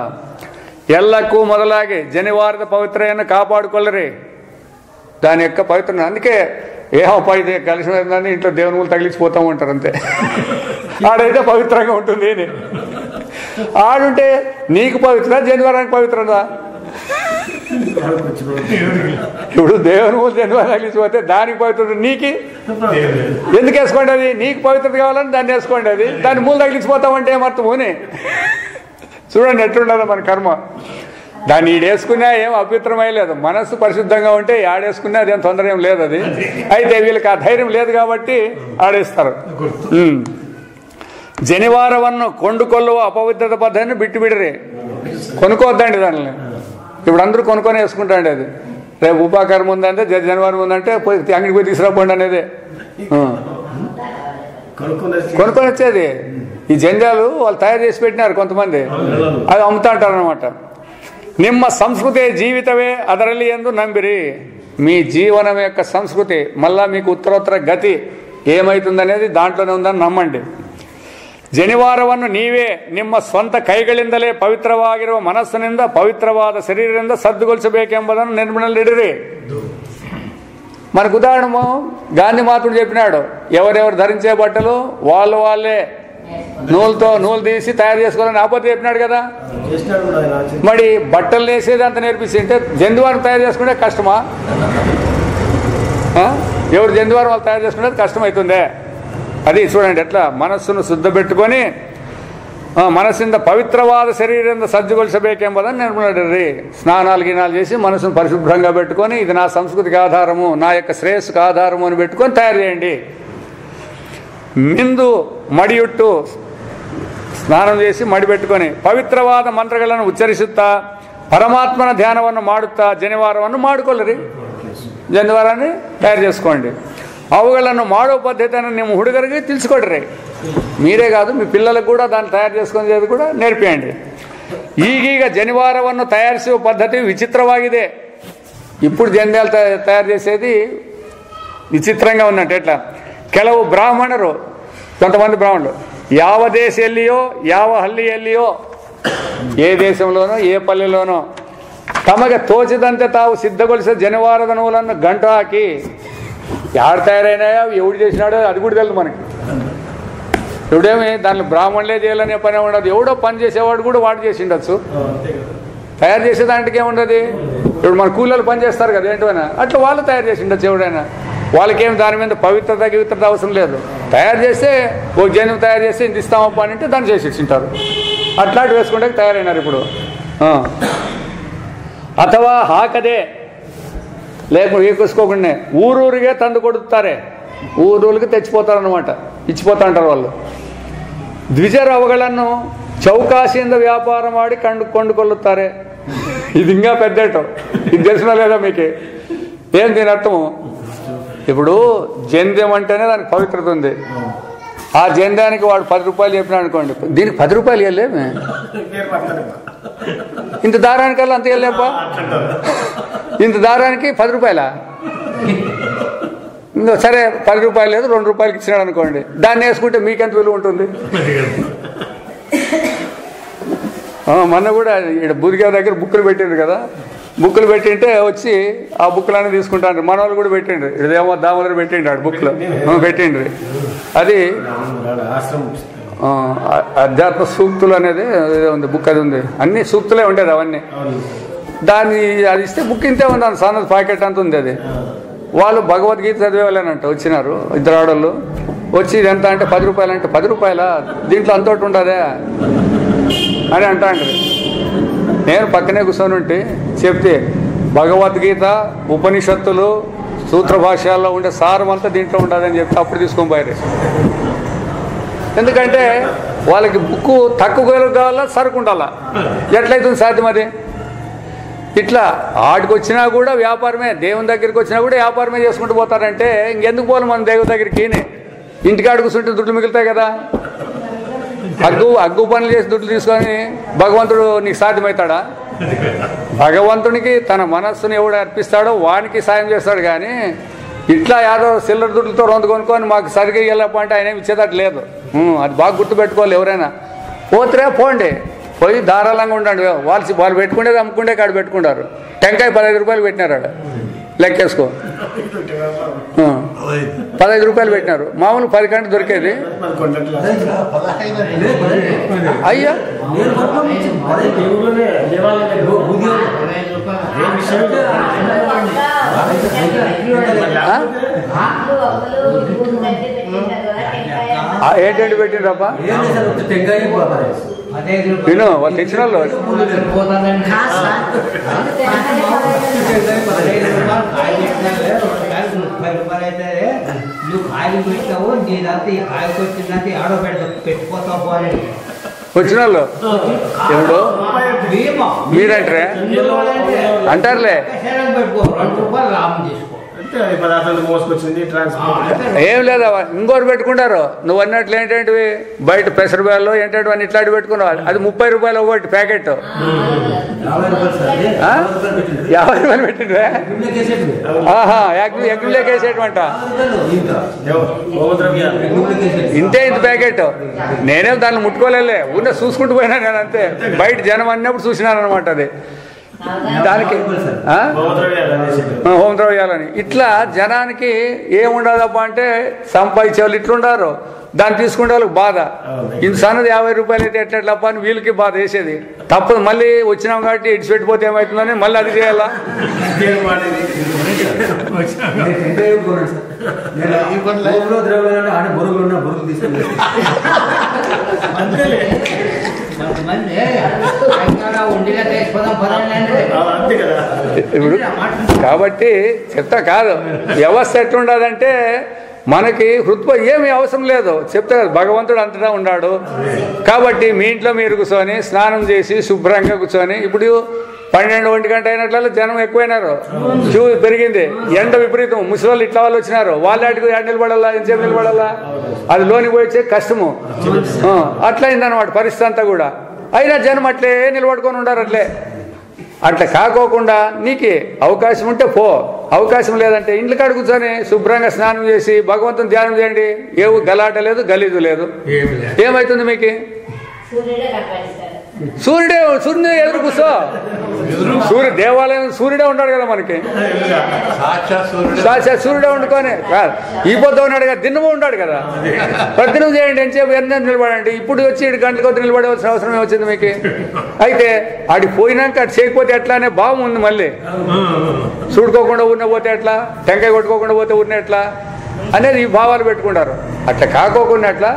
ఎల్లಕ್ಕೂ మొదలాగే జనివాರದ పవిత్రಯನ್ನು కాపాడుಕೊಳ್ಳిರಿ, దాని యొక్క పవిత్ర. అందుకే ఏమోపాయితే కలిసి ఇంట్లో దేవుని మూలు తగిలించిపోతూ ఉంటారు అంతే. ఆడైతే పవిత్రంగా ఉంటుంది. ఆడుంటే నీకు పవిత్ర, జనివారానికి పవిత్రదా? ఇప్పుడు దేవుని మూలు జనివారం తగిలించిపోతే దానికి పవిత్రత, నీకు ఎందుకు వేసుకోండి? అది నీకు పవిత్రత కావాలని దాన్ని వేసుకోండి. అది దాన్ని మూలు తగిలించిపోతామంటే ఏమర్థమోని చూడండి ఎట్లుండదు మన కర్మ. దాన్ని ఈడేసుకున్నా ఏం అపవిత్రమై లేదు. మనస్సు పరిశుద్ధంగా ఉంటే ఆడేసుకున్నా అదేం తొందర ఏం లేదు. అది అయితే వీళ్ళకి ఆ ధైర్యం లేదు కాబట్టి ఆడేస్తారు. జనివారವನ್ನು ಕೊಂಡುಕೊಳ್ಳುವ అపవిత్రత పద్ధతిని బిట్టిబిడిరి. కొనుక్కోవద్దండి దానిని. ఇప్పుడు అందరూ కొనుక్కొని వేసుకుంటాండి. అది రేపు ఉపాకారం ఉందంటే జనవరం ఉందంటే పోయి అంగడికి పోయి తీసుకురాపోండి అనేది కొనుక్కొని వచ్చేది. ఈ జంజాలు వాళ్ళు తయారు చేసి పెట్టినారు కొంతమంది, అది అమ్ముతా అంటారు అనమాట. ನಿಮ್ಮ సంస్కృతి జీవితమే ಅದರಲ್ಲಿ ಎಂದು ನಂಬಿರಿ. మీ జీవనం యొక్క సంస్కృతి మళ్ళా మీకు ఉత్తరోత్తర గతి ఏమైతుందనేది దాంట్లోనే ఉందని నమ్మండి. ಜನಿವಾರವನ್ನು ನೀವೇ ನಿಮ್ಮ ಸ್ವಂತ ಕೈಗಳಿಂದಲೇ ಪವಿತ್ರವಾಗಿರುವ ಮನಸ್ಸಿನಿಂದ ಪವಿತ್ರವಾದ ಶರೀರದಿಂದ సర్దుగొల్చబేకెంబుదನ್ನು నిర్మలనిడిరి. మనకు ఉదాహరణ గాంధీ మహాత్ముడు చెప్పినాడు, ఎవరెవరు ధరించే బట్టలు వాళ్ళే నూలు తీసి తయారు చేసుకోవాలని ఆపత్తి చెప్పినాడు కదా. మరి బట్టలు వేసేది అంత నేర్పిస్తుంటే జంతువారం తయారు చేసుకుంటే కష్టమా? ఎవరు జంతువారం వాళ్ళు తయారు చేసుకుంటే కష్టమవుతుందే. అది చూడండి ఎట్లా మనస్సును శుద్ధ పెట్టుకొని మనస్సింద పవిత్రవాద శరీరంద సజ్జుగొల్చబేకెంబుదని నిర్మలనిడిరి. స్నానాలు గినాలు చేసి మనసును పరిశుభ్రంగా పెట్టుకొని ఇది నా సంస్కృతికి ఆధారము, నా యొక్క శ్రేయస్సుకు ఆధారము అని పెట్టుకొని తయారు చేయండి. ಮಿಂದು ಮಡಿಯುಟ್ಟು ಸ್ನಾನ చేసి ಮಡಿ పెట్టుకొని ಪವಿತ್ರವಾದ ಮಂತ್ರಗಳನ್ನು ಉಚ್ಚರಿಸುತ್ತಾ పరమాత్మన ధ్యానವನ್ನು ಮಾಡುತ್ತಾ జనివారವನ್ನು ಮಾಡಿಕೊಳ್ಳಿರಿ. జనివారాన్ని తయారు చేసుకోండి. అವುಗಳನ್ನು ಮಾಡೋ పద్ధతిని ನಿಮ್ಮ ಹುಡುಗರಿಗೆ ತಿಳಿಸಿಕೊಡ್ರಿ. మీరే కాదు మీ పిల్లలకు కూడా దాన్ని తయారు చేసుకునేది కూడా నేర్పియండి. ಈಗೀಗ జనివారವನ್ನು తయాರಿಸುವ పద్ధతి విచిత్రವಾಗಿದೆ. ఇప్పుడు జంధ్యాలు తయారు చేసేది విచిత్రంగా ఉన్నట్టు. ఎట్లా ಕೆಲವು ಬ್ರಾಹ್ಮಣರು, కొంతమంది బ్రాహ్మణులు ಯಾವ ದೇಶದಲ್ಲಿಯೋ ಯಾವ ಹಳ್ಳಿಯಲ್ಲಿಯೋ ఏ దేశంలోనో ఏ పల్లెలోనో తమకు తోచిదంతే తావు సిద్ధగొలిసే జనివాರದ నూలను గంట ಹಾಕಿ ఎవరు తయారైనాయో ఎవడు చేసినాడో అది కూడా తెలుసు మనకి. ఎవడేమి దాన్ని బ్రాహ్మణులే చేయాలనే పని ఉండదు. ఎవడో పని చేసేవాడు కూడా వాడు చేసి ఉండొచ్చు. తయారు చేసే దాంట్లోకి ఏముండదు. ఇప్పుడు మన కూలీలు పని చేస్తారు కదా ఏంటైనా, అట్లా వాళ్ళు తయారు చేసి ఉండొచ్చు. ఎవడైనా వాళ్ళకేం దాని మీద పవిత్రత అవసరం లేదు. తయారు చేస్తే ఒక జనం తయారు చేస్తే ఇంత ఇస్తామప్ప అని అంటే దాన్ని చేసి ఇచ్చింటారు. అట్లాంటి వేసుకుంటే తయారైనారు ఇప్పుడు. అథవా ಹಾಕದೆ లేకపోతే వేసుకోకుండా ఊరూరిగే తందు కొడుతారే, ఊరూరికి తెచ్చిపోతారనమాట, ఇచ్చిపోతా అంటారు వాళ్ళు. ద్విజరు ಅವುಗಳನ್ನು చౌకాశిಯಿಂದ వ్యాపార ಮಾಡಿ ಕೊಂಡುಕೊಳ್ಳುತ್ತಾರೆ. ఇది ఇంకా పెద్దటం. ఇది తెలిసినా లేదా మీకు? ఏం దీని అర్థము? ఇప్పుడు జంధ్యం అంటేనే దానికి పవిత్రత ఉంది. ఆ జంధ్యానికి వాడు 10 రూపాయలు చెప్పినాడు అనుకోండి, దీనికి 10 రూపాయలు వెళ్ళేమే, ఇంత దారానికల్లా అంత వెళ్ళేపా, ఇంత దారానికి 10 రూపాయలా? ఇంకా సరే 10 రూపాయలు లేదు 2 రూపాయలకి ఇచ్చినాడు అనుకోండి, దాన్ని వేసుకుంటే మీకెంత విలువ ఉంటుంది? మొన్న కూడా ఇక్కడ బుదిగా దగ్గర బుక్కులు పెట్టిండ్రు కదా, బుక్కులు పెట్టింటే వచ్చి ఆ బుక్కులన్నీ తీసుకుంటాను. మన వాళ్ళు కూడా పెట్టిండ్రు, ఇదేమో దామోదరు పెట్టిండు ఆడు బుక్లు పెట్టిండ్రు. అది అధ్యాత్మ సూక్తులు అనేది ఉంది బుక్, అది ఉంది, అన్ని సూక్తులే ఉండేది అవన్నీ. దాన్ని అది ఇస్తే బుక్ ఇంతే ఉంది, అంత సన్నది ప్యాకెట్ అంత ఉంది. అది వాళ్ళు భగవద్గీత చదివేవాళ్ళనంట వచ్చినారు, 2 ఆడోళ్ళు వచ్చి ఇది ఎంత అంటే 10 రూపాయలు అంటే 10 రూపాయల దీంట్లో అంతోటి ఉండదే అని అంటాండ్రు. నేను పక్కనే కూర్చొని ఉంటే చెప్తే భగవద్గీత ఉపనిషత్తులు సూత్ర భాష్యాల్లో ఉండే సారం అంతా దీంట్లో ఉండదని చెప్తే అప్పుడు తీసుకొని పోయారు. ఎందుకంటే వాళ్ళకి బుక్కు తక్కువ కావాలా సరుకు ఉండాలా, ఎట్లయితుంది సాధ్యం అది? ఇట్లా ఆడికి వచ్చినా కూడా వ్యాపారమే, దేవుని దగ్గరికి వచ్చినా కూడా వ్యాపారమే చేసుకుంటూ పోతారంటే ఇంకెందుకు పోవాలి మన దేవుని దగ్గరికి? ఇంటికాడికి కూర్చుంటే దుడ్లు మిగులుతాయి కదా. అగ్గు పనులు చేసి దుడ్లు తీసుకొని భగవంతుడు నీకు సాధ్యమవుతాడా? భగవంతునికి తన మనస్సును ఎవడు అర్పిస్తాడో వానికి సాయం చేస్తాడు. కానీ ఇట్లా యాదో సిల్లర దుడ్లతో రొందు కొనుక్కొని మాకు సరిగ్గా వెళ్ళప అంటే ఆయన ఇచ్చేదట్టు లేదు. అది బాగా గుర్తుపెట్టుకోవాలి. ఎవరైనా పోతే పోండి, పోయి ధారాళంగా ఉండండి. వాళ్ళు పెట్టుకునేది అమ్ముకుంటే కాడ పెట్టుకుంటారు. టెంకాయ 15 రూపాయలు పెట్టినారు, ఆడ లెక్కేసుకో, 15 రూపాయలు పెట్టినారు. మామూలు 10 కంటే దొరికేది. అయ్యా ఏంటంటే పెట్టిండ్రప్ప? విను వాళ్ళు తెచ్చిన వాళ్ళు నువ్వు కాయలు పెట్టావు నీదంతా ఈ కాయకు వచ్చిందంటే ఆడో పెట్టుకోతావు అని వచ్చిన వాళ్ళు ఎవడు మీరంటారే అంటారులే పెట్టుకో 2 రూపాయలు లాభం చేసుకో మోసుకొచ్చింది ట్రాన్స్పోర్ట్ ఏం లేదా ఇంకోటి పెట్టుకుంటారు నువ్వు అన్నట్లు ఏంటంటివి బయట పెసర బ్యాల్లో ఏంటంటే అని ఇట్లాంటి పెట్టుకున్నావు అది 30 రూపాయలు ఒకటి ప్యాకెట్ 50 రూపాయలు పెట్టిండ్రే ఆహా ఎగ్గులేకేసేటంట ఇంతే ఇంత ప్యాకెట్ నేనేం దాన్ని ముట్టుకోలేలే ఊరినే చూసుకుంటూ పోయినా నేను అంతే బయట జనం అన్నప్పుడు చూసినాను అనమాట అది దానికి హోమ్ ద్రవ్యాలని ఇట్లా జనానికి ఏముండదబ్బా అంటే సంపాదించే వాళ్ళు ఇట్లుండారు దాన్ని తీసుకునే వాళ్ళకి బాధ ఇంత సన్నది 50 రూపాయలు అయితే ఎట్లప్ప అని వీళ్ళకి బాధ వేసేది తప్పదు మళ్ళీ వచ్చినాం కాబట్టి ఇడిచిపెట్టిపోతే ఏమవుతుందని మళ్ళీ అది చేయాలా ఇప్పుడు కాబట్టి చెప్తా కాదు వ్యవస్థ ఎట్లుండదంటే మనకి హృత్ప ఏమీ అవసరం లేదు చెప్తా కదా భగవంతుడు అంతటా ఉన్నాడు కాబట్టి మీ ఇంట్లో మీరు కూర్చొని స్నానం చేసి శుభ్రంగా కూర్చొని ఇప్పుడు 12-1 గంట అయినట్లలో జనం ఎక్కువైనారు క్యూ పెరిగింది ఎండ విపరీతం ముసలి ఇట్లా వాళ్ళు వచ్చినారు వాళ్ళకి నిలబడాలా ఎంతసేపు నిలబడాలా అది లోనికి పోయి కష్టము అట్లయిందనమాట పరిస్థితి అంతా కూడా అయినా జనం అట్లే నిలబడుకొని ఉండారు అట్లా కాకోకుండా నీకు అవకాశం ఉంటే పో అవకాశం లేదంటే ఇంట్లో కాడ కూర్చొని శుభ్రంగా స్నానం చేసి భగవంతుని ధ్యానం చేయండి ఏవు గలాట లేదు గలీజు లేదు ఏమవుతుంది మీకు సూర్యుడే ఎదురు కూర్చో దేవాలయం సూర్యుడే ఉన్నాడు కదా మనకి సాక్షాత్ సూర్యుడే వండుకొని ఈ పొద్దు ఉన్నాడు కదా దిన్నము ఉన్నాడు కదా ప్రతిదినం చేయండి ఎంతసేపు ఎన్న నిలబడండి ఇప్పుడు వచ్చి 7 గంటల కొద్ది నిలబడవలసిన అవసరం ఏమొచ్చింది మీకు అయితే ఆడి పోయినాక అటు చేయకపోతే ఎట్లా అనే భావం ఉంది మళ్ళీ చూడుకోకుండా ఊరిన పోతే ఎట్లా టెంకాయ కొట్టుకోకుండా పోతే ఊరిన ఎట్లా అనేది ఈ భావాలు పెట్టుకుంటారు అట్లా కాకోకుండా అట్లా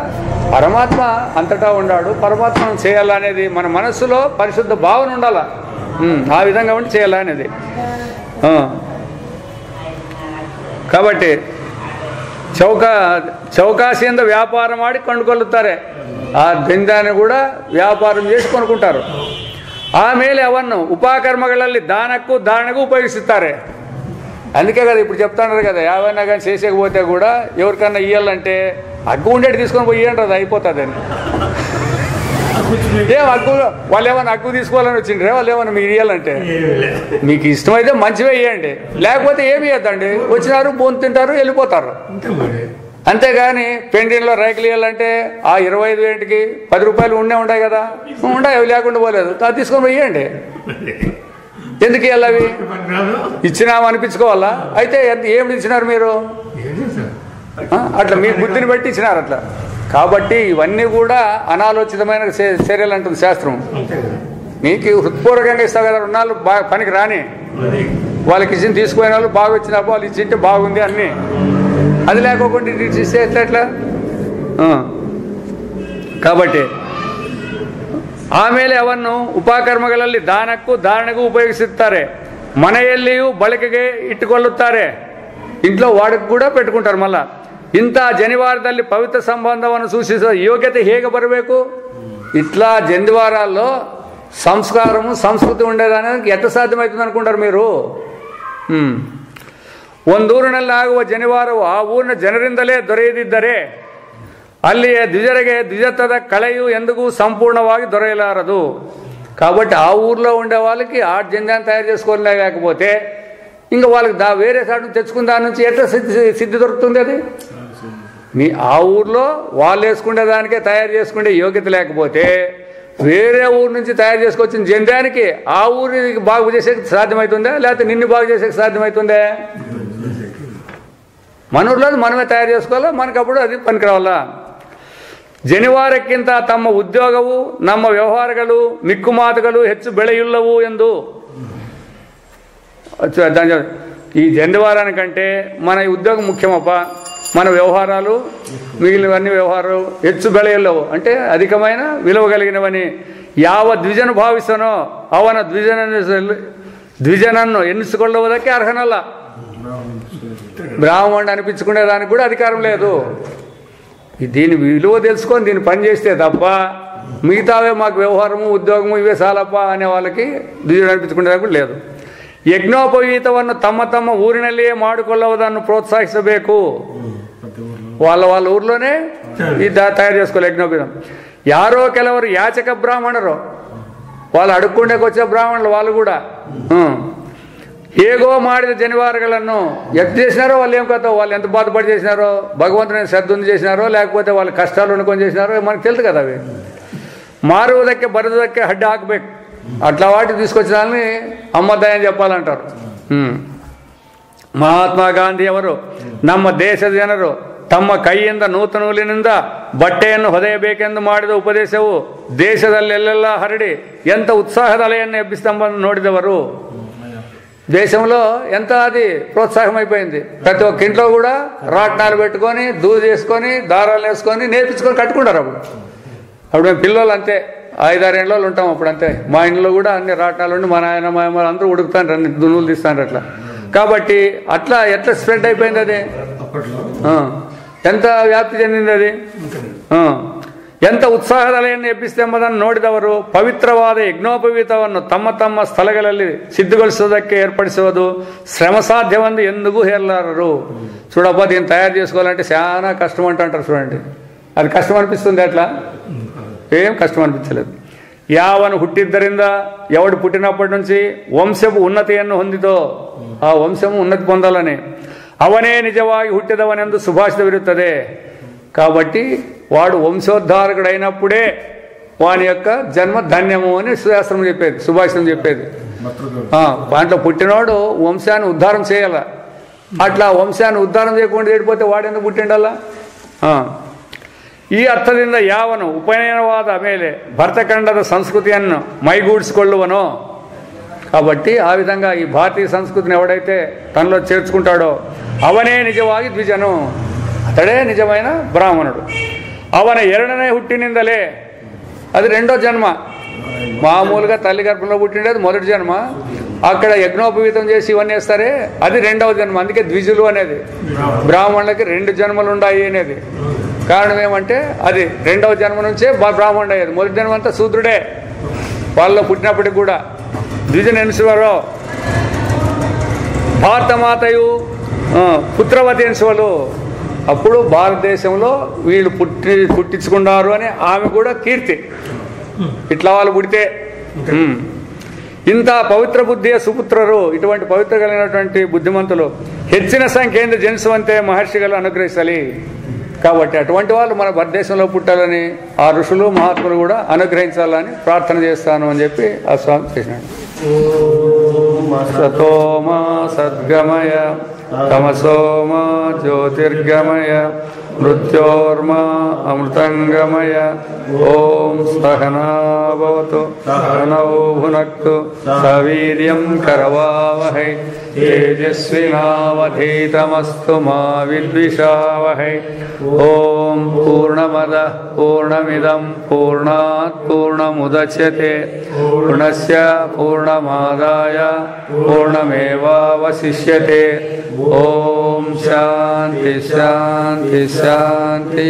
పరమాత్మ అంతటా ఉన్నాడు పరమాత్మను చేయాలనేది మన మనస్సులో పరిశుద్ధ భావన ఉండాలా ఆ విధంగా ఉండి చేయాలనేది కాబట్టి చౌకాసియంద వ్యాపారం ఆడి ಕೊಂಡುಕೊಳ್ಳುತ್ತಾರೆ ఆ ದಿಂದಾన్ని కూడా వ్యాపారం చేసి కొనుక్కుంటారు ಆಮೇಲೆ ಅವನ್ನು ಉಪಕರ್ಮಗಳಲ್ಲಿ ದಾನಕ್ಕೂ ಉಪಯೋಗಿಸುತ್ತಾರೆ అందుకే కదా ఇప్పుడు చెప్తున్నారు కదా ఏమైనా కానీ చేసేకపోతే కూడా ఎవరికన్నా ఇవ్వాలంటే అగ్గు ఉండేటి తీసుకొని పోయి ఇవ్వండి అది అయిపోతుంది అని ఏం అగ్గు వాళ్ళు ఏమైనా అగ్గు తీసుకోవాలని వచ్చిండ్రే వాళ్ళు ఏమన్నా మీరు ఇవ్వాలంటే మీకు ఇష్టమైతే మంచివే ఇవ్వండి లేకపోతే ఏమి ఇవ్వద్దండి వచ్చినారు బోన్ తింటారు వెళ్ళిపోతారు అంతేగాని పెండిలో రైకులు ఇవ్వాలంటే ఆ 25,000కి 10 రూపాయలు ఉండే కదా ఉండే అవి లేకుండా పోలేదు అది తీసుకొని పోయి ఇవ్వండి ఎందుకు ఇవ్వాలి ఇచ్చినాము అనిపించుకోవాలా అయితే ఏమిటి ఇచ్చినారు మీరు అట్లా మీ బుద్ధిని బట్టి ఇచ్చినారు అట్లా కాబట్టి ఇవన్నీ కూడా అనాలోచితమైన చర్యలు అంటుంది శాస్త్రం మీకు హృత్పూర్వకంగా ఇస్తావు కదా రుణాలు బాగా పనికి రాని వాళ్ళకి ఇచ్చింది తీసుకునే వాళ్ళు బాగా వచ్చినప్పుడు వాళ్ళు ఇచ్చింటే బాగుంది అన్నీ అది లేకోకుండా ఇస్తే ఎట్లా కాబట్టి ಆಮೇಲೆ ಅವನ್ನು ಉಪಕರ್ಮಗಳಲ್ಲಿ ಧಾರಣೆಗೂ ಉಪಯೋಗಿಸುತ್ತಾರೆ ಮನೆಯಲ್ಲಿಯೂ ಬಳಕೆಗೆ ಇಟ್ಟುಕೊಳ್ಳುತ್ತಾರೆ ఇంట్లో వాడికి కూడా పెట్టుకుంటారు మళ్ళా ఇంత జనివారದಲ್ಲಿ పవిత్ర సంబంధವನ್ನು సూಚಿಸುವ ಯೋಗ್ಯತೆ ಹೇಗೆ ಬರಬೇಕು ఇట్లా జనివారాల్లో సంస్కారము సంస్కృతి ఉండేదానికి ఎట్లా సాధ్యమవుతుంది అనుకుంటారు మీరు ಒಂದೂರಿನಲ್ಲಿ ಆಗುವ ಜನಿವಾರವು ಆ ಊರಿನ ಜನರಿಂದಲೇ ದೊರೆಯದಿದ್ದರೆ అల్లియ ద్విజరగే ద్విజత్వದ కళయు ఎందుకు సంపూర్ణವಾಗಿ దొరయలారదు కాబట్టి ఆ ఊర్లో ఉండే వాళ్ళకి ఆ జంజాన్ని తయారు చేసుకోలేకపోతే ఇంకా వాళ్ళకి వేరే సాటు తెచ్చుకున్న దాని నుంచి ఎట్లా సిద్ధి దొరుకుతుంది అది మీ ఆ ఊర్లో వాళ్ళు వేసుకునే దానికే తయారు చేసుకునే యోగ్యత లేకపోతే వేరే ఊరు నుంచి తయారు చేసుకొచ్చిన జంజానికి ఆ ఊరికి బాగు చేసేకి సాధ్యమవుతుందా లేకపోతే నిన్ను బాగు చేసేకి సాధ్యమవుతుందా మన ఊర్లో మనమే తయారు చేసుకోవాలా మనకప్పుడు అది పనికి రావాలా ಜನಿವಾರಕ್ಕಿಂತ ತಮ್ಮ ಉದ್ಯೋಗವು ನಮ್ಮ ವ್ಯವಹಾರಗಳು ಮಿಕ್ಕುಮಾತುಗಳು ಹೆಚ್ಚು ಬೆಳೆಯುಳ್ಳವು ಎಂದು ఈ జనివారానికంటే మన ఉద్యోగం ముఖ్యమప్ప మన వ్యవహారాలు మిగిలినవన్నీ వ్యవహారాలు హెచ్చు బెలయల్లవు అంటే అధికమైన విలువ కలిగినవని ಯಾವ ದ್ವಿಜನು ಭಾವಿಸನೋ ಅವನ ద్విజనన్ను ఎన్నిసుకొల్లవదಕ್ಕೆ అర్హనಲ್ಲ. బ్రాహ్మణుడు అనిపించుకునే దానికి కూడా అధికారం లేదు. దీని విలువ తెలుసుకొని దీన్ని పని చేస్తే తప్ప మిగతావే మాకు వ్యవహారము ఉద్యోగము ఇవే చాలప్ప అనే వాళ్ళకి ద్విజుడు అనిపించుకునేదానికి కూడా లేదు. ಯಜ್ಞೋಪವೀತವನ್ನು ತಮ್ಮ ಊರಿನಲ್ಲಿಯೇ ಮಾಡಿಕೊಳ್ಳುವುದನ್ನು ಪ್ರೋತ್ಸಾಹಿಸಬೇಕು. వాళ్ళ ఊర్లోనే ఇది తయారు చేసుకోవాలి యజ్ఞోపవీతం. ಯಾರೋ ಕೆಲವರು ಯಾಚಕ ಬ್ರಾಹ್ಮಣರು, వాళ్ళు అడుక్కుండేకి వచ్చే బ్రాహ్మణులు వాళ్ళు కూడా ఏగో మాడిన జనివారಗಳನ್ನು ఎంత చేసినారో వాళ్ళు ఏం కథ, వాళ్ళు ఎంత బాధపడి చేసినారో, భగవంతుని శ్రద్ధుని చేసినారో లేకపోతే వాళ్ళ కష్టాలు వండుకొని చేసినారో మనకు తెలుసు కదా. అవి మారుವುದಕ್ಕೆ ಬರುವುದಕ್ಕೆ అడ్డు ಹಾಕಬೇಕು. అట్లా వాటిని తీసుకొచ్చిన వాళ్ళని అమ్మద్దాయని చెప్పాలంటారు. ಮಹಾತ್ಮ ಗಾಂಧಿ ಅವರು ನಮ್ಮ ದೇಶದ ಜನರು ತಮ್ಮ ಕೈಯಿಂದ ನೂಲಿನಿಂದ ಬಟ್ಟೆಯನ್ನು ಹೊದೆಯಬೇಕೆಂದು ಮಾಡಿದ ಉಪದೇಶವು ದೇಶದಲ್ಲೆಲ್ಲೆಲ್ಲ ಹರಡಿ ಎಂಥ ಉತ್ಸಾಹದ ಅಲೆಯನ್ನು ಎಬ್ಬಿಸ್ತಂಬನ್ನು ನೋಡಿದವರು. దేశంలో ఎంత అది ప్రోత్సాహం అయిపోయింది. ప్రతి ఒక్క ఇంట్లో కూడా రాట్నాలు పెట్టుకొని దూది వేసుకొని దారాలు వేసుకొని నేర్పించుకొని కట్టుకుంటారు. అప్పుడు మేము పిల్లలు అంతే 5-6 ఏళ్ళు ఉంటాం అప్పుడు అంతే. మా ఇంట్లో కూడా అన్ని రాట్నాలు ఉండి మా నాయన మా అమ్మ అందరూ ఉడుకుతాను, అన్ని దున్నులు తీస్తాను అట్లా. కాబట్టి అట్లా ఎట్లా స్ప్రెడ్ అయిపోయింది అది, ఎంత వ్యాప్తి చెందింది అది. ಎಂಥ ಉತ್ಸಾಹದಲೆಯನ್ನು ಎಬ್ಬಿಸೆಂಬುದನ್ನು ನೋಡಿದವರು ಪವಿತ್ರವಾದ ಯಜ್ಞೋಪವೀತವನ್ನು ತಮ್ಮ ಸ್ಥಳಗಳಲ್ಲಿ ಸಿದ್ಧಗೊಳಿಸುವುದಕ್ಕೆ ಏರ್ಪಡಿಸುವುದು ಶ್ರಮ సాధ్యమందు ఎందుకు ಹೇಳಲಾರರು. చూడప్ప దీన్ని తయారు చేసుకోవాలంటే చాలా కష్టం అంటారు. చూడండి, అది కష్టం అనిపిస్తుంది. అట్లా ఏం కష్టం అనిపించలేదు. ಯಾವನು ಹುಟ್ಟಿದ್ದರಿಂದ ఎవడు పుట్టినప్పటి నుంచి వంశపు ఉన్నతిಯನ್ನು ಹೊಂದಿದೋ ಆ వంశము ఉన్నతి పొందాలని ಅವನೇ నిజವಾಗಿ ಹುಟ್ಟಿದವನೆಂದು సుభాషితವಿರುತ್ತದೆ. కాబట్టి వాడు వంశోద్ధారకుడైనప్పుడే వాని యొక్క జన్మ ధన్యము అని శాస్త్రం చెప్పేది, సుభాషితం చెప్పేది. దాంట్లో పుట్టినవాడు వంశాన్ని ఉద్ధారం చేయాల. అట్లా వంశాన్ని ఉద్ధారం చేయకుండా ఏడిపోతే వాడెందుకు పుట్టిండల్లా. ಈ ಅರ್ಥದಿಂದ ಯಾವನು ಉಪನಯನವಾದ ಮೇಲೆ ಭರತಖಂಡದ సంస్కృతిಯನ್ನು మైగూడ్చుಕೊಳ್ಳುವనో, కాబట్టి ఆ విధంగా ఈ భారతీయ సంస్కృతిని ఎవడైతే తనలో చేర్చుకుంటాడో అవనే నిజವಾಗಿ ద్విజను, అతడే నిజమైన బ్రాహ్మణుడు. ಅವನ 2ನೇ ಹುಟ್ಟಿನಿಂದಲೇ, అది 2వ జన్మ. మామూలుగా తల్లి గర్భంలో పుట్టిండేది మొదటి జన్మ. అక్కడ యజ్ఞోపవీతం చేసి ఇవన్నీ వేస్తారే అది 2వ జన్మ. అందుకే ద్విజులు అనేది. బ్రాహ్మణులకి 2 జన్మలు ఉన్నాయి అనేది కారణం ఏమంటే అది 2వ జన్మ నుంచే బ్రాహ్మణుడు అయ్యేది. మొదటి జన్మ అంతా శూద్రుడే. వాళ్ళలో పుట్టినప్పటికి కూడా ద్విజుని ఎన్నిసేవారు. భారతమాతయు పుత్రవతి ఎన్నిసేవాళ్ళు. అప్పుడు భారతదేశంలో వీళ్ళు పుట్టించుకున్నారు అని ఆమె కూడా కీర్తి. ఇట్లా వాళ్ళు పుడితే ఇంత పవిత్ర బుద్ధియ సుపుత్రరు, ఇటువంటి పవిత్ర కలిగినటువంటి బుద్ధిమంతులు ಹೆಚ್ಚಿನ సంఖ్యೆಯಿಂದ జనిಸುವಂತೆ మహర్షిಗಳು అనుగ్రహించాలి. కాబట్టి అటువంటి వాళ్ళు మన భారతదేశంలో పుట్టాలని ఆ ఋషులు మహాత్ములు కూడా అనుగ్రహించాలని ప్రార్థన చేస్తాను అని చెప్పి ఆ స్వామి చేసినాడు. సతోమా సద్గమయ తమసోమా జ్యోతిర్గమయ మృత్యోర్మా అమృతంగమయ. ఓం సహనా భవతు సహనౌ భునక్తు సవీర్యం కరవావహై తేజస్వినావధీతమస్తు మా విద్విషావహై. ఓం పూర్ణమద పూర్ణమిదం పూర్ణాత్ పూర్ణముదచ్యతే పూర్ణస్య పూర్ణమాదాయ పూర్ణమేవావశిష్యతే. ఓం శాంతి శాంతి శాంతి.